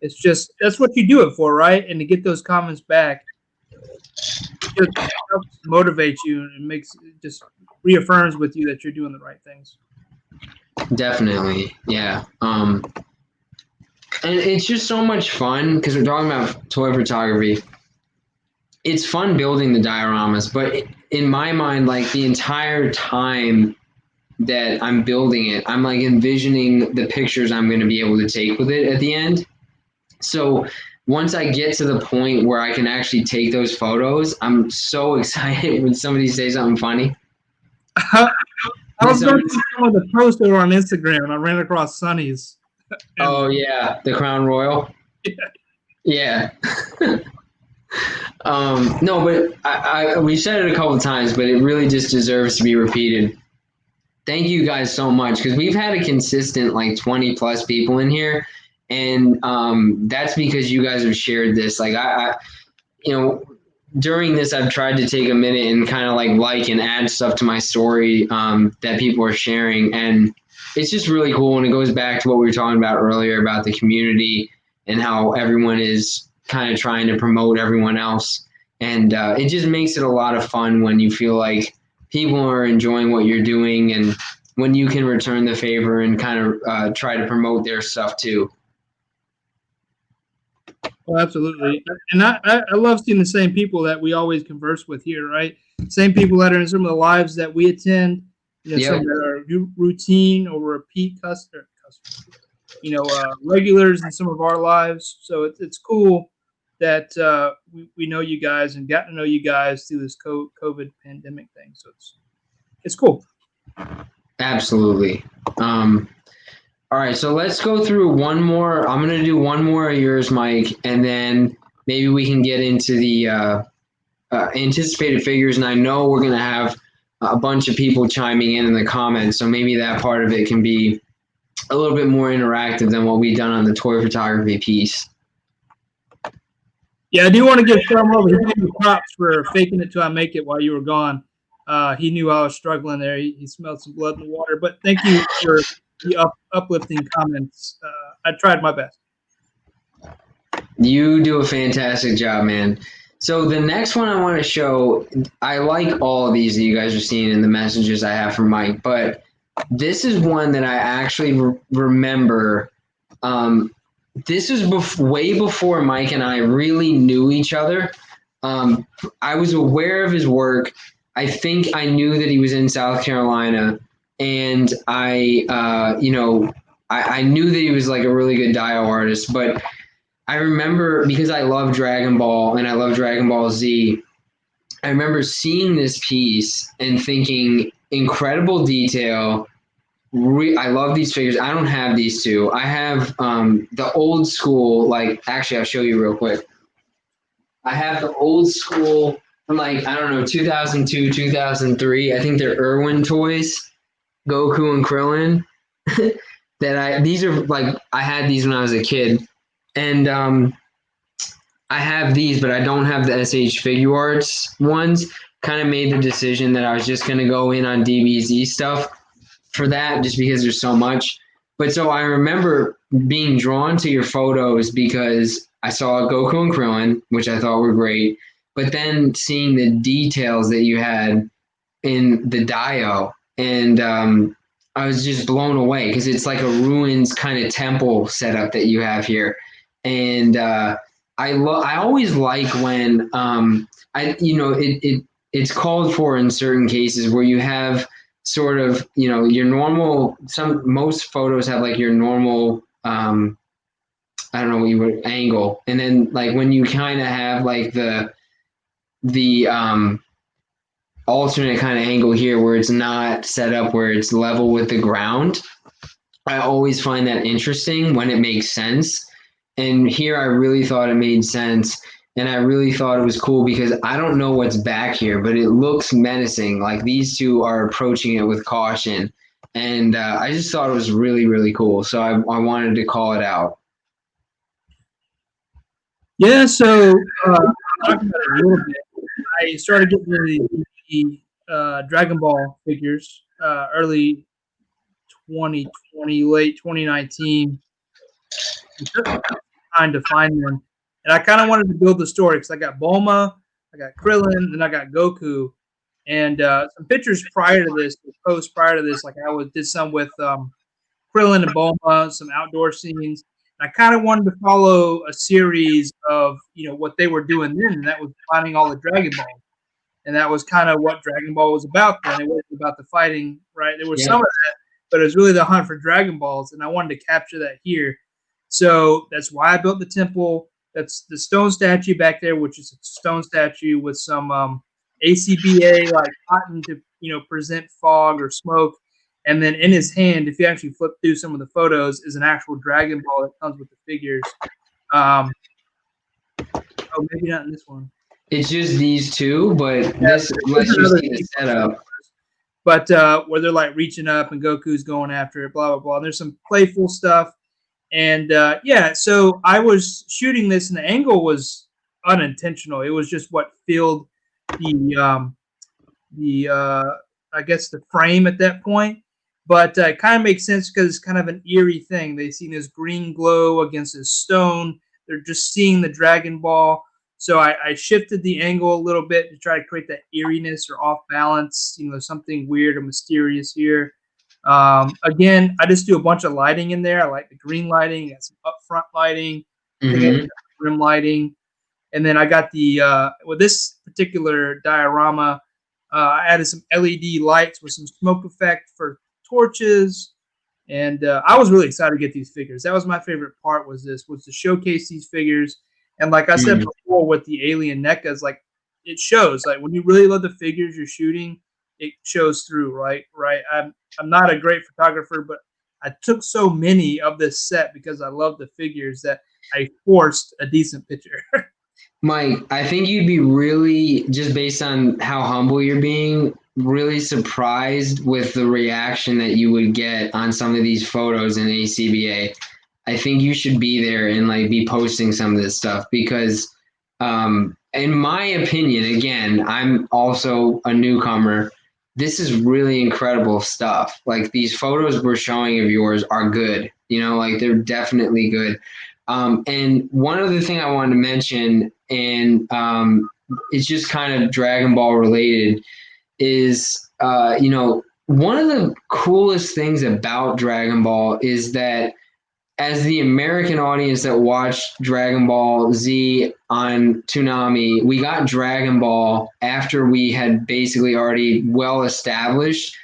[SPEAKER 2] It's just, that's what you do it for, right? And to get those comments back, it just helps motivate you and just reaffirms with you that you're doing the right things.
[SPEAKER 1] Definitely, yeah. And it's just so much fun because we're talking about toy photography. It's fun building the dioramas, but in my mind, like, the entire time that I'm building it, I'm like envisioning the pictures I'm going to be able to take with it at the end. So once I get to the point where I can actually take those photos, I'm so excited when somebody says something funny.
[SPEAKER 2] I was going through some of the posts over on Instagram, and I ran across Sonny's.
[SPEAKER 1] Oh yeah, the Crown Royal. Yeah. No, but we've said it a couple of times, but it really just deserves to be repeated. Thank you guys so much, because we've had a consistent like 20 plus people in here, and that's because you guys have shared this. Like during this, I've tried to take a minute and kind of like and add stuff to my story that people are sharing, and it's just really cool. And it goes back to what we were talking about earlier about the community and how everyone is kind of trying to promote everyone else, and it just makes it a lot of fun when you feel like people are enjoying what you're doing, and when you can return the favor and kind of try to promote their stuff too.
[SPEAKER 2] Well, absolutely. And I love seeing the same people that we always converse with here, right? Same people that are in some of the lives that we attend, some that are routine or repeat customers, regulars in some of our lives. So it's cool that we know you guys and got to know you guys through this COVID pandemic thing. So it's cool.
[SPEAKER 1] Absolutely. All right, so let's go through one more. I'm going to do one more of yours, Mike, and then maybe we can get into the anticipated figures. And I know we're going to have a bunch of people chiming in the comments, so maybe that part of it can be a little bit more interactive than what we've done on the toy photography piece.
[SPEAKER 2] Yeah, I do want to give Tom over. He gave me props for faking it till I make it while you were gone. He knew I was struggling there. He smelled some blood in the water. But thank you for the uplifting comments. I tried my best.
[SPEAKER 1] You do a fantastic job, man. So the next one I want to show, I like all of these that you guys are seeing in the messages I have from Mike, but this is one that I actually remember. This is way before Mike and I really knew each other. I was aware of his work. I think I knew that he was in South Carolina, and I knew that he was like a really good Dio artist, but I remember, because I love Dragon Ball and I love Dragon Ball Z, I remember seeing this piece and thinking, incredible detail. I love these figures. I don't have these two. I have the old school, actually, I'll show you real quick. I have the old school from 2002, 2003. I think they're Irwin toys, Goku and Krillin. I had these when I was a kid. And I have these, but I don't have the SH Figure Arts ones. Kind of made the decision that I was just going to go in on DBZ stuff for that, just because there's so much. But so I remember being drawn to your photos because I saw Goku and Krillin, which I thought were great. But then seeing the details that you had in the Dio, and I was just blown away because it's like a ruins kind of temple setup that you have here. And I always like when it's called for in certain cases where you have sort of your normal. Most photos have like your normal I don't know what you would angle, and then like when you kind of have like the alternate kind of angle here where it's not set up where it's level with the ground. I always find that interesting when it makes sense. And here I really thought it made sense. And I really thought it was cool because I don't know what's back here, but it looks menacing. Like these two are approaching it with caution. And I just thought it was really, really cool. So I wanted to call it out.
[SPEAKER 2] Yeah, so talking about it a little bit, I started getting into the Dragon Ball figures early 2020, late 2019. Trying to find them, and I kind of wanted to build the story because I got Bulma, I got Krillin, and I got Goku, and some pictures prior to this, posts prior to this, like I did some with Krillin and Bulma, some outdoor scenes. And I kind of wanted to follow a series of what they were doing then, and that was finding all the Dragon Balls, and that was kind of what Dragon Ball was about then. It wasn't about the fighting, right? There was some of that, but it was really the hunt for Dragon Balls, and I wanted to capture that here. So that's why I built the temple. That's the stone statue back there, which is a stone statue with some ACBA like cotton to present fog or smoke. And then in his hand, if you actually flip through some of the photos, is an actual Dragon Ball that comes with the figures. Oh, maybe not in this one.
[SPEAKER 1] It's just these two, but this lets you see the setup.
[SPEAKER 2] But where they're like reaching up and Goku's going after it, blah blah blah. And there's some playful stuff, and yeah. So I was shooting this, and the angle was unintentional. It was just what filled the I guess the frame at that point. But it kind of makes sense because it's kind of an eerie thing. They see this green glow against this stone. They're just seeing the Dragon Ball. So I shifted the angle a little bit to try to create that eeriness or off balance, something weird or mysterious here. Again, I just do a bunch of lighting in there. I like the green lighting, got some upfront lighting, rim lighting. And then I got the, with this particular diorama, I added some LED lights with some smoke effect for torches. And I was really excited to get these figures. That was my favorite part was to showcase these figures. And like I said before with the alien NECAs, like it shows, like when you really love the figures you're shooting, it shows through, right? I'm not a great photographer, but I took so many of this set because I love the figures that I forced a decent picture.
[SPEAKER 1] Mike, I think you'd be really, just based on how humble you're being, really surprised with the reaction that you would get on some of these photos in ACBA. I think you should be there and like be posting some of this stuff because, in my opinion, again, I'm also a newcomer. This is really incredible stuff. Like these photos we're showing of yours are good. Like they're definitely good. And one other thing I wanted to mention, and it's just kind of Dragon Ball related, is one of the coolest things about Dragon Ball is that as the American audience that watched Dragon Ball Z on Toonami, we got Dragon Ball after we had basically already well established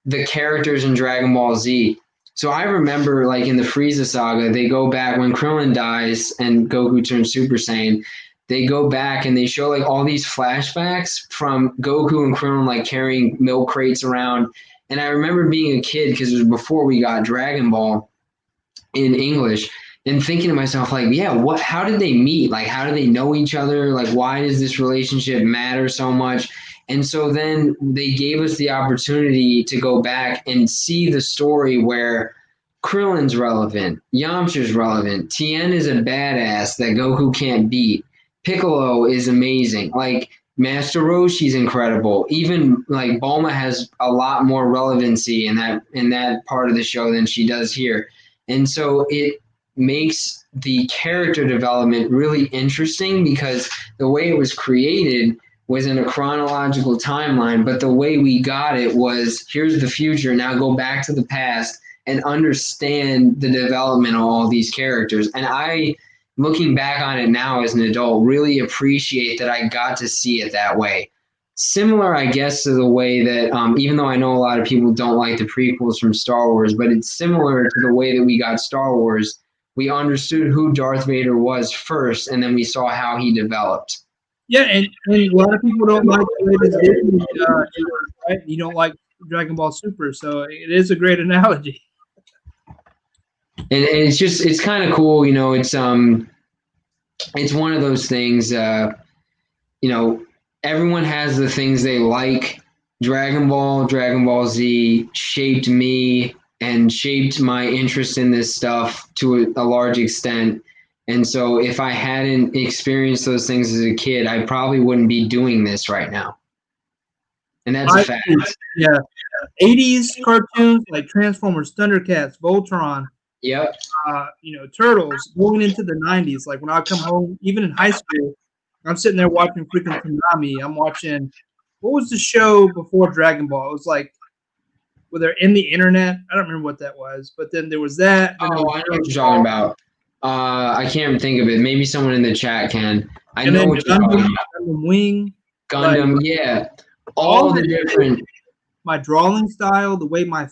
[SPEAKER 1] the characters in Dragon Ball Z. So I remember like in the Frieza saga, they go back when Krillin dies and Goku turns Super Saiyan. They go back and they show like all these flashbacks from Goku and Krillin like carrying milk crates around. And I remember being a kid because it was before we got Dragon Ball in English and thinking to myself like, yeah, how did they meet? Like, how do they know each other? Like, why does this relationship matter so much? And so then they gave us the opportunity to go back and see the story where Krillin's relevant, Yamcha's relevant, Tien is a badass that Goku can't beat, Piccolo is amazing, like Master Roshi's incredible. Even like Bulma has a lot more relevancy in that part of the show than she does here. And so it makes the character development really interesting because the way it was created was in a chronological timeline, but the way we got it was here's the future, now go back to the past and understand the development of all these characters. And I, looking back on it now as an adult, really appreciate that I got to see it that way. Similar, I guess, to the way that, even though I know a lot of people don't like the prequels from Star Wars, but it's similar to the way that we got Star Wars. We understood who Darth Vader was first, and then we saw how he developed.
[SPEAKER 2] Yeah, and a lot of people don't like the way this Disney, right? You don't like Dragon Ball Super, so it is a great analogy.
[SPEAKER 1] And it's kind of cool, it's one of those things, everyone has the things they like. Dragon Ball Z shaped me and shaped my interest in this stuff to a large extent. And so if I hadn't experienced those things as a kid, I probably wouldn't be doing this right now. And that's a fact.
[SPEAKER 2] Yeah. 80s cartoons like Transformers, Thundercats, Voltron.
[SPEAKER 1] Yep.
[SPEAKER 2] Turtles going into the 90s. Like when I come home, even in high school, I'm sitting there watching freaking Toonami. I'm watching, what was the show before Dragon Ball? It was like, where they're in the internet. I don't remember what that was, but then there was that.
[SPEAKER 1] I know what you're talking about. I can't think of it. Maybe someone in the chat can. I know what you're talking about.
[SPEAKER 2] Gundam Wing.
[SPEAKER 1] Gundam, like, yeah. All the different.
[SPEAKER 2] My drawing style, the way my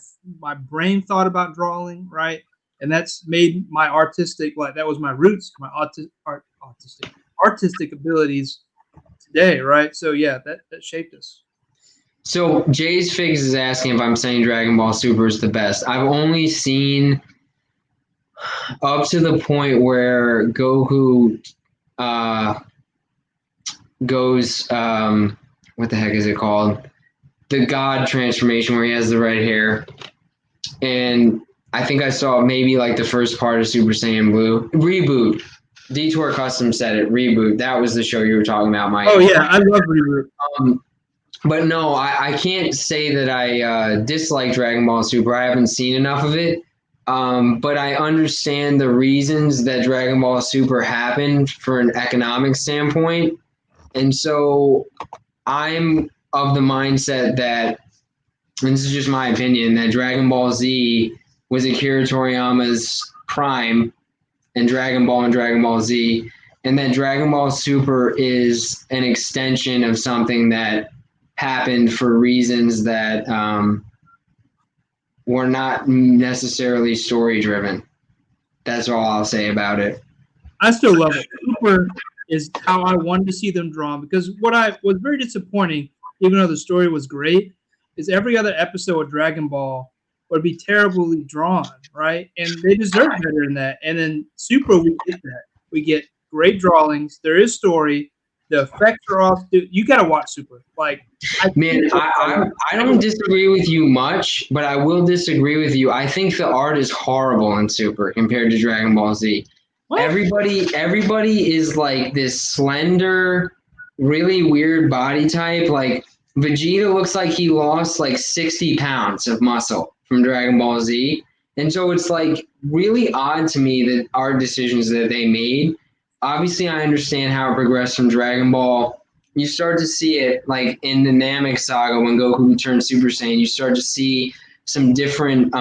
[SPEAKER 2] brain thought about drawing, right? And that's made my artistic, like that was my roots, my artistic abilities today, right? So yeah, that shaped us.
[SPEAKER 1] So Jay's Figs is asking if I'm saying Dragon Ball Super is the best. I've only seen up to the point where Goku goes what the heck is it called? The God transformation where he has the red hair. And I think I saw maybe like the first part of Super Saiyan Blue. Reboot. Detour Custom said it. Reboot. That was the show you were talking about, Mike.
[SPEAKER 2] Oh yeah, I love Reboot.
[SPEAKER 1] But no, I can't say that I dislike Dragon Ball Super. I haven't seen enough of it. But I understand the reasons that Dragon Ball Super happened for an economic standpoint. And so I'm of the mindset that, and this is just my opinion, that Dragon Ball Z was Akira Toriyama's prime and Dragon Ball Z, and that Dragon Ball Super is an extension of something that happened for reasons that were not necessarily story driven. That's all I'll say about it.
[SPEAKER 2] I still love it. Super is how I wanted to see them drawn, because what I was very disappointing, even though the story was great, is every other episode of Dragon Ball would be terribly drawn, right? And they deserve better than that. And then Super, we get that. We get great drawings. There is story. The effects are off. You got to watch Super. Like,
[SPEAKER 1] I don't disagree with you much, but I will disagree with you. I think the art is horrible in Super compared to Dragon Ball Z. What? Everybody is like this slender, really weird body type. Like Vegeta looks like he lost like 60 pounds of muscle from Dragon Ball Z. And so it's like really odd to me that art decisions that they made. Obviously, I understand how it progressed from Dragon Ball. You start to see it like in the Namek saga when Goku turns Super Saiyan. You start to see some different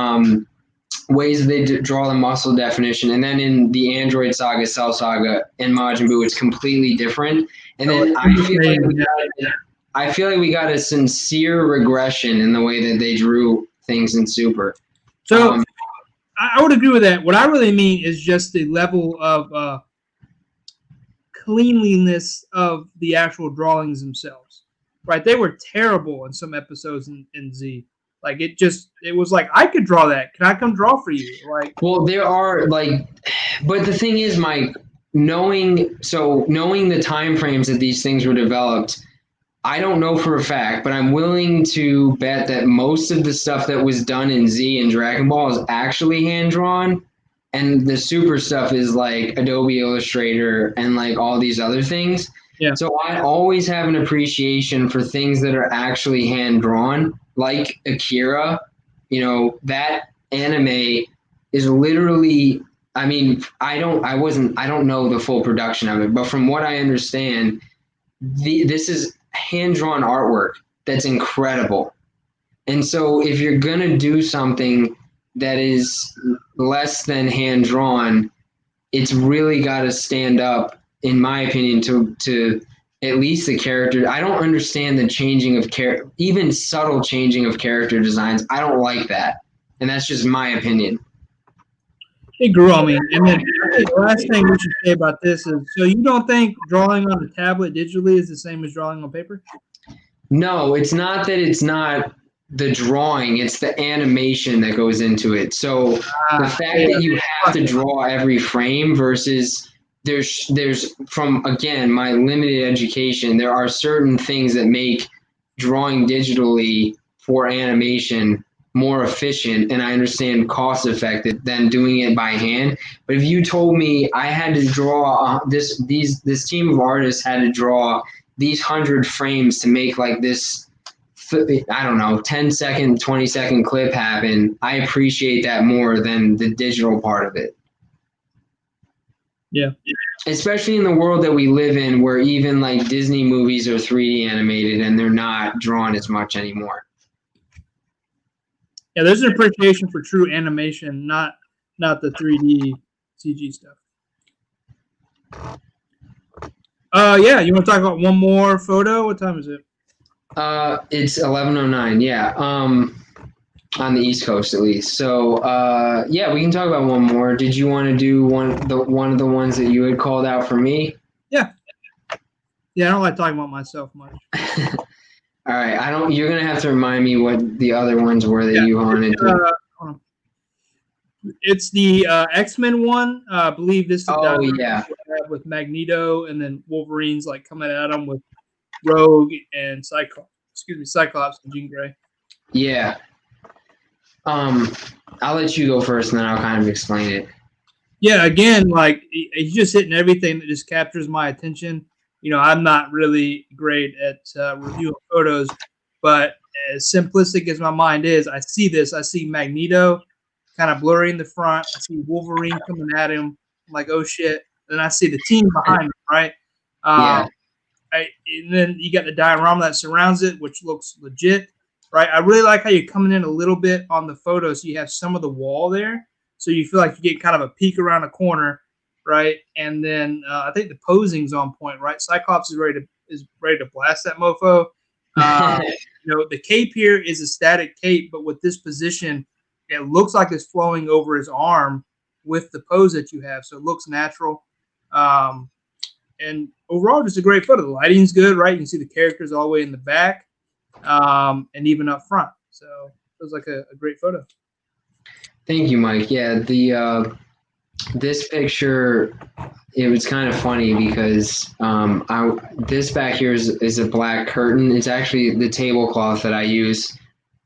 [SPEAKER 1] ways they draw the muscle definition, and then in the Android saga, Cell saga, and Majin Buu, it's completely different. And then I feel like we got a sincere regression in the way that they drew things in Super.
[SPEAKER 2] So I would agree with that. What I really mean is just the level of cleanliness of the actual drawings themselves. Right? They were terrible in some episodes in Z. Like it was like, I could draw that. Can I come draw for you? Like,
[SPEAKER 1] well, there are like, but the thing is, Mike, knowing the time frames that these things were developed, I don't know for a fact, but I'm willing to bet that most of the stuff that was done in Z and Dragon Ball is actually hand drawn, and the Super stuff is like Adobe Illustrator and like all these other things. Yeah. So I always have an appreciation for things that are actually hand drawn. Like Akira, that anime is literally, I mean, I don't know the full production of it, but from what I understand, this is hand-drawn artwork that's incredible. And so if you're going to do something that is less than hand-drawn, it's really got to stand up, in my opinion, to at least the character. I don't understand the changing of even subtle changing of character designs. I don't like that, and that's just my opinion.
[SPEAKER 2] It grew on me. And then the last thing we should say about this is, so you don't think drawing on a tablet digitally is the same as drawing on paper?
[SPEAKER 1] No, it's not that it's not the drawing, it's the animation that goes into it. So the fact that you have to draw every frame versus there's from, again, my limited education, there are certain things that make drawing digitally for animation more efficient, and I understand cost effective than doing it by hand. But if you told me I had to draw this team of artists had to draw these 100 frames to make like this, I don't know, 10-second, 20-second clip happen, I appreciate that more than the digital part of it.
[SPEAKER 2] Yeah.
[SPEAKER 1] Especially in the world that we live in, where even like Disney movies are 3D animated and they're not drawn as much anymore.
[SPEAKER 2] Yeah, there's an appreciation for true animation, not the 3D CG stuff. Yeah, you want to talk about one more photo? What time is it?
[SPEAKER 1] It's 11:09. Yeah. On the East Coast at least. So yeah, we can talk about one more. Did you want to do one of the ones that you had called out for me?
[SPEAKER 2] Yeah. Yeah, I don't like talking about myself much.
[SPEAKER 1] All right, I don't. You're gonna have to remind me what the other ones were that
[SPEAKER 2] Yeah,
[SPEAKER 1] you wanted to.
[SPEAKER 2] it's the X-Men one. I believe this is the
[SPEAKER 1] Oh
[SPEAKER 2] diorama
[SPEAKER 1] yeah,
[SPEAKER 2] with Magneto, and then Wolverine's like coming at him with Rogue and Cyclops. Excuse me, Cyclops and Jean Grey.
[SPEAKER 1] yeah. I'll let you go first, and then I'll kind of explain it.
[SPEAKER 2] Yeah, again, like he's just hitting everything that just captures my attention. You know, I'm not really great at reviewing photos, but as simplistic as my mind is, I see this. I see Magneto kind of blurry in the front. I see Wolverine coming at him. I'm like, oh shit. Then I see the team behind him, right?
[SPEAKER 1] Yeah.
[SPEAKER 2] And then you got the diorama that surrounds it, which looks legit, right? I really like how you're coming in a little bit on the photo, so you have some of the wall there, so you feel like you get kind of a peek around a corner, right? And then I think the posing's on point, right? Cyclops is ready to blast that mofo. You know, the cape here is a static cape, but with this position, it looks like it's flowing over his arm with the pose that you have, so it looks natural. And overall, just a great photo. The lighting's good, right? You can see the characters all the way in the back, and even up front. So it was like a great photo.
[SPEAKER 1] Thank you, Mike. Yeah, the this picture, it was kind of funny because this back here is a black curtain. It's actually the tablecloth that I use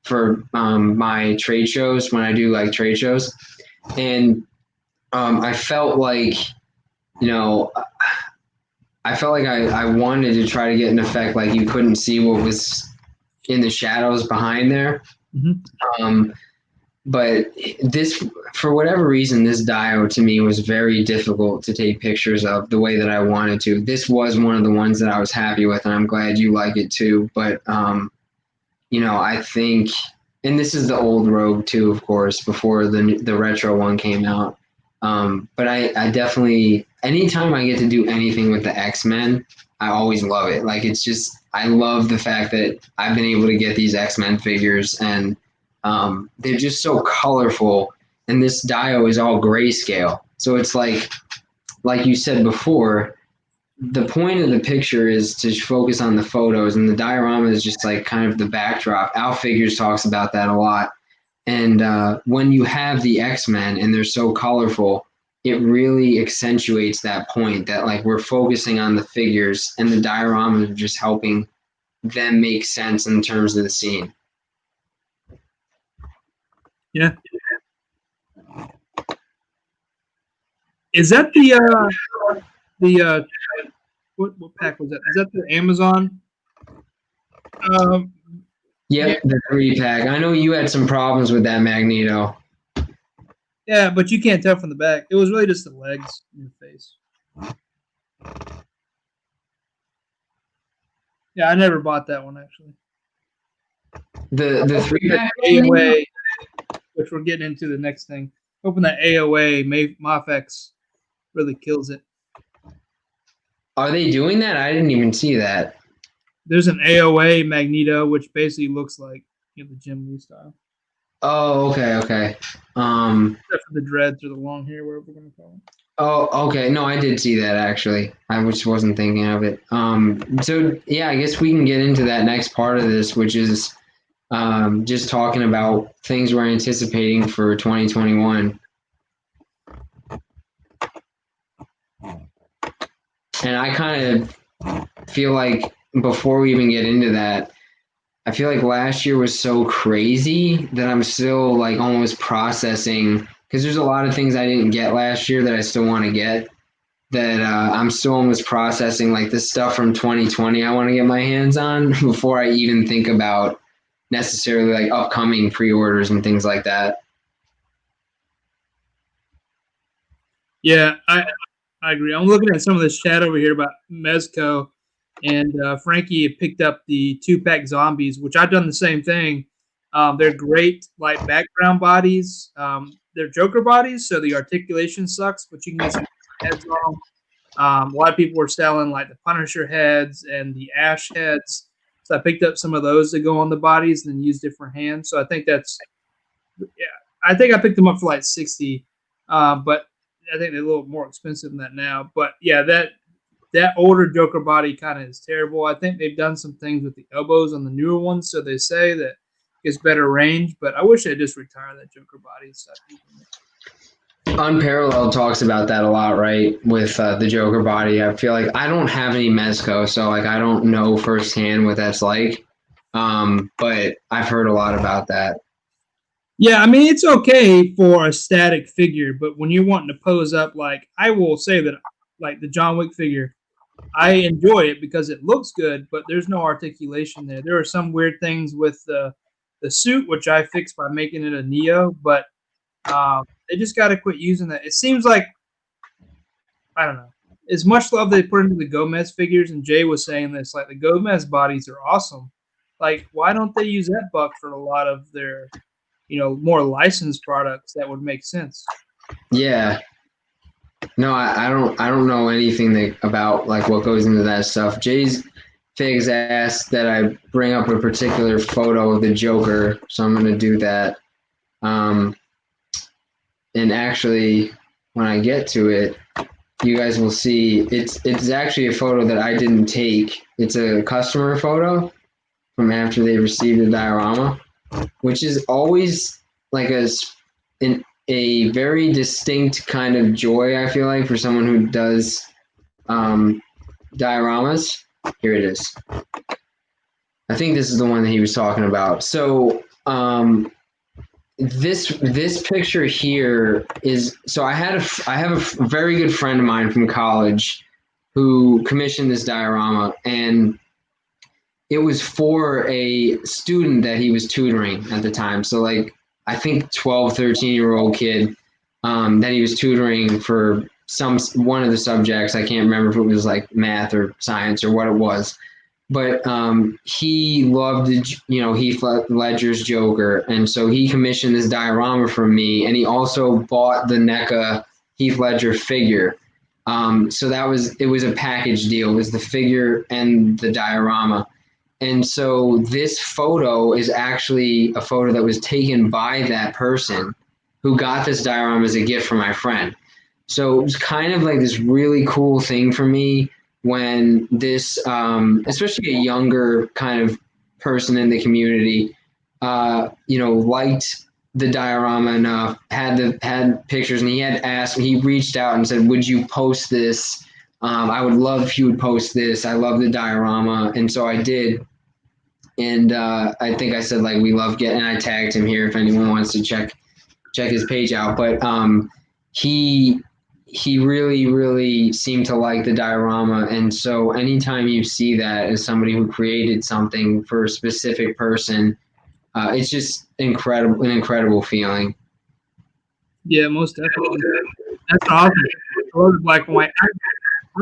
[SPEAKER 1] for my trade shows when I do like trade shows, and I felt like, you know, I felt like I wanted to try to get an effect like you couldn't see what was in the shadows behind there.
[SPEAKER 2] Mm-hmm.
[SPEAKER 1] But this, for whatever reason, this dio to me was very difficult to take pictures of the way that I wanted to. This was one of the ones that I was happy with, and I'm glad you like it too. But you know, I think, and this is the old Rogue too, of course, before the retro one came out. But I definitely, anytime I get to do anything with the X-Men, I always love it. Like, it's just, I love the fact that I've been able to get these X-Men figures, and they're just so colorful. And this dio is all grayscale, so it's like you said before, the point of the picture is to focus on the photos, and the diorama is just like kind of the backdrop. Al Figures talks about that a lot. And when you have the X-Men and they're so colorful, it really accentuates that point that like we're focusing on the figures, and the dioramas are just helping them make sense in terms of the scene.
[SPEAKER 2] Yeah. Is that the what pack was that? Is that the Amazon?
[SPEAKER 1] Yep, the 3-pack. I know you had some problems with that Magneto.
[SPEAKER 2] Yeah, but you can't tell from the back. It was really just the legs and the face. Yeah, I never bought that one actually.
[SPEAKER 1] The 3-pack
[SPEAKER 2] AOA, which we're getting into the next thing. Hoping that AOA Mafex really kills it.
[SPEAKER 1] Are they doing that? I didn't even see that.
[SPEAKER 2] There's an AOA Magneto, which basically looks like, you know, the Jim Lee style.
[SPEAKER 1] Oh, okay.
[SPEAKER 2] Except for the dreads or the long hair, whatever we're gonna call them.
[SPEAKER 1] Oh, okay. No, I did see that actually. I just wasn't thinking of it. So yeah, I guess we can get into that next part of this, which is just talking about things we're anticipating for 2021. And I kind of feel like before we even get into that, I feel like last year was so crazy that I'm still like almost processing, because there's a lot of things I didn't get last year that I still want to get, that I'm still almost processing, like the stuff from 2020 I want to get my hands on before I even think about necessarily like upcoming pre-orders and things like that.
[SPEAKER 2] Yeah, I agree. I'm looking at some of this chat over here about Mezco, and Frankie had picked up the 2-pack zombies, which I've done the same thing. They're great, like background bodies. They're Joker bodies, so the articulation sucks, but you can get some heads on them. A lot of people were selling like the Punisher heads and the Ash heads, so I picked up some of those to go on the bodies and then use different hands. So I think that's, yeah, I think I picked them up for like 60, but I think they're a little more expensive than that now. But yeah, that that older Joker body kind of is terrible. I think they've done some things with the elbows on the newer ones, so they say that gets better range. But I wish they'd just retire that Joker body and stuff.
[SPEAKER 1] Unparalleled talks about that a lot, right? With the Joker body, I feel like I don't have any Mezco, so like I don't know firsthand what that's like. But I've heard a lot about that.
[SPEAKER 2] Yeah, I mean it's okay for a static figure, but when you're wanting to pose up, like I will say that, like the John Wick figure, I enjoy it because it looks good, but there's no articulation there. There are some weird things with the suit, which I fixed by making it a Neo, but they just got to quit using that. It seems like, I don't know, as much love they put into the Gomez figures, and Jay was saying this, like the Gomez bodies are awesome. Like, why don't they use that buck for a lot of their, more licensed products? That would make sense.
[SPEAKER 1] Yeah. No, I don't know anything about like what goes into that stuff. Jay's Figs asked that I bring up a particular photo of the Joker, so I'm gonna do that. And actually, when I get to it, you guys will see it's actually a photo that I didn't take. It's a customer photo from after they received the diorama, which is always like a very distinct kind of joy, I feel like, for someone who does dioramas. Here it is. I think this is the one that he was talking about. So this picture here is, so I have a very good friend of mine from college who commissioned this diorama, and it was for a student that he was tutoring at the time. So like, I think 12, 13-year-old kid that he was tutoring for one of the subjects. I can't remember if it was like math or science or what it was. But he loved, Heath Ledger's Joker. And so he commissioned this diorama from me. And he also bought the NECA Heath Ledger figure. So it was a package deal. It was the figure and the diorama. And so this photo is actually a photo that was taken by that person who got this diorama as a gift from my friend. So it was kind of like this really cool thing for me when this, especially a younger kind of person in the community, liked the diorama enough, had pictures, and he reached out and said, "Would you post this? I would love if you would post this. I love the diorama." And so I did. And I think I said, like, we love and I tagged him here if anyone wants to check his page out. But he really, really seemed to like the diorama. And so anytime you see that as somebody who created something for a specific person, it's just an incredible feeling.
[SPEAKER 2] Yeah, most definitely. That's awesome. I love the black and white.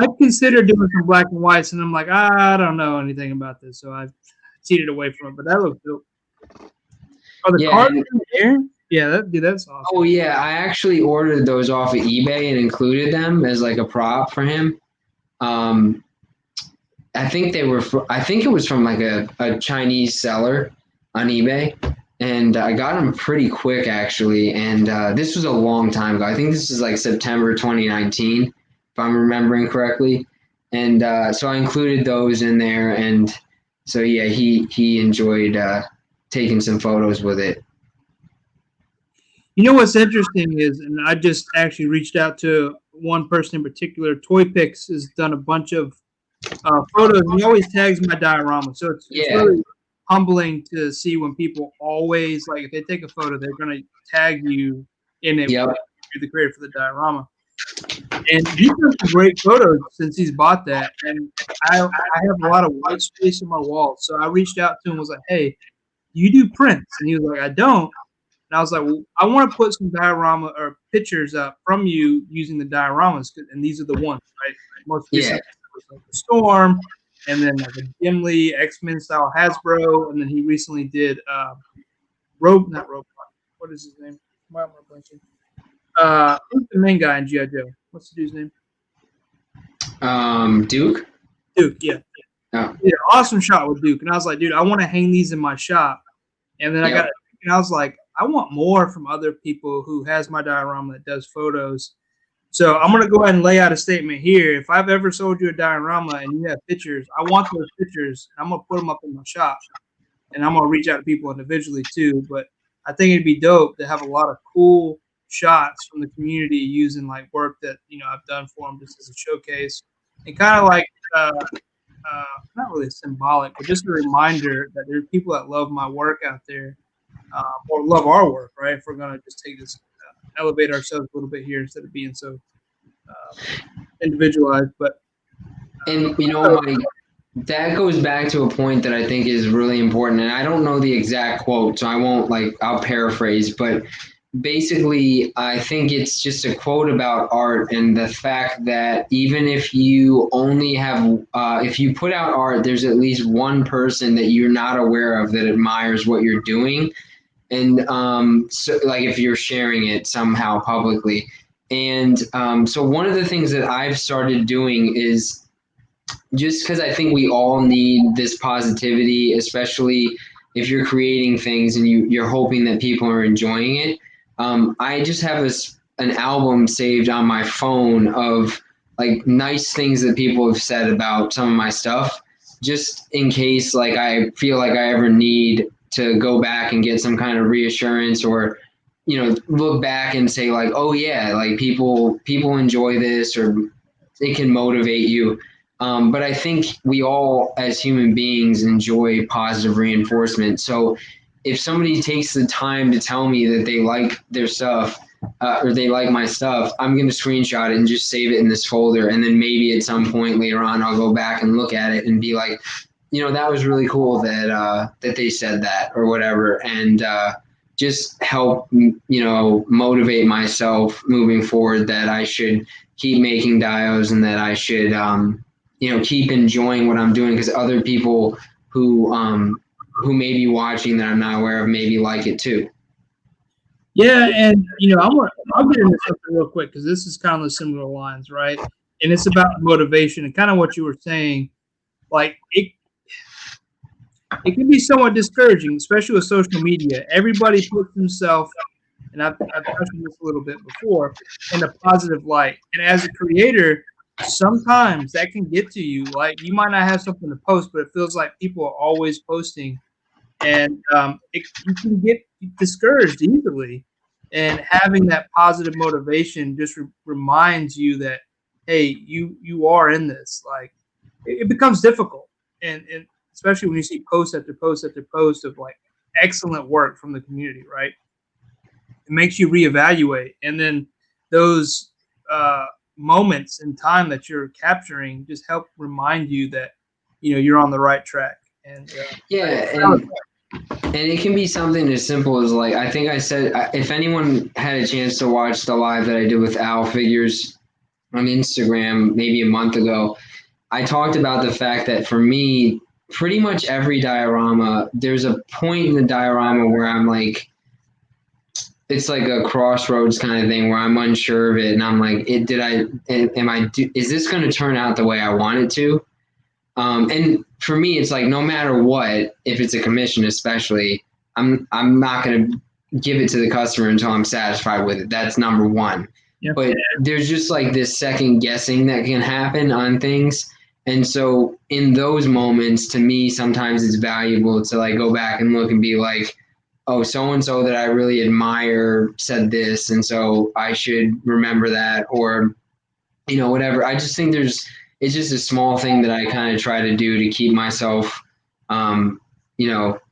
[SPEAKER 2] I've considered doing some black and whites, and I'm like, I don't know anything about this, so I've cheated away from it. But that looks dope. Are the cards in there? Yeah, that's awesome.
[SPEAKER 1] Oh yeah, I actually ordered those off of eBay and included them as like a prop for him. I think it was from like a Chinese seller on eBay, and I got them pretty quick actually. And this was a long time ago. I think this is like September 2019, if I'm remembering correctly. And so I included those in there, and so yeah, he enjoyed taking some photos with it.
[SPEAKER 2] You know what's interesting is, and I just actually reached out to one person in particular. Toy Pix has done a bunch of photos, and he always tags my diorama. So it's really humbling to see when people always, like, if they take a photo, they're going to tag you in it. Yep. You're the creator for the diorama. And he's done some great photos since he's bought that. And I have a lot of white space on my wall. So I reached out to him and was like, "Hey, you do prints?" And he was like, "I don't." And I was like, "Well, I want to put some diorama or pictures up from you using the dioramas, and these are the ones, right? Most recently, was like the Storm, and then like a Gimli X-Men style Hasbro, and then he recently did not Robot. What is his name? Why am I blanking? Who's the main guy in G.I. Joe? What's the dude's name?
[SPEAKER 1] Duke.
[SPEAKER 2] Duke, yeah. Oh. Yeah, awesome shot with Duke, and I was like, dude, I want to hang these in my shop, and then I was like, I want more from other people who has my diorama that does photos. So I'm gonna go ahead and lay out a statement here. If I've ever sold you a diorama and you have pictures, I want those pictures. I'm gonna put them up in my shop, and I'm gonna reach out to people individually too. But I think it'd be dope to have a lot of cool shots from the community using like work that I've done for them just as a showcase, and kind of like not really symbolic, but just a reminder that there are people that love my work out there, or love our work, right? If we're gonna just take this, elevate ourselves a little bit here instead of being so individualized. But
[SPEAKER 1] And Mike, that goes back to a point that I think is really important. And I don't know the exact quote, so I won't I'll paraphrase, but basically I think it's just a quote about art and the fact that even if you only have, if you put out art, there's at least one person that you're not aware of that admires what you're doing. And so if you're sharing it somehow publicly. And so one of the things that I've started doing is, just because I think we all need this positivity, especially if you're creating things and you're hoping that people are enjoying it. I just have an album saved on my phone of nice things that people have said about some of my stuff, just in case I feel like I ever need to go back and get some kind of reassurance, or look back and say oh yeah, people enjoy this, or it can motivate you. But I think we all, as human beings, enjoy positive reinforcement. So if somebody takes the time to tell me that they like their stuff, or they like my stuff, I'm going to screenshot it and just save it in this folder. And then maybe at some point later on, I'll go back and look at it and be like, that was really cool that they said that, or whatever. And just help, motivate myself moving forward, that I should keep making dios, and that I should, keep enjoying what I'm doing, because other people who may be watching that I'm not aware of maybe like it too.
[SPEAKER 2] Yeah, and I'll get into something real quick, because this is kind of similar lines, right? And it's about motivation and kind of what you were saying. It can be somewhat discouraging, especially with social media. Everybody puts themselves, and I've touched on this a little bit before, in a positive light. And as a creator, sometimes that can get to you. You might not have something to post, but it feels like people are always posting, and you can get discouraged easily. And having that positive motivation just reminds you that, hey, you are in this. It becomes difficult, and especially when you see post after post after post of excellent work from the community, right? It makes you reevaluate, and then those moments in time that you're capturing just help remind you that you're on the right track. And
[SPEAKER 1] and it can be something as simple as I think I said, if anyone had a chance to watch the live that I did with Al Figures on Instagram maybe a month ago, I talked about the fact that for me, pretty much every diorama, there's a point in the diorama where I'm it's like a crossroads kind of thing where I'm unsure of it, and I'm is this going to turn out the way I want it to? And for me, it's no matter what, if it's a commission especially, I'm not going to give it to the customer until I'm satisfied with it. That's number one. Yep. But there's just this second guessing that can happen on things. And so in those moments, to me, sometimes it's valuable to go back and look and be oh, so-and-so that I really admire said this, and so I should remember that, or, whatever. I just think it's just a small thing that I kind of try to do to keep myself,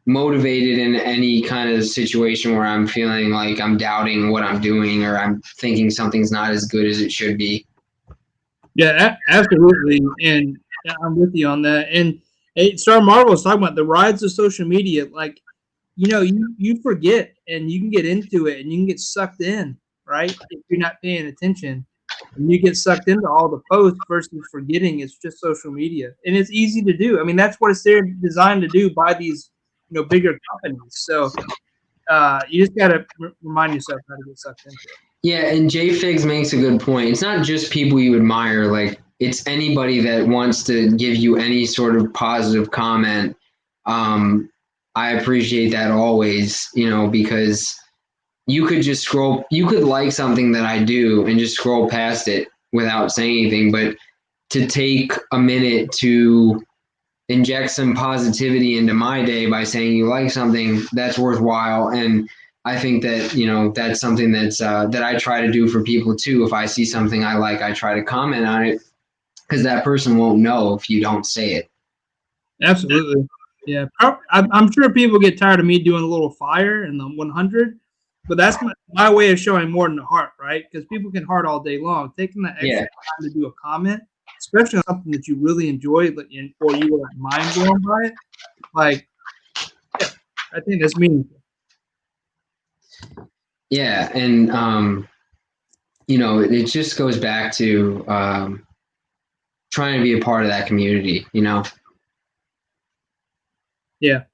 [SPEAKER 1] motivated in any kind of situation where I'm feeling like I'm doubting what I'm doing, or I'm thinking something's not as good as it should be.
[SPEAKER 2] Yeah, absolutely. And I'm with you on that. And Star Marvel was talking about the rise of social media. You forget, and you can get into it, and you can get sucked in, right? If you're not paying attention, and you get sucked into all the posts versus forgetting it's just social media. And it's easy to do. I mean, that's what it's there designed to do by these, bigger companies. So you just got to remind yourself how to get sucked into it.
[SPEAKER 1] Yeah, and J Figs makes a good point. It's not just people you admire. It's anybody that wants to give you any sort of positive comment. I appreciate that always, because you could just scroll, you could like something that I do and just scroll past it without saying anything. But to take a minute to inject some positivity into my day by saying you like something, that's worthwhile. And I think that, you know, that's something that's that I try to do for people too. If I see something I like, I try to comment on it, because that person won't know if you don't say it.
[SPEAKER 2] Absolutely. Yeah. I'm sure people get tired of me doing a little fire and the 100, but that's my way of showing more than the heart, right? Because people can heart all day long. Taking that extra time to do a comment, especially on something that you really enjoy, or you were like mind blown by it, like, yeah, I think that's meaningful.
[SPEAKER 1] Yeah, and you know, it just goes back to trying to be a part of that community, you know.
[SPEAKER 2] Yeah,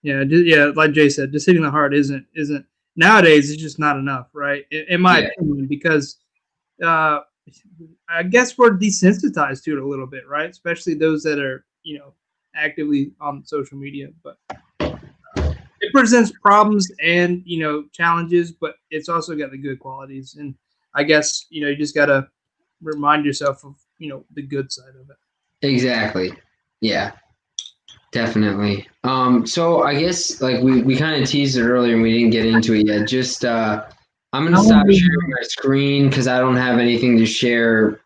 [SPEAKER 2] yeah. Like Jay said, just hitting the heart isn't nowadays. It's just not enough, right? In my opinion, because I guess we're desensitized to it a little bit, right? Especially those that are, you know, actively on social media. But it presents problems and, you know, challenges, but it's also got the good qualities. And I guess, you know, you just gotta remind yourself of, you know, the good side of it.
[SPEAKER 1] Exactly. Yeah. Definitely. So I guess like we kind of teased it earlier and we didn't get into it yet. Just I'm gonna stop sharing my screen because I don't have anything to share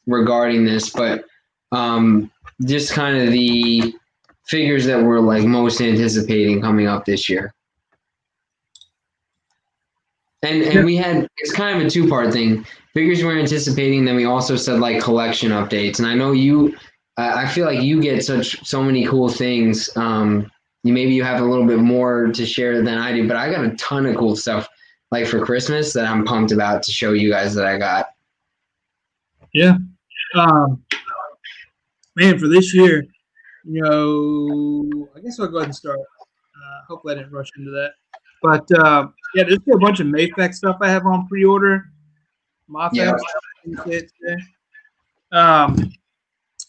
[SPEAKER 1] regarding this. But just kind of the figures that we're like most anticipating coming up this year. And we had, it's kind of a two-part thing. Figures we're anticipating, then we also said like collection updates. And I know you, I feel like you get so many cool things. Maybe you have a little bit more to share than I do, but I got a ton of cool stuff like for Christmas that I'm pumped about to show you guys that I got.
[SPEAKER 2] Yeah. Man, for this year, you know, I guess I'll go ahead and start. Hopefully I didn't rush into that. But yeah, there's still a bunch of Mayfec stuff I have on pre-order. Mayfec.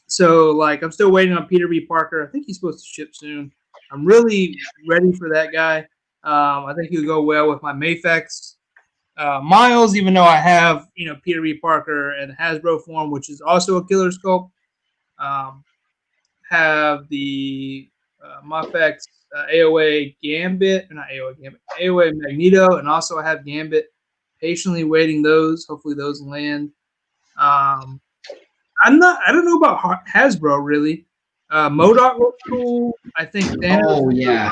[SPEAKER 2] So like I'm still waiting on Peter B. Parker. I think he's supposed to ship soon. I'm really ready for that guy. I think he'll go well with my Mayfex. Miles, even though I have, you know, Peter B. Parker and Hasbro form, which is also a killer sculpt. Have the Mayfex AOA Gambit, not AOA Gambit, AOA Magneto, and also I have Gambit. Patiently waiting those. Hopefully those land. I don't know about Hasbro really. MODOK looks cool. I think Thanos.
[SPEAKER 1] Oh yeah.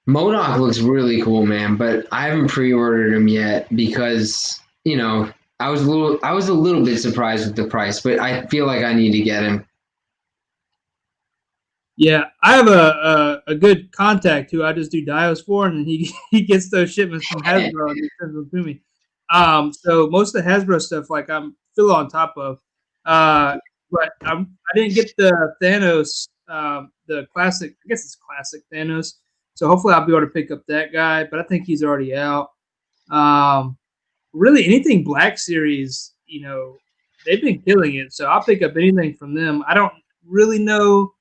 [SPEAKER 1] MODOK looks really cool, man, but I haven't pre-ordered him yet because, you know, I was a little bit surprised with the price, but I feel like I need to get him.
[SPEAKER 2] Yeah, I have a good contact who I just do dios for, and he gets those shipments from Hasbro and he sends them to me. So most of the Hasbro stuff, like I'm still on top of, but I didn't get the Thanos, the classic. I guess it's classic Thanos. So hopefully I'll be able to pick up that guy, but I think he's already out. Really, anything Black Series, you know, they've been killing it. So I'll pick up anything from them. I don't really know.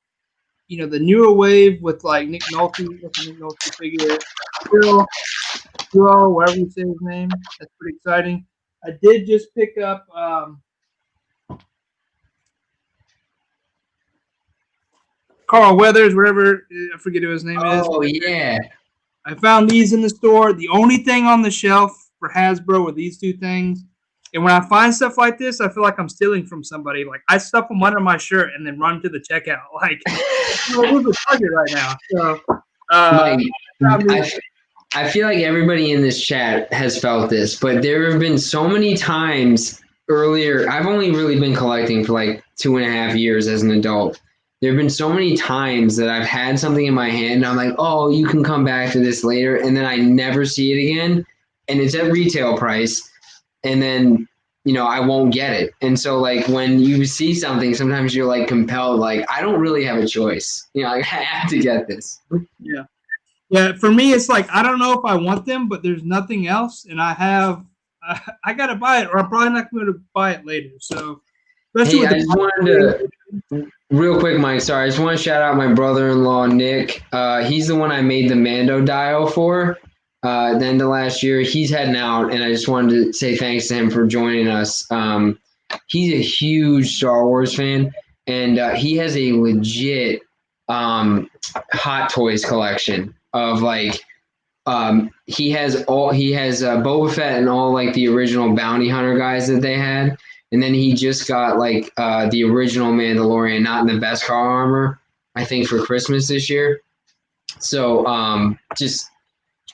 [SPEAKER 2] You know, the newer wave with like Nick Nolte, Nick Nolte figure, Phil, whatever you say his name. That's pretty exciting. I did just pick up Carl Weathers, whatever, I forget who his name is.
[SPEAKER 1] Oh yeah.
[SPEAKER 2] I found these in the store. The only thing on the shelf for Hasbro were these two things. And when I find stuff like this, I feel like I'm stealing from somebody. Like I stuff them under my shirt and then run to the checkout. Like we're the target right now. So
[SPEAKER 1] I feel like everybody in this chat has felt this, but there have been so many times earlier. I've only really been collecting for like 2.5 years as an adult. There have been so many times that I've had something in my hand and I'm like, oh, you can come back to this later. And then I never see it again. And it's at retail price. And then, you know, I won't get it. And so like when you see something, sometimes you're like compelled, like I don't really have a choice. You know, I have to get this.
[SPEAKER 2] Yeah. Yeah. For me, it's like, I don't know if I want them, but there's nothing else. And I got to buy it or I'm probably not going to buy it later. So
[SPEAKER 1] hey, I just wanted Real quick, Mike, sorry. I just want to shout out my brother-in-law, Nick. He's the one I made the Mando Dio for the end of last year. He's heading out, and I just wanted to say thanks to him for joining us. He's a huge Star Wars fan, and he has a legit Hot Toys collection of like he has Boba Fett and all like the original bounty hunter guys that they had, and then he just got like the original Mandalorian, not in the Beskar armor, I think for Christmas this year. So just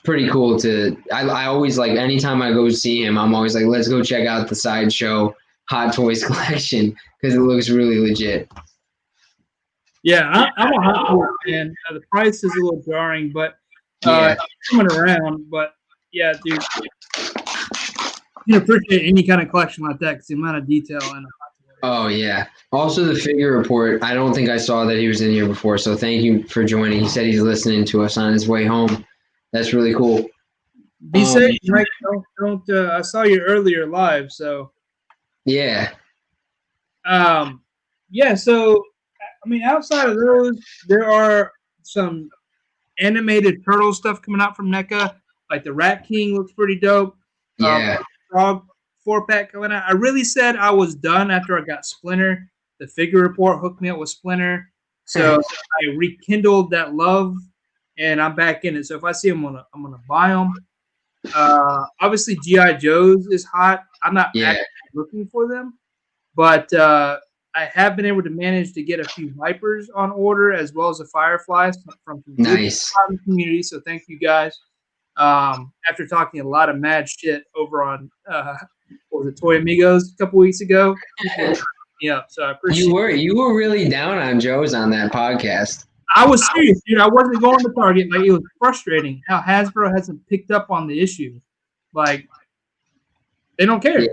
[SPEAKER 1] pretty cool to. I always like anytime I go see him, I'm always like, let's go check out the Sideshow Hot Toys collection because it looks really legit.
[SPEAKER 2] Yeah, I'm a Hot Toys fan. The price is a little jarring, but it's coming around. But yeah, dude, you appreciate any kind of collection like that because the amount of detail in it.
[SPEAKER 1] Oh yeah. Also the figure report. I don't think I saw that he was in here before, so thank you for joining. He said he's listening to us on his way home. That's really cool.
[SPEAKER 2] Be safe, Mike. Don't. I saw you earlier live, so.
[SPEAKER 1] Yeah.
[SPEAKER 2] Yeah. So, I mean, outside of those, there are some animated turtle stuff coming out from NECA. Like the Rat King looks pretty dope.
[SPEAKER 1] Yeah.
[SPEAKER 2] Frog 4-pack coming out. I really said I was done after I got Splinter. The figure report hooked me up with Splinter, so I rekindled that love, and I'm back in it. So if I see them, I'm gonna buy them. Obviously, GI Joes is hot. I'm not actually looking for them, but I have been able to manage to get a few Vipers on order as well as a Fireflies from the community. So thank you guys. After talking a lot of mad shit over on what was it, Toy Amigos a couple weeks ago. Yeah, so I appreciate
[SPEAKER 1] you were really down on Joe's on that podcast.
[SPEAKER 2] I was serious, dude. I wasn't going to Target. Like, it was frustrating how Hasbro hasn't picked up on the issue. Like, they don't care.
[SPEAKER 1] Yeah.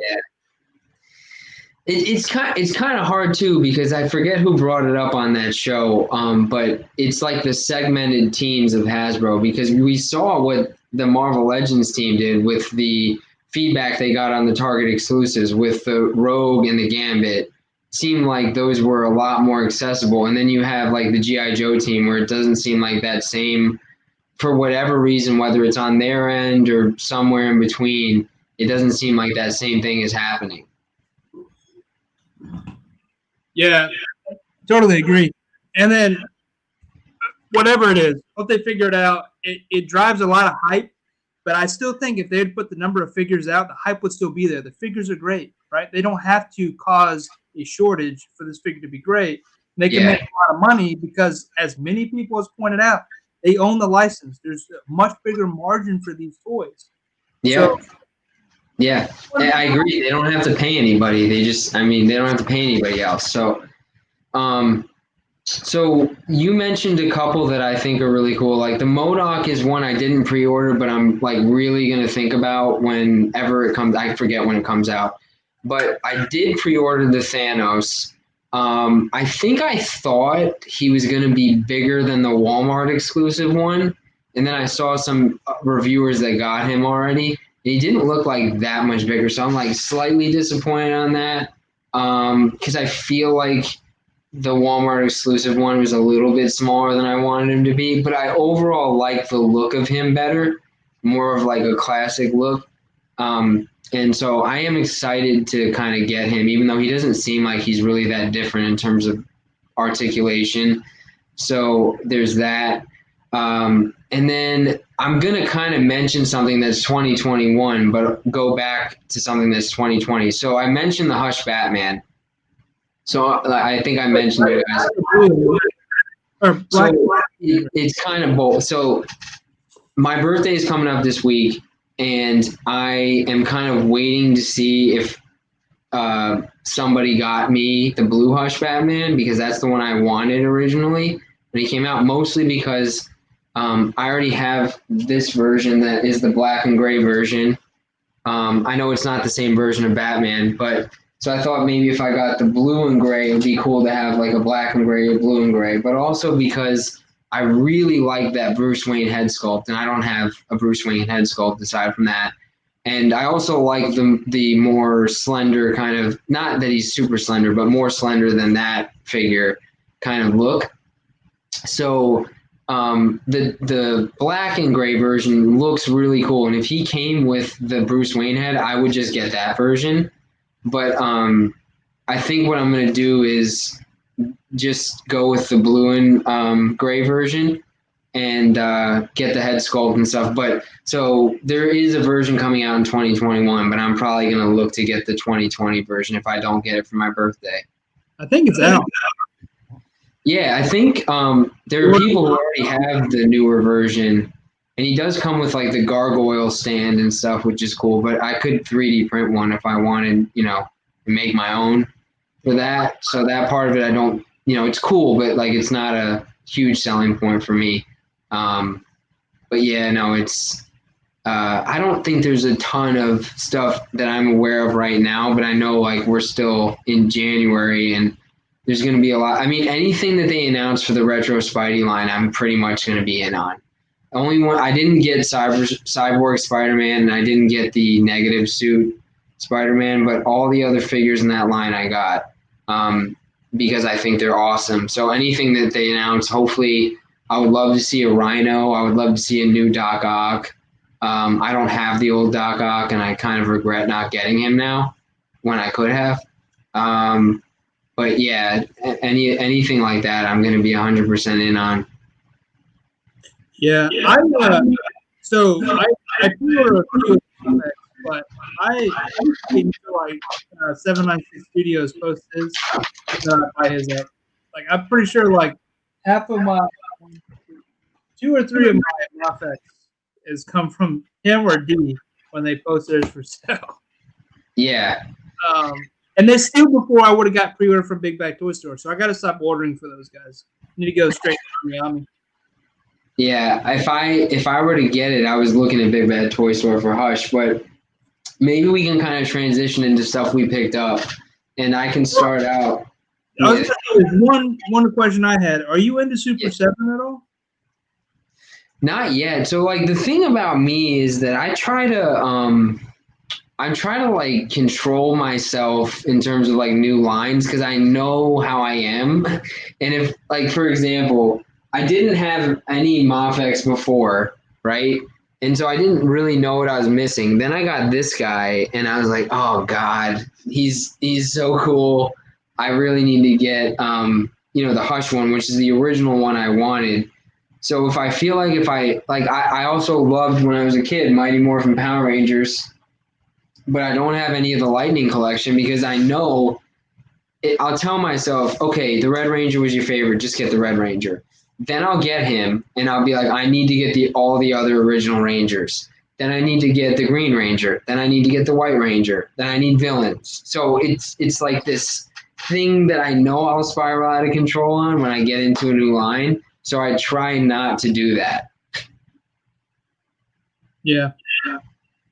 [SPEAKER 1] It's kind of hard too because I forget who brought it up on that show. But it's like the segmented teams of Hasbro because we saw what the Marvel Legends team did with the feedback they got on the Target exclusives with the Rogue and the Gambit. Seemed like those were a lot more accessible, and then you have like the GI Joe team where it doesn't seem like that same, for whatever reason, whether it's on their end or somewhere in between, it doesn't seem like that same thing is happening.
[SPEAKER 2] Yeah, totally agree. And then whatever it is, hope they figure it out. It drives a lot of hype, but I still think if they'd put the number of figures out, the hype would still be there. The figures are great, right? They don't have to cause a shortage for this figure to be great. They can make a lot of money because, as many people has pointed out, they own the license. There's a much bigger margin for these toys.
[SPEAKER 1] Yeah. Yeah, I agree. They don't have to pay anybody. They don't have to pay anybody else. So, so you mentioned a couple that I think are really cool. Like the MODOK is one I didn't pre-order, but I'm like really going to think about whenever it comes. I forget when it comes out. But I did pre-order the Thanos. I think I thought he was going to be bigger than the Walmart exclusive one. And then I saw some reviewers that got him already. He didn't look like that much bigger. So I'm like slightly disappointed on that because I feel like the Walmart exclusive one was a little bit smaller than I wanted him to be. But I overall like the look of him better, more of like a classic look. And so I am excited to kind of get him, even though he doesn't seem like he's really that different in terms of articulation. So there's that. And then I'm going to kind of mention something that's 2021, but go back to something that's 2020. So I mentioned the Hush Batman. So I think I mentioned it, guys. So it's kind of both. So my birthday is coming up this week, and I am kind of waiting to see if somebody got me the blue Hush Batman because that's the one I wanted originally when he came out, mostly because I already have this version that is the black and gray version. I know it's not the same version of Batman, but so I thought maybe if I got the blue and gray, it would be cool to have like a black and gray, a blue and gray, but also because I really like that Bruce Wayne head sculpt, and I don't have a Bruce Wayne head sculpt aside from that. And I also like the more slender kind of, not that he's super slender, but more slender than that figure. kind of look. So the black and gray version looks really cool. And if he came with the Bruce Wayne head, I would just get that version. But I think what I'm going to do is just go with the blue and gray version and get the head sculpt and stuff. But so there is a version coming out in 2021, but I'm probably going to look to get the 2020 version if I don't get it for my birthday.
[SPEAKER 2] I think it's out.
[SPEAKER 1] Yeah, I think there are people who already have the newer version, and he does come with like the gargoyle stand and stuff, which is cool. But I could 3D print one if I wanted, to make my own for that. So that part of it, I don't, it's cool, but like it's not a huge selling point for me. But yeah, no, it's. I don't think there's a ton of stuff that I'm aware of right now, but I know like we're still in January and there's going to be a lot. I mean, anything that they announce for the retro Spidey line, I'm pretty much going to be in on. The only one I didn't get Cyborg Spider-Man, and I didn't get the negative suit Spider-Man, but all the other figures in that line I got because I think they're awesome. So anything that they announce, hopefully, I would love to see a Rhino. I would love to see a new Doc Ock. I don't have the old Doc Ock, and I kind of regret not getting him now when I could have. But yeah, anything like that, I'm going to be 100% in on.
[SPEAKER 2] Yeah, I pre-order a few comics, but I get into like 796 Studios post his by his up. Like I'm pretty sure like half of my 2 or 3 of my Mafex has come from him or D when they post theirs for sale.
[SPEAKER 1] Yeah.
[SPEAKER 2] And they're still before I would have got pre-order from Big Bag Toy Store, so I got to stop ordering for those guys. I need to go straight to Miami.
[SPEAKER 1] Yeah, if I were to get it, I was looking at Big Bad Toy Store for Hush, but maybe we can kind of transition into stuff we picked up, and I can start out.
[SPEAKER 2] One question I had: are you into Super 7 at all?
[SPEAKER 1] Not yet. So like the thing about me is that I try to like control myself in terms of like new lines because I know how I am. And if like, for example, I didn't have any Mafex before, right? And so I didn't really know what I was missing. Then I got this guy and I was like, oh God, he's so cool. I really need to get, the Hush one, which is the original one I wanted. So if I feel like I also loved when I was a kid, Mighty Morphin Power Rangers, but I don't have any of the Lightning collection because I know I'll tell myself, okay, the Red Ranger was your favorite, just get the Red Ranger. Then I'll get him and I'll be like, I need to get all the other original Rangers. Then I need to get the Green Ranger. Then I need to get the White Ranger. Then I need villains. So it's like this thing that I know I'll spiral out of control on when I get into a new line. So I try not to do that.
[SPEAKER 2] Yeah.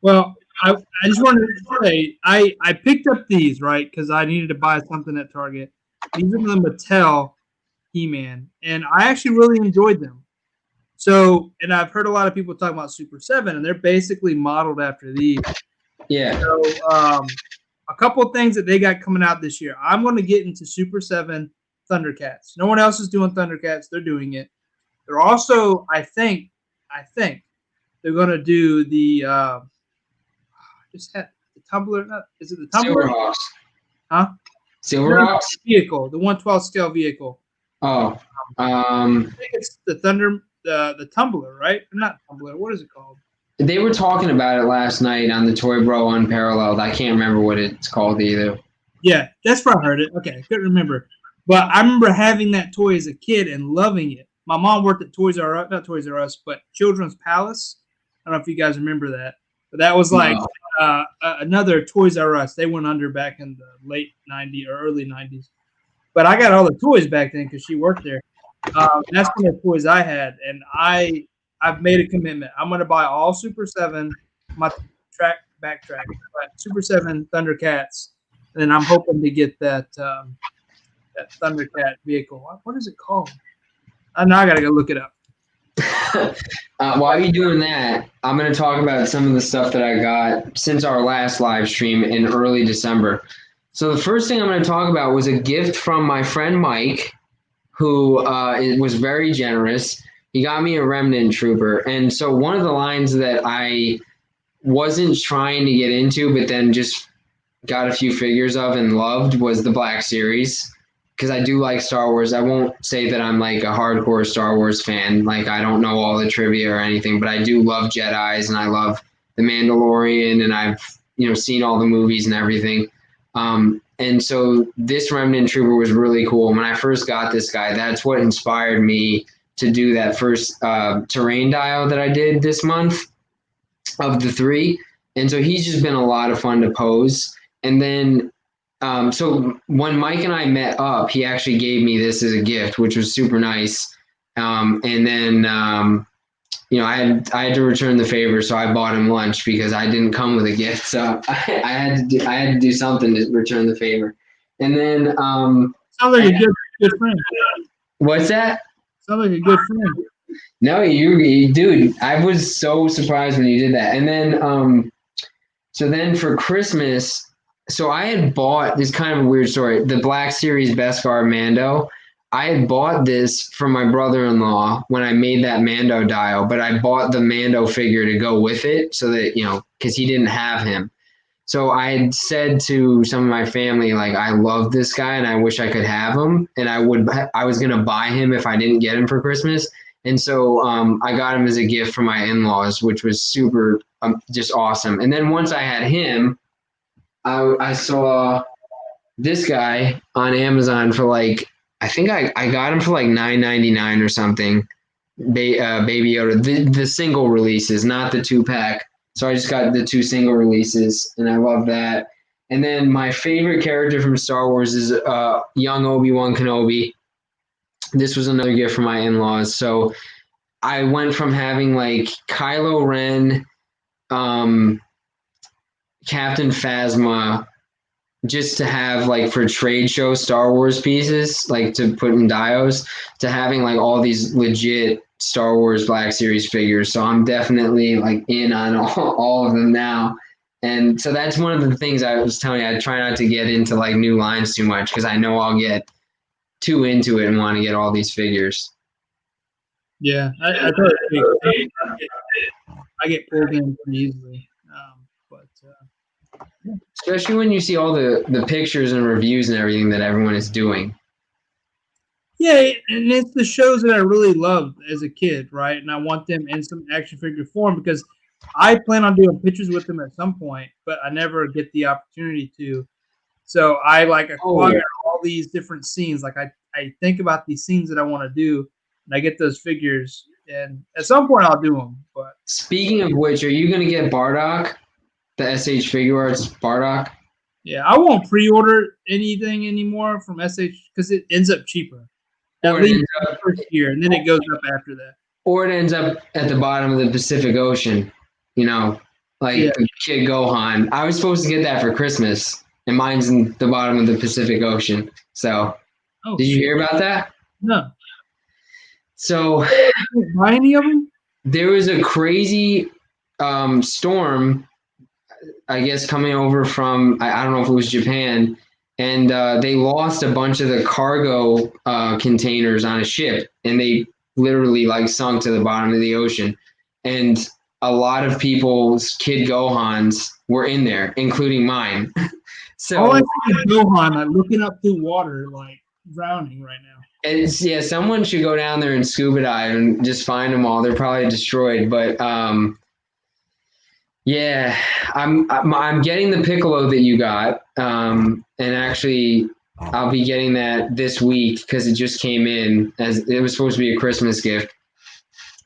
[SPEAKER 2] Well, I just wanted to say I picked up these, right, because I needed to buy something at Target. These are the Mattel He-Man, and I actually really enjoyed them. So, and I've heard a lot of people talk about Super 7, and they're basically modeled after these.
[SPEAKER 1] Yeah.
[SPEAKER 2] So, a couple of things that they got coming out this year. I'm going to get into Super 7 Thundercats. No one else is doing Thundercats. They're doing it. They're also, I think they're going to do the just had the Tumbler. Is it the Tumbler?
[SPEAKER 1] Silverhawks.
[SPEAKER 2] Huh?
[SPEAKER 1] Silverhawks?
[SPEAKER 2] Vehicle, the 1/12 scale vehicle.
[SPEAKER 1] Oh.
[SPEAKER 2] I think it's the Tumbler, right? Not Tumbler. What is it called?
[SPEAKER 1] They were talking about it last night on the Toy Bro Unparalleled. I can't remember what it's called either.
[SPEAKER 2] Yeah, that's where I heard it. Okay, I couldn't remember. But I remember having that toy as a kid and loving it. My mom worked at not Toys R Us, but Children's Palace. I don't know if you guys remember that. But that was like another Toys R Us. They went under back in the late 90s or early 90s. But I got all the toys back then because she worked there. That's one of the toys I had. And I've made a commitment. I'm going to buy all Super 7, my backtrack, Super 7 Thundercats. And then I'm hoping to get that Thundercat vehicle. What is it called? Now I got to go look it up.
[SPEAKER 1] While you're doing that, I'm going to talk about some of the stuff that I got since our last live stream in early December. So the first thing I'm going to talk about was a gift from my friend Mike. who was very generous. He got me a Remnant Trooper. And so one of the lines that I wasn't trying to get into, but then just got a few figures of and loved was the Black Series. Because I do like Star Wars. I won't say that I'm like a hardcore Star Wars fan. Like I don't know all the trivia or anything, but I do love Jedis and I love The Mandalorian, and I've seen all the movies and everything. And so this Remnant Trooper was really cool. When I first got this guy, that's what inspired me to do that first terrain dial that I did this month of the three. And so he's just been a lot of fun to pose. And then, so when Mike and I met up, he actually gave me this as a gift, which was super nice. And then, I had to return the favor, so I bought him lunch because I didn't come with a gift. So I had to do something to return the favor. And then,
[SPEAKER 2] sounds like a good friend.
[SPEAKER 1] What's that?
[SPEAKER 2] Sounds like a good friend.
[SPEAKER 1] No, you dude, I was so surprised when you did that. And then, so then for Christmas, so I had bought this kind of a weird story, the Black Series Beskar Mando. I had bought this from my brother-in-law when I made that Mando dial, but I bought the Mando figure to go with it so that, because he didn't have him. So I had said to some of my family, like, I love this guy and I wish I could have him. And I was going to buy him if I didn't get him for Christmas. And so I got him as a gift from my in-laws, which was super just awesome. And then once I had him, I saw this guy on Amazon for like, I think I got him for like $9.99 or something. Baby Yoda, the single releases, not the 2-pack. So I just got the 2 single releases, and I love that. And then my favorite character from Star Wars is young Obi-Wan Kenobi. This was another gift from my in-laws. So I went from having like Kylo Ren, Captain Phasma, just to have like for trade show Star Wars pieces, like to put in dios, to having like all these legit Star Wars Black Series figures. So I'm definitely like in on all of them now. And so that's one of the things I was telling you, I try not to get into like new lines too much because I know I'll get too into it and want to get all these figures.
[SPEAKER 2] Yeah, I get pulled in pretty easily.
[SPEAKER 1] Especially when you see all the pictures and reviews and everything that everyone is doing.
[SPEAKER 2] Yeah, and it's the shows that I really loved as a kid, right? And I want them in some action figure form because I plan on doing pictures with them at some point, but I never get the opportunity to. So I like acquire all these different scenes. Like I think about these scenes that I want to do, and I get those figures, and at some point I'll do them. But
[SPEAKER 1] speaking of which, are you going to get Bardock? The SH Figure Arts Bardock?
[SPEAKER 2] Yeah, I won't pre-order anything anymore from SH because it ends up cheaper. At least the first year, and then it goes up after that.
[SPEAKER 1] Or it ends up at the bottom of the Pacific Ocean, like Kid Gohan. I was supposed to get that for Christmas, and mine's in the bottom of the Pacific Ocean. So, did you hear about that?
[SPEAKER 2] No.
[SPEAKER 1] So,
[SPEAKER 2] buy any of them?
[SPEAKER 1] There was a crazy storm, I guess, coming over from, I don't know if it was Japan, and they lost a bunch of the cargo containers on a ship, and they literally like sunk to the bottom of the ocean. And a lot of people's Kid Gohans were in there, including mine. So
[SPEAKER 2] I see Gohan like looking up through water, like drowning right now.
[SPEAKER 1] And someone should go down there and scuba dive and just find them all. They're probably destroyed, but yeah, I'm getting the Piccolo that you got, and actually I'll be getting that this week because it just came in as it was supposed to be a Christmas gift.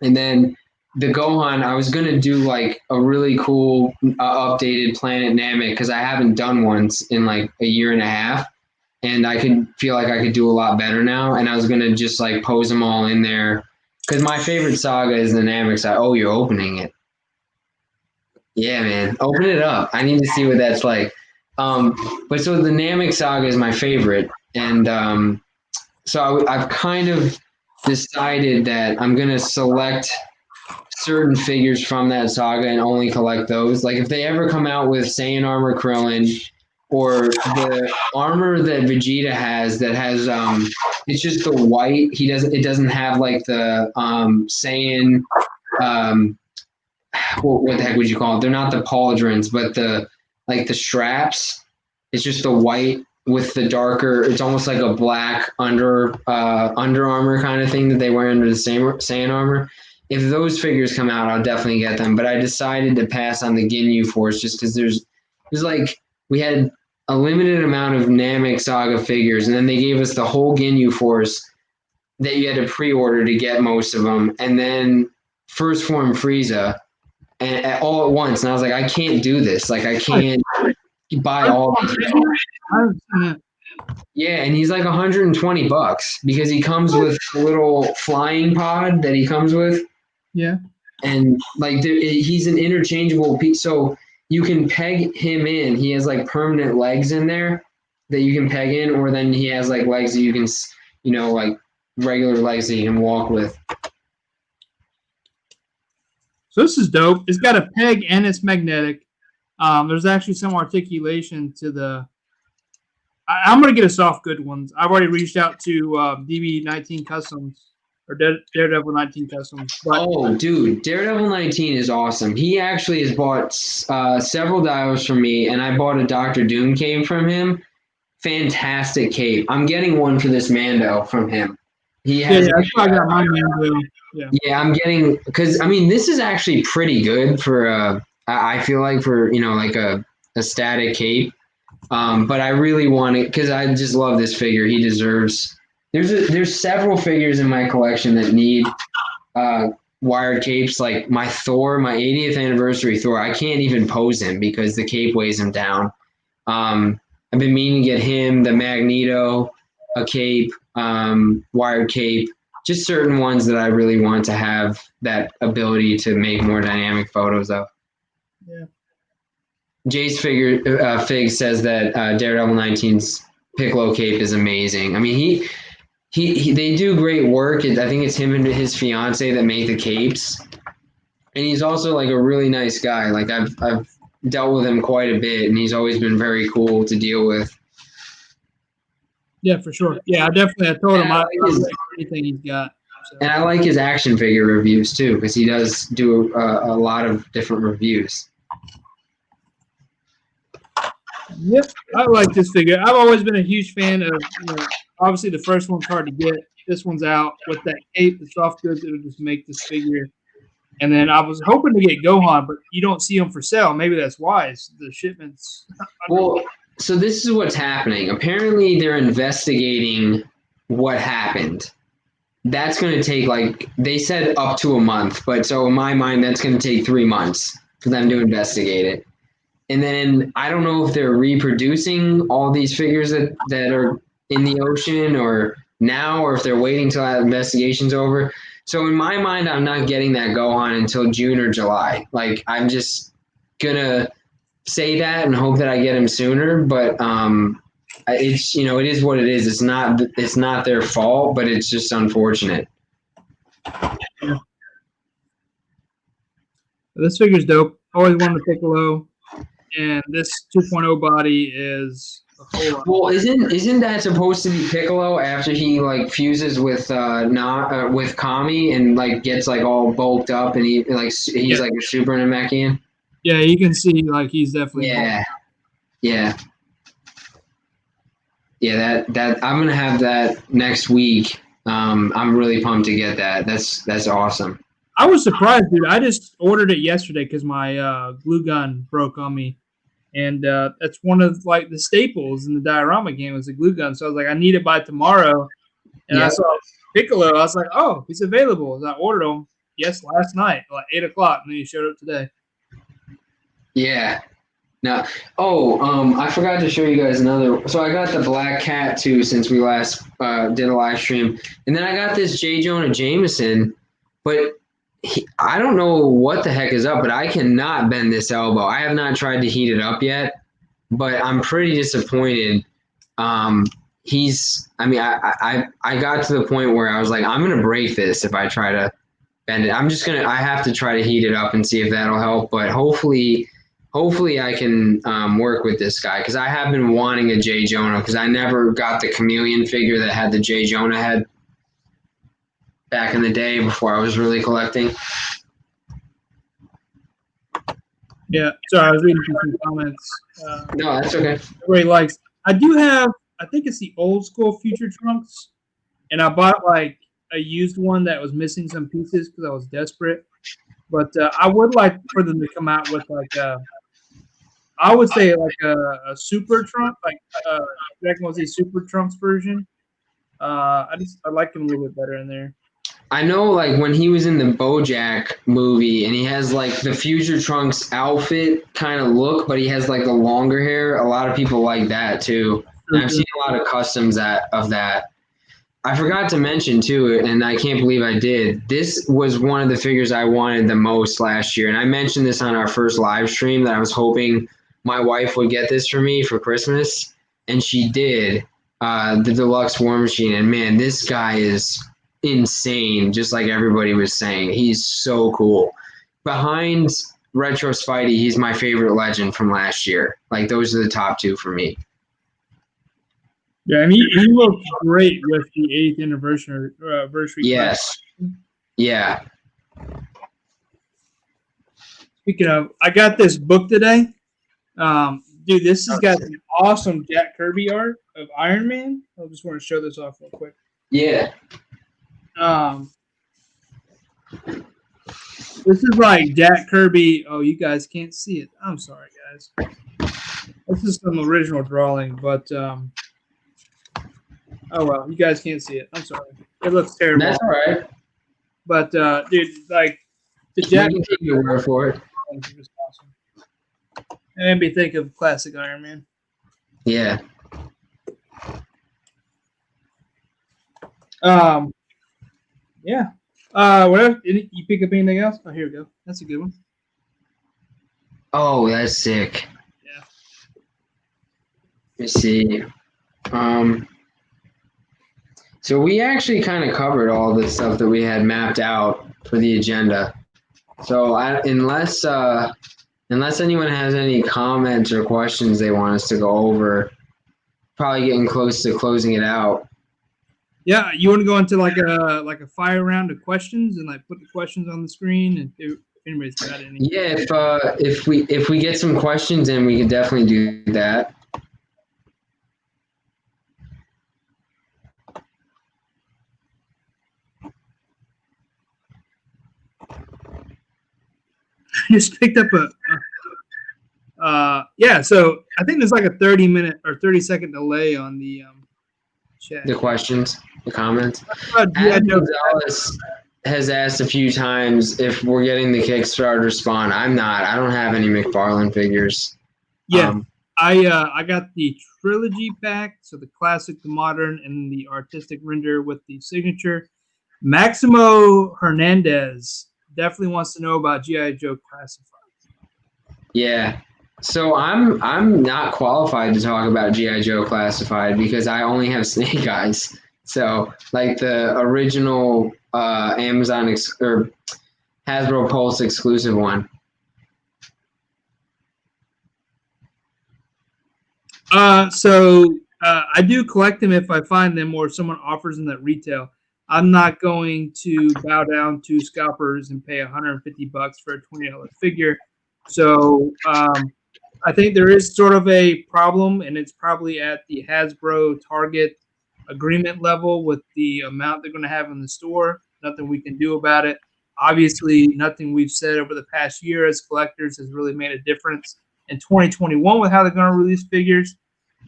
[SPEAKER 1] And then the Gohan, I was gonna do like a really cool updated Planet Namek because I haven't done one in like a year and a half, and I could feel like I could do a lot better now. And I was gonna just like pose them all in there because my favorite saga is the Namek side. Oh, you're opening it. Yeah, man, open it up. I need to see what that's like. But so the Namek saga is my favorite, and so I've kind of decided that I'm gonna select certain figures from that saga and only collect those. Like if they ever come out with Saiyan Armor Krillin or the armor that Vegeta has that has it's just the white. It doesn't have like the Saiyan what the heck would you call it? They're not the pauldrons, but the straps. It's just the white with the darker. It's almost like a black Under Armour kind of thing that they wear under the Saiyan armor. If those figures come out, I'll definitely get them. But I decided to pass on the Ginyu Force just because there's like we had a limited amount of Namek Saga figures, and then they gave us the whole Ginyu Force that you had to pre-order to get most of them, and then First Form Frieza, and all at once. And I was like, I can't do this. Like, I can't buy all these. Yeah, and he's like $120 because he comes with a little flying pod that he comes with.
[SPEAKER 2] Yeah.
[SPEAKER 1] And like he's an interchangeable piece, so you can peg him in. He has like permanent legs in there that you can peg in, or then he has like legs that you can, like regular legs that you can walk with.
[SPEAKER 2] So this is dope. It's got a peg and it's magnetic. There's actually some articulation to the. I'm gonna get us off good ones. I've already reached out to DB19 Customs or Daredevil 19 Customs.
[SPEAKER 1] Oh, dude, Daredevil 19 is awesome. He actually has bought several dials from me, and I bought a Doctor Doom cape from him. Fantastic cape. I'm getting one for this Mando from him. He has.
[SPEAKER 2] I got my Mando.
[SPEAKER 1] Yeah, I'm getting because this is actually pretty good for I feel like for like a static cape. But I really want it because I just love this figure. He deserves. There's several figures in my collection that need wired capes. Like my Thor, my 80th anniversary Thor. I can't even pose him because the cape weighs him down. I've been meaning to get him, the Magneto, a cape, wired cape. Just certain ones that I really want to have that ability to make more dynamic photos of.
[SPEAKER 2] Yeah.
[SPEAKER 1] Jay's Fig says that Daredevil 19's Piccolo cape is amazing. They do great work. I think it's him and his fiance that make the capes, and he's also like a really nice guy. Like I've dealt with him quite a bit, and he's always been very cool to deal with.
[SPEAKER 2] Yeah, for sure. Yeah, I told him I like anything he's got. So.
[SPEAKER 1] And I like his action figure reviews too, because he does do a lot of different reviews.
[SPEAKER 2] Yep, I like this figure. I've always been a huge fan of, obviously the first one's hard to get. This one's out with that cape, the soft goods that'll just make this figure. And then I was hoping to get Gohan, but you don't see them for sale. Maybe that's why the shipments.
[SPEAKER 1] Well, so this is what's happening. Apparently, they're investigating what happened. That's going to take, like, they said up to a month. But so in my mind, that's going to take 3 months for them to investigate it. And then I don't know if they're reproducing all these figures that are in the ocean or now, or if they're waiting till that investigation's over. So in my mind, I'm not getting that Gohan until June or July. Like, I'm just going to say that and hope that I get him sooner. But it's, it is what it is. It's not their fault, but it's just unfortunate.
[SPEAKER 2] Yeah. This figure's dope. Always wanted to Piccolo. And this 2.0 body is a whole lot.
[SPEAKER 1] Well, isn't that supposed to be Piccolo after he like fuses with with Kami and like gets like all bulked up and he's like a Super Namekian?
[SPEAKER 2] Yeah, you can see like he's definitely.
[SPEAKER 1] Yeah. That I'm gonna have that next week. I'm really pumped to get that. That's awesome.
[SPEAKER 2] I was surprised, dude. I just ordered it yesterday because my glue gun broke on me. And that's one of like the staples in the diorama game was the glue gun. So I was like, I need it by tomorrow. And I saw Piccolo. I was like, oh, he's available. And I ordered him last night, like 8 o'clock, and then he showed up today.
[SPEAKER 1] Yeah. Now, I forgot to show you guys another. So I got the Black Cat too since we last did a live stream, and then I got this J. Jonah Jameson, but. I don't know what the heck is up, but I cannot bend this elbow. I have not tried to heat it up yet, but I'm pretty disappointed. I got to the point where I was like, I'm going to break this if I try to bend it. I have to try to heat it up and see if that'll help, but hopefully hopefully I can work with this guy because I have been wanting a J. Jonah because I never got the chameleon figure that had the J. Jonah head back in the day before I was really collecting.
[SPEAKER 2] Yeah, sorry, I was reading through some comments.
[SPEAKER 1] No, that's okay.
[SPEAKER 2] Everybody likes. I do have. I think it's the old school Future Trunks, and I bought like a used one that was missing some pieces because I was desperate. But I would like for them to come out with like I would say like a Super Trunk, like Dragon Ball Z Super Trunks version. I like them a little bit better in there.
[SPEAKER 1] I know, like, when he was in the BoJack movie and he has, like, the Future Trunks outfit kind of look, but he has, like, the longer hair. A lot of people like that, too. And I've seen a lot of customs of that. I forgot to mention, too, and I can't believe I did. This was one of the figures I wanted the most last year. And I mentioned this on our first live stream that I was hoping my wife would get this for me for Christmas. And she did, the Deluxe War Machine. And, man, this guy is insane, just like everybody was saying. He's so cool. Behind Retro Spidey, he's my favorite legend from last year. Like, those are the top two for me.
[SPEAKER 2] Yeah, and he looks great with the 8th anniversary.
[SPEAKER 1] Yes. Yeah.
[SPEAKER 2] Speaking of, I got this book today. Dude, this has got some awesome Jack Kirby art of Iron Man. I just want to show this off real quick.
[SPEAKER 1] Yeah.
[SPEAKER 2] This is like Jack Kirby. Oh, you guys can't see it. I'm sorry, guys. This is some original drawing, but oh well, you guys can't see it. I'm sorry. It looks terrible.
[SPEAKER 1] That's all right.
[SPEAKER 2] But dude, like the Jack.
[SPEAKER 1] You can take your word for it.
[SPEAKER 2] Was awesome. It made me think of classic Iron Man.
[SPEAKER 1] Yeah.
[SPEAKER 2] Yeah. What else? You pick up anything else? Oh, here we go. That's a good one.
[SPEAKER 1] Oh, that's sick.
[SPEAKER 2] Yeah.
[SPEAKER 1] Let me see. So we actually kind of covered all the stuff that we had mapped out for the agenda. So unless anyone has any comments or questions they want us to go over, probably getting close to closing it out.
[SPEAKER 2] Yeah, you want to go into like a fire round of questions and like put the questions on the screen and if anybody's got any.
[SPEAKER 1] Yeah, if we get some questions in, we can definitely do that.
[SPEAKER 2] Just picked up yeah, so I think there's like a 30-minute or 30-second delay on the chat.
[SPEAKER 1] The questions, the comments. Adam Gonzalez has asked a few times if we're getting the Kickstarter spawn. I'm not. I don't have any McFarlane figures.
[SPEAKER 2] Yeah, I got the trilogy pack, so the classic, the modern, and the artistic render with the signature. Maximo Hernandez definitely wants to know about G.I. Joe Classified.
[SPEAKER 1] Yeah. So I'm not qualified to talk about G.I. Joe Classified because I only have Snake Eyes. So like the original Amazon or Hasbro Pulse exclusive one.
[SPEAKER 2] So I do collect them if I find them or someone offers them at retail. I'm not going to bow down to scalpers and pay $150 for a $20 figure. So I think there is sort of a problem, and it's probably at the Hasbro Target agreement level with the amount they're going to have in the store. Nothing we can do about it. Obviously, nothing we've said over the past year as collectors has really made a difference in 2021 with how they're going to release figures.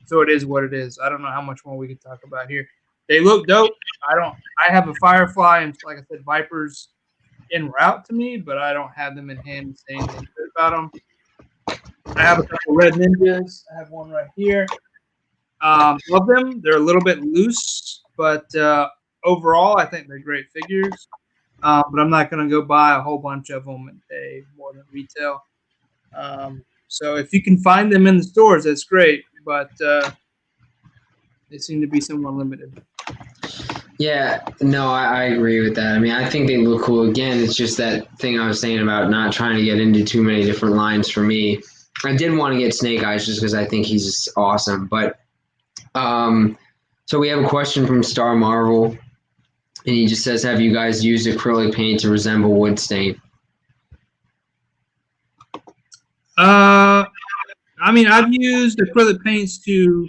[SPEAKER 2] So it is what it is. I don't know how much more we can talk about here. They look dope. I have a Firefly and, like I said, Vipers en route to me, but I don't have them in hand to say anything good about them. I have a couple Red Ninjas. I have one right here. Love them. They're a little bit loose, but overall, I think they're great figures. But I'm not going to go buy a whole bunch of them and pay more than retail. So if you can find them in the stores, that's great. But they seem to be somewhat limited.
[SPEAKER 1] Yeah, no, I agree with that. I mean, I think they look cool. Again, it's just that thing I was saying about not trying to get into too many different lines for me. I did want to get Snake Eyes just because I think he's just awesome. But so we have a question from Star Marvel, and he just says, "Have you guys used acrylic paint to resemble wood stain?"
[SPEAKER 2] I mean, I've used acrylic paints to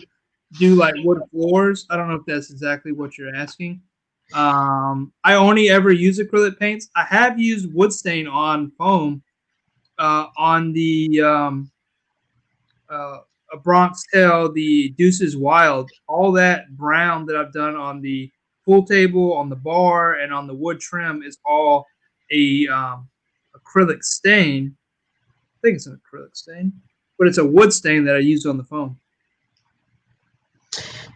[SPEAKER 2] do like wood floors. I don't know if that's exactly what you're asking. I only ever use acrylic paints. I have used wood stain on foam, on the a Bronx Tale, the Deuces Wild. All that brown that I've done on the pool table, on the bar, and on the wood trim is all a acrylic stain. I think it's an acrylic stain, but it's a wood stain that I used on the foam.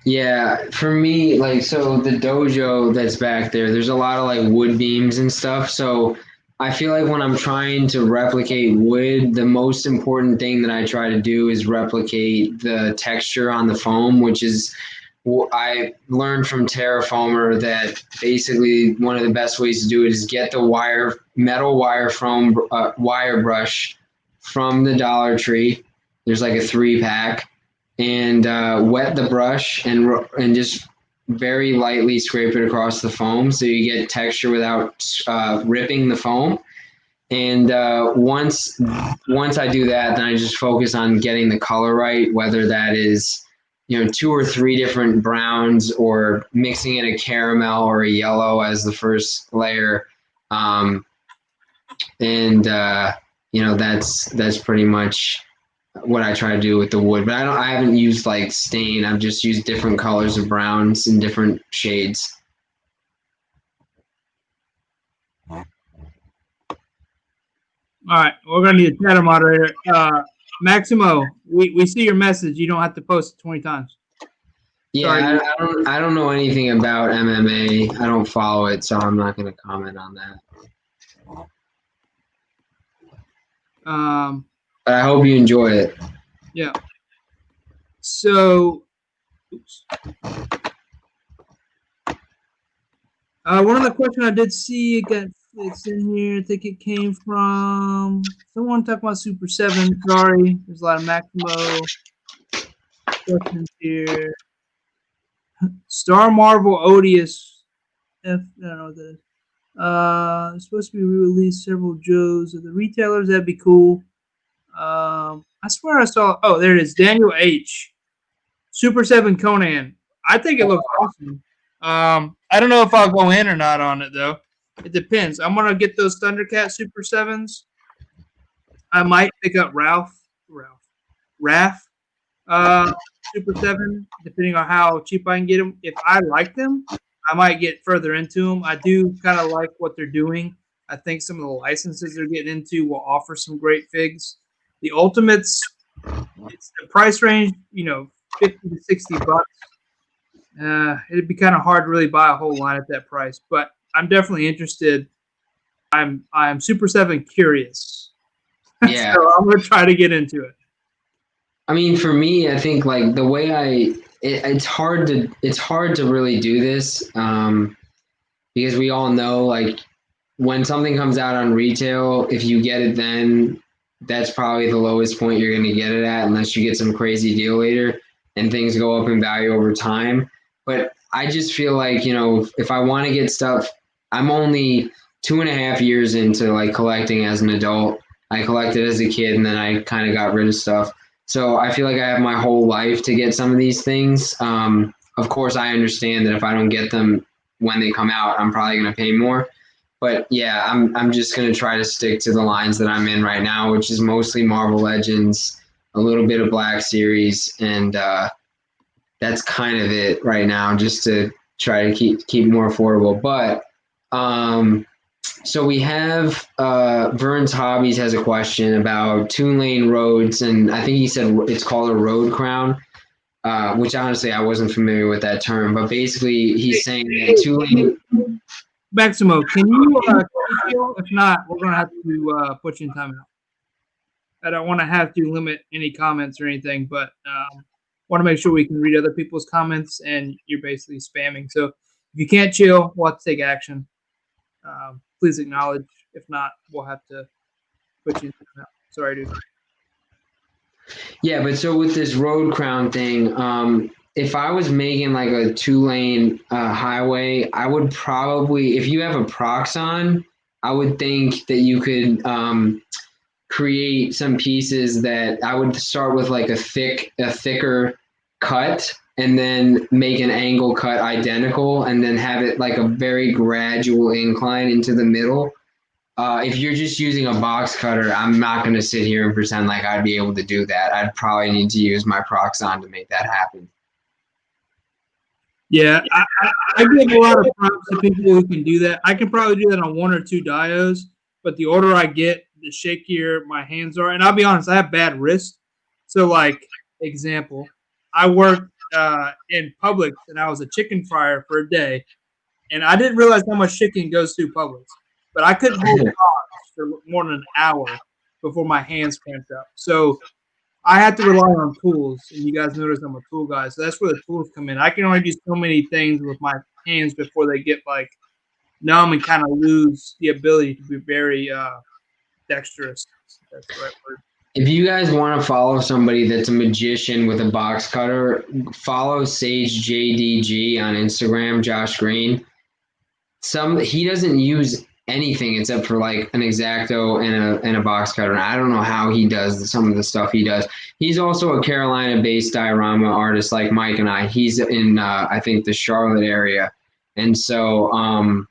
[SPEAKER 1] Yeah, for me, like, so the dojo that's back there, there's a lot of like wood beams and stuff. So I feel like when I'm trying to replicate wood, the most important thing that I try to do is replicate the texture on the foam, which is I learned from Terrafoamer that basically one of the best ways to do it is get the metal wire foam wire brush from the Dollar Tree. There's like a 3-pack, and wet the brush and just very lightly scrape it across the foam so you get texture without ripping the foam. And once I do that, then I just focus on getting the color right, whether that is 2 or 3 different browns or mixing in a caramel or a yellow as the first layer. That's pretty much what I try to do with the wood. But I haven't used like stain. I've just used different colors of browns and different shades.
[SPEAKER 2] All right, we're gonna need a chatter moderator. Maximo, we see your message. You don't have to post it 20 times.
[SPEAKER 1] Yeah, I don't know anything about MMA. I don't follow it, so I'm not going to comment on that. But I hope you enjoy it.
[SPEAKER 2] Yeah. So, oops. One of the questions I did see, again, it's in here. I think it came from someone talking about Super 7. Sorry, there's a lot of Maximo questions here. Star Marvel Odious. I don't know what that is. It's supposed to be re-released several Joes at the retailers. That'd be cool. I swear I saw. Oh, there it is. Daniel H. Super 7 Conan. I think it looks awesome. I don't know if I'll go in or not on it though. It depends. I'm gonna get those Thundercat Super 7s. I might pick up Raph, Super 7, depending on how cheap I can get them. If I like them, I might get further into them. I do kind of like what they're doing. I think some of the licenses they're getting into will offer some great figs. The Ultimates, it's the price range, 50 to 60 bucks. It'd be kind of hard to really buy a whole line at that price, but I'm definitely interested. I'm Super 7 curious.
[SPEAKER 1] Yeah.
[SPEAKER 2] So I'm gonna try to get into it.
[SPEAKER 1] I mean, for me, I think like the way it's hard to really do this because we all know like when something comes out on retail, if you get it then, that's probably the lowest point you're going to get it at unless you get some crazy deal later and things go up in value over time. But I just feel like, if I want to get stuff, I'm only 2.5 years into like collecting as an adult. I collected as a kid and then I kind of got rid of stuff. So I feel like I have my whole life to get some of these things. Of course, I understand that if I don't get them when they come out, I'm probably going to pay more. But yeah, I'm just going to try to stick to the lines that I'm in right now, which is mostly Marvel Legends, a little bit of Black Series, and that's kind of it right now, just to try to keep more affordable. But so we have Vern's Hobbies has a question about 2-lane roads, and I think he said it's called a road crown, which honestly I wasn't familiar with that term, but basically he's saying that 2-lane.
[SPEAKER 2] Maximo, can you chill? If not, we're gonna have to put you in timeout. I don't want to have to limit any comments or anything, but want to make sure we can read other people's comments, and you're basically spamming. So if you can't chill, we'll have to take action. Please acknowledge. If not, we'll have to put you in timeout. Sorry, dude.
[SPEAKER 1] Yeah, but so with this road crown thing, if I was making like a 2-lane highway, I would probably, if you have a Proxon, I would think that you could create some pieces that I would start with like a thicker cut, and then make an angle cut identical, and then have it like a very gradual incline into the middle. If you're just using a box cutter, I'm not going to sit here and pretend like I'd be able to do that. I'd probably need to use my Proxon to make that happen.
[SPEAKER 2] Yeah, I give a lot of props to people who can do that. I can probably do that on 1 or 2 dios, but the older I get, the shakier my hands are. And I'll be honest, I have bad wrists. So, like, example, I worked in Publix, and I was a chicken fryer for a day, and I didn't realize how much chicken goes through Publix. But I couldn't hold cogs for more than an hour before my hands cramped up. So I had to rely on tools, and you guys notice I'm a tool guy, so that's where the tools come in. I can only do so many things with my hands before they get like numb and kind of lose the ability to be very dexterous. That's the right word.
[SPEAKER 1] If you guys want to follow somebody that's a magician with a box cutter, follow Sage JDG on Instagram, Josh Green. He doesn't use anything except for like an X-Acto and a box cutter. And I don't know how he does some of the stuff he does. He's also a Carolina-based diorama artist like Mike and I. He's in I think the Charlotte area, and so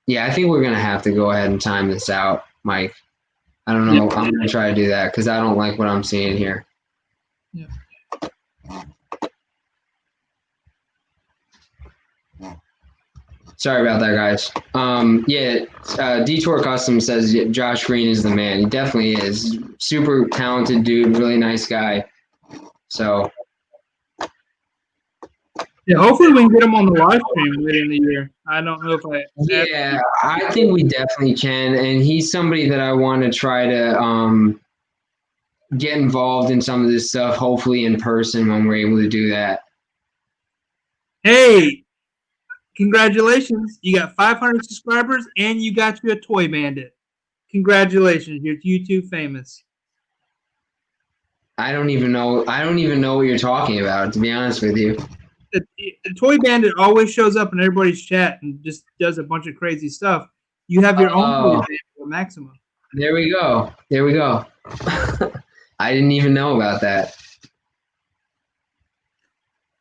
[SPEAKER 1] yeah, I think we're gonna have to go ahead and time this out, Mike. I don't know. Yeah. I'm gonna try to do that because I don't like what I'm seeing here.
[SPEAKER 2] Yeah.
[SPEAKER 1] Sorry about that, guys. Detour Custom says Josh Green is the man. He definitely is. Super talented dude, really nice guy. So.
[SPEAKER 2] Yeah, hopefully we can get him on the live stream later in the year. I don't know if I.
[SPEAKER 1] Yeah, I think we definitely can, and he's somebody that I want to try to get involved in some of this stuff. Hopefully in person when we're able to do that.
[SPEAKER 2] Hey. Congratulations. You got 500 subscribers and you got you a toy bandit. Congratulations. You're YouTube famous.
[SPEAKER 1] I don't even know what you're talking about, to be honest with you.
[SPEAKER 2] The toy bandit always shows up in everybody's chat and just does a bunch of crazy stuff. You have your own toy bandit with Maxima.
[SPEAKER 1] There we go. I didn't even know about that.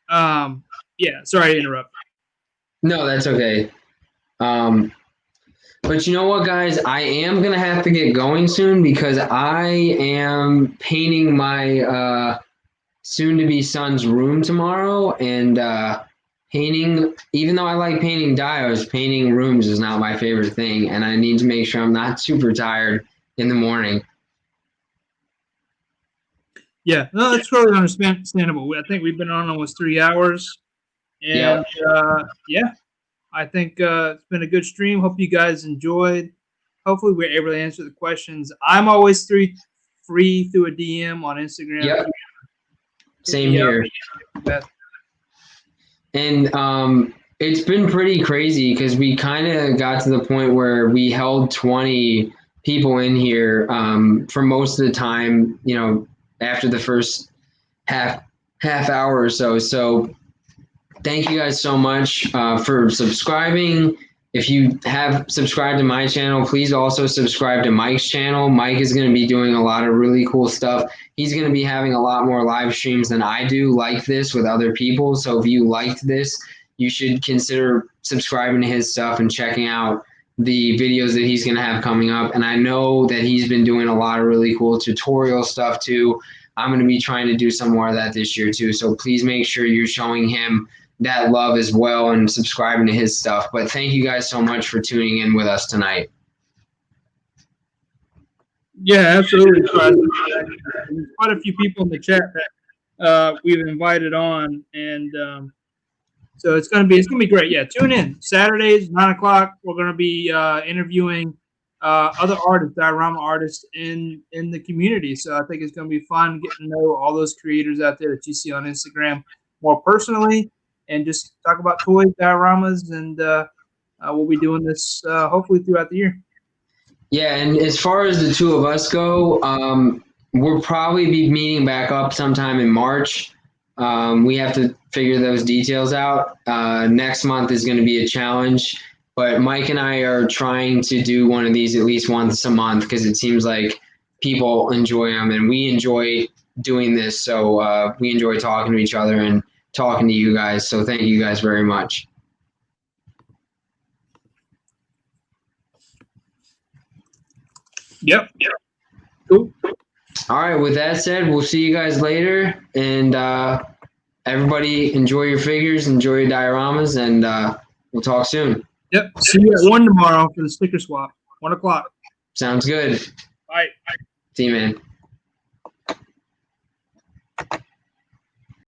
[SPEAKER 2] Yeah, sorry to interrupt.
[SPEAKER 1] No, that's okay. But you know what, guys? I am going to have to get going soon because I am painting my soon-to-be son's room tomorrow. And painting, even though I like painting dios, painting rooms is not my favorite thing. And I need to make sure I'm not super tired in the morning.
[SPEAKER 2] Yeah, no, that's totally understandable. I think we've been on almost 3 hours. And yeah, I think it's been a good stream. Hope you guys enjoyed. Hopefully we're able to answer the questions. I'm always free through a DM on Instagram.
[SPEAKER 1] Yep. Same here. And it's been pretty crazy because we kind of got to the point where we held 20 people in here for most of the time, you know, after the first half hour or so. So thank you guys so much for subscribing. If you have subscribed to my channel, please also subscribe to Mike's channel. Mike is going to be doing a lot of really cool stuff. He's going to be having a lot more live streams than I do like this with other people. So if you liked this, you should consider subscribing to his stuff and checking out the videos that he's going to have coming up. And I know that he's been doing a lot of really cool tutorial stuff too. I'm going to be trying to do some more of that this year too. So please make sure you're showing him that love as well and subscribing to his stuff. But thank you guys so much for tuning in with us tonight.
[SPEAKER 2] Yeah, absolutely. There's quite a few people in the chat that we've invited on, and so it's gonna be great. Yeah, tune in Saturdays 9 o'clock. We're gonna be interviewing other artists, diorama artists in the community. So I think it's gonna be fun getting to know all those creators out there that you see on Instagram more personally, and just talk about toys, dioramas, and we'll be doing this hopefully throughout the year.
[SPEAKER 1] Yeah, and as far as the two of us go, we'll probably be meeting back up sometime in March. We have to figure those details out. Next month is going to be a challenge, but Mike and I are trying to do one of these at least once a month because it seems like people enjoy them and we enjoy doing this. So we enjoy talking to each other and talking to you guys. So thank you guys very much.
[SPEAKER 2] Yep. Cool.
[SPEAKER 1] All right. With that said, we'll see you guys later. And everybody enjoy your figures, enjoy your dioramas, and we'll talk soon.
[SPEAKER 2] Yep. See you at 1 tomorrow for the sticker swap. 1 o'clock.
[SPEAKER 1] Sounds good.
[SPEAKER 2] Bye.
[SPEAKER 1] See you, man.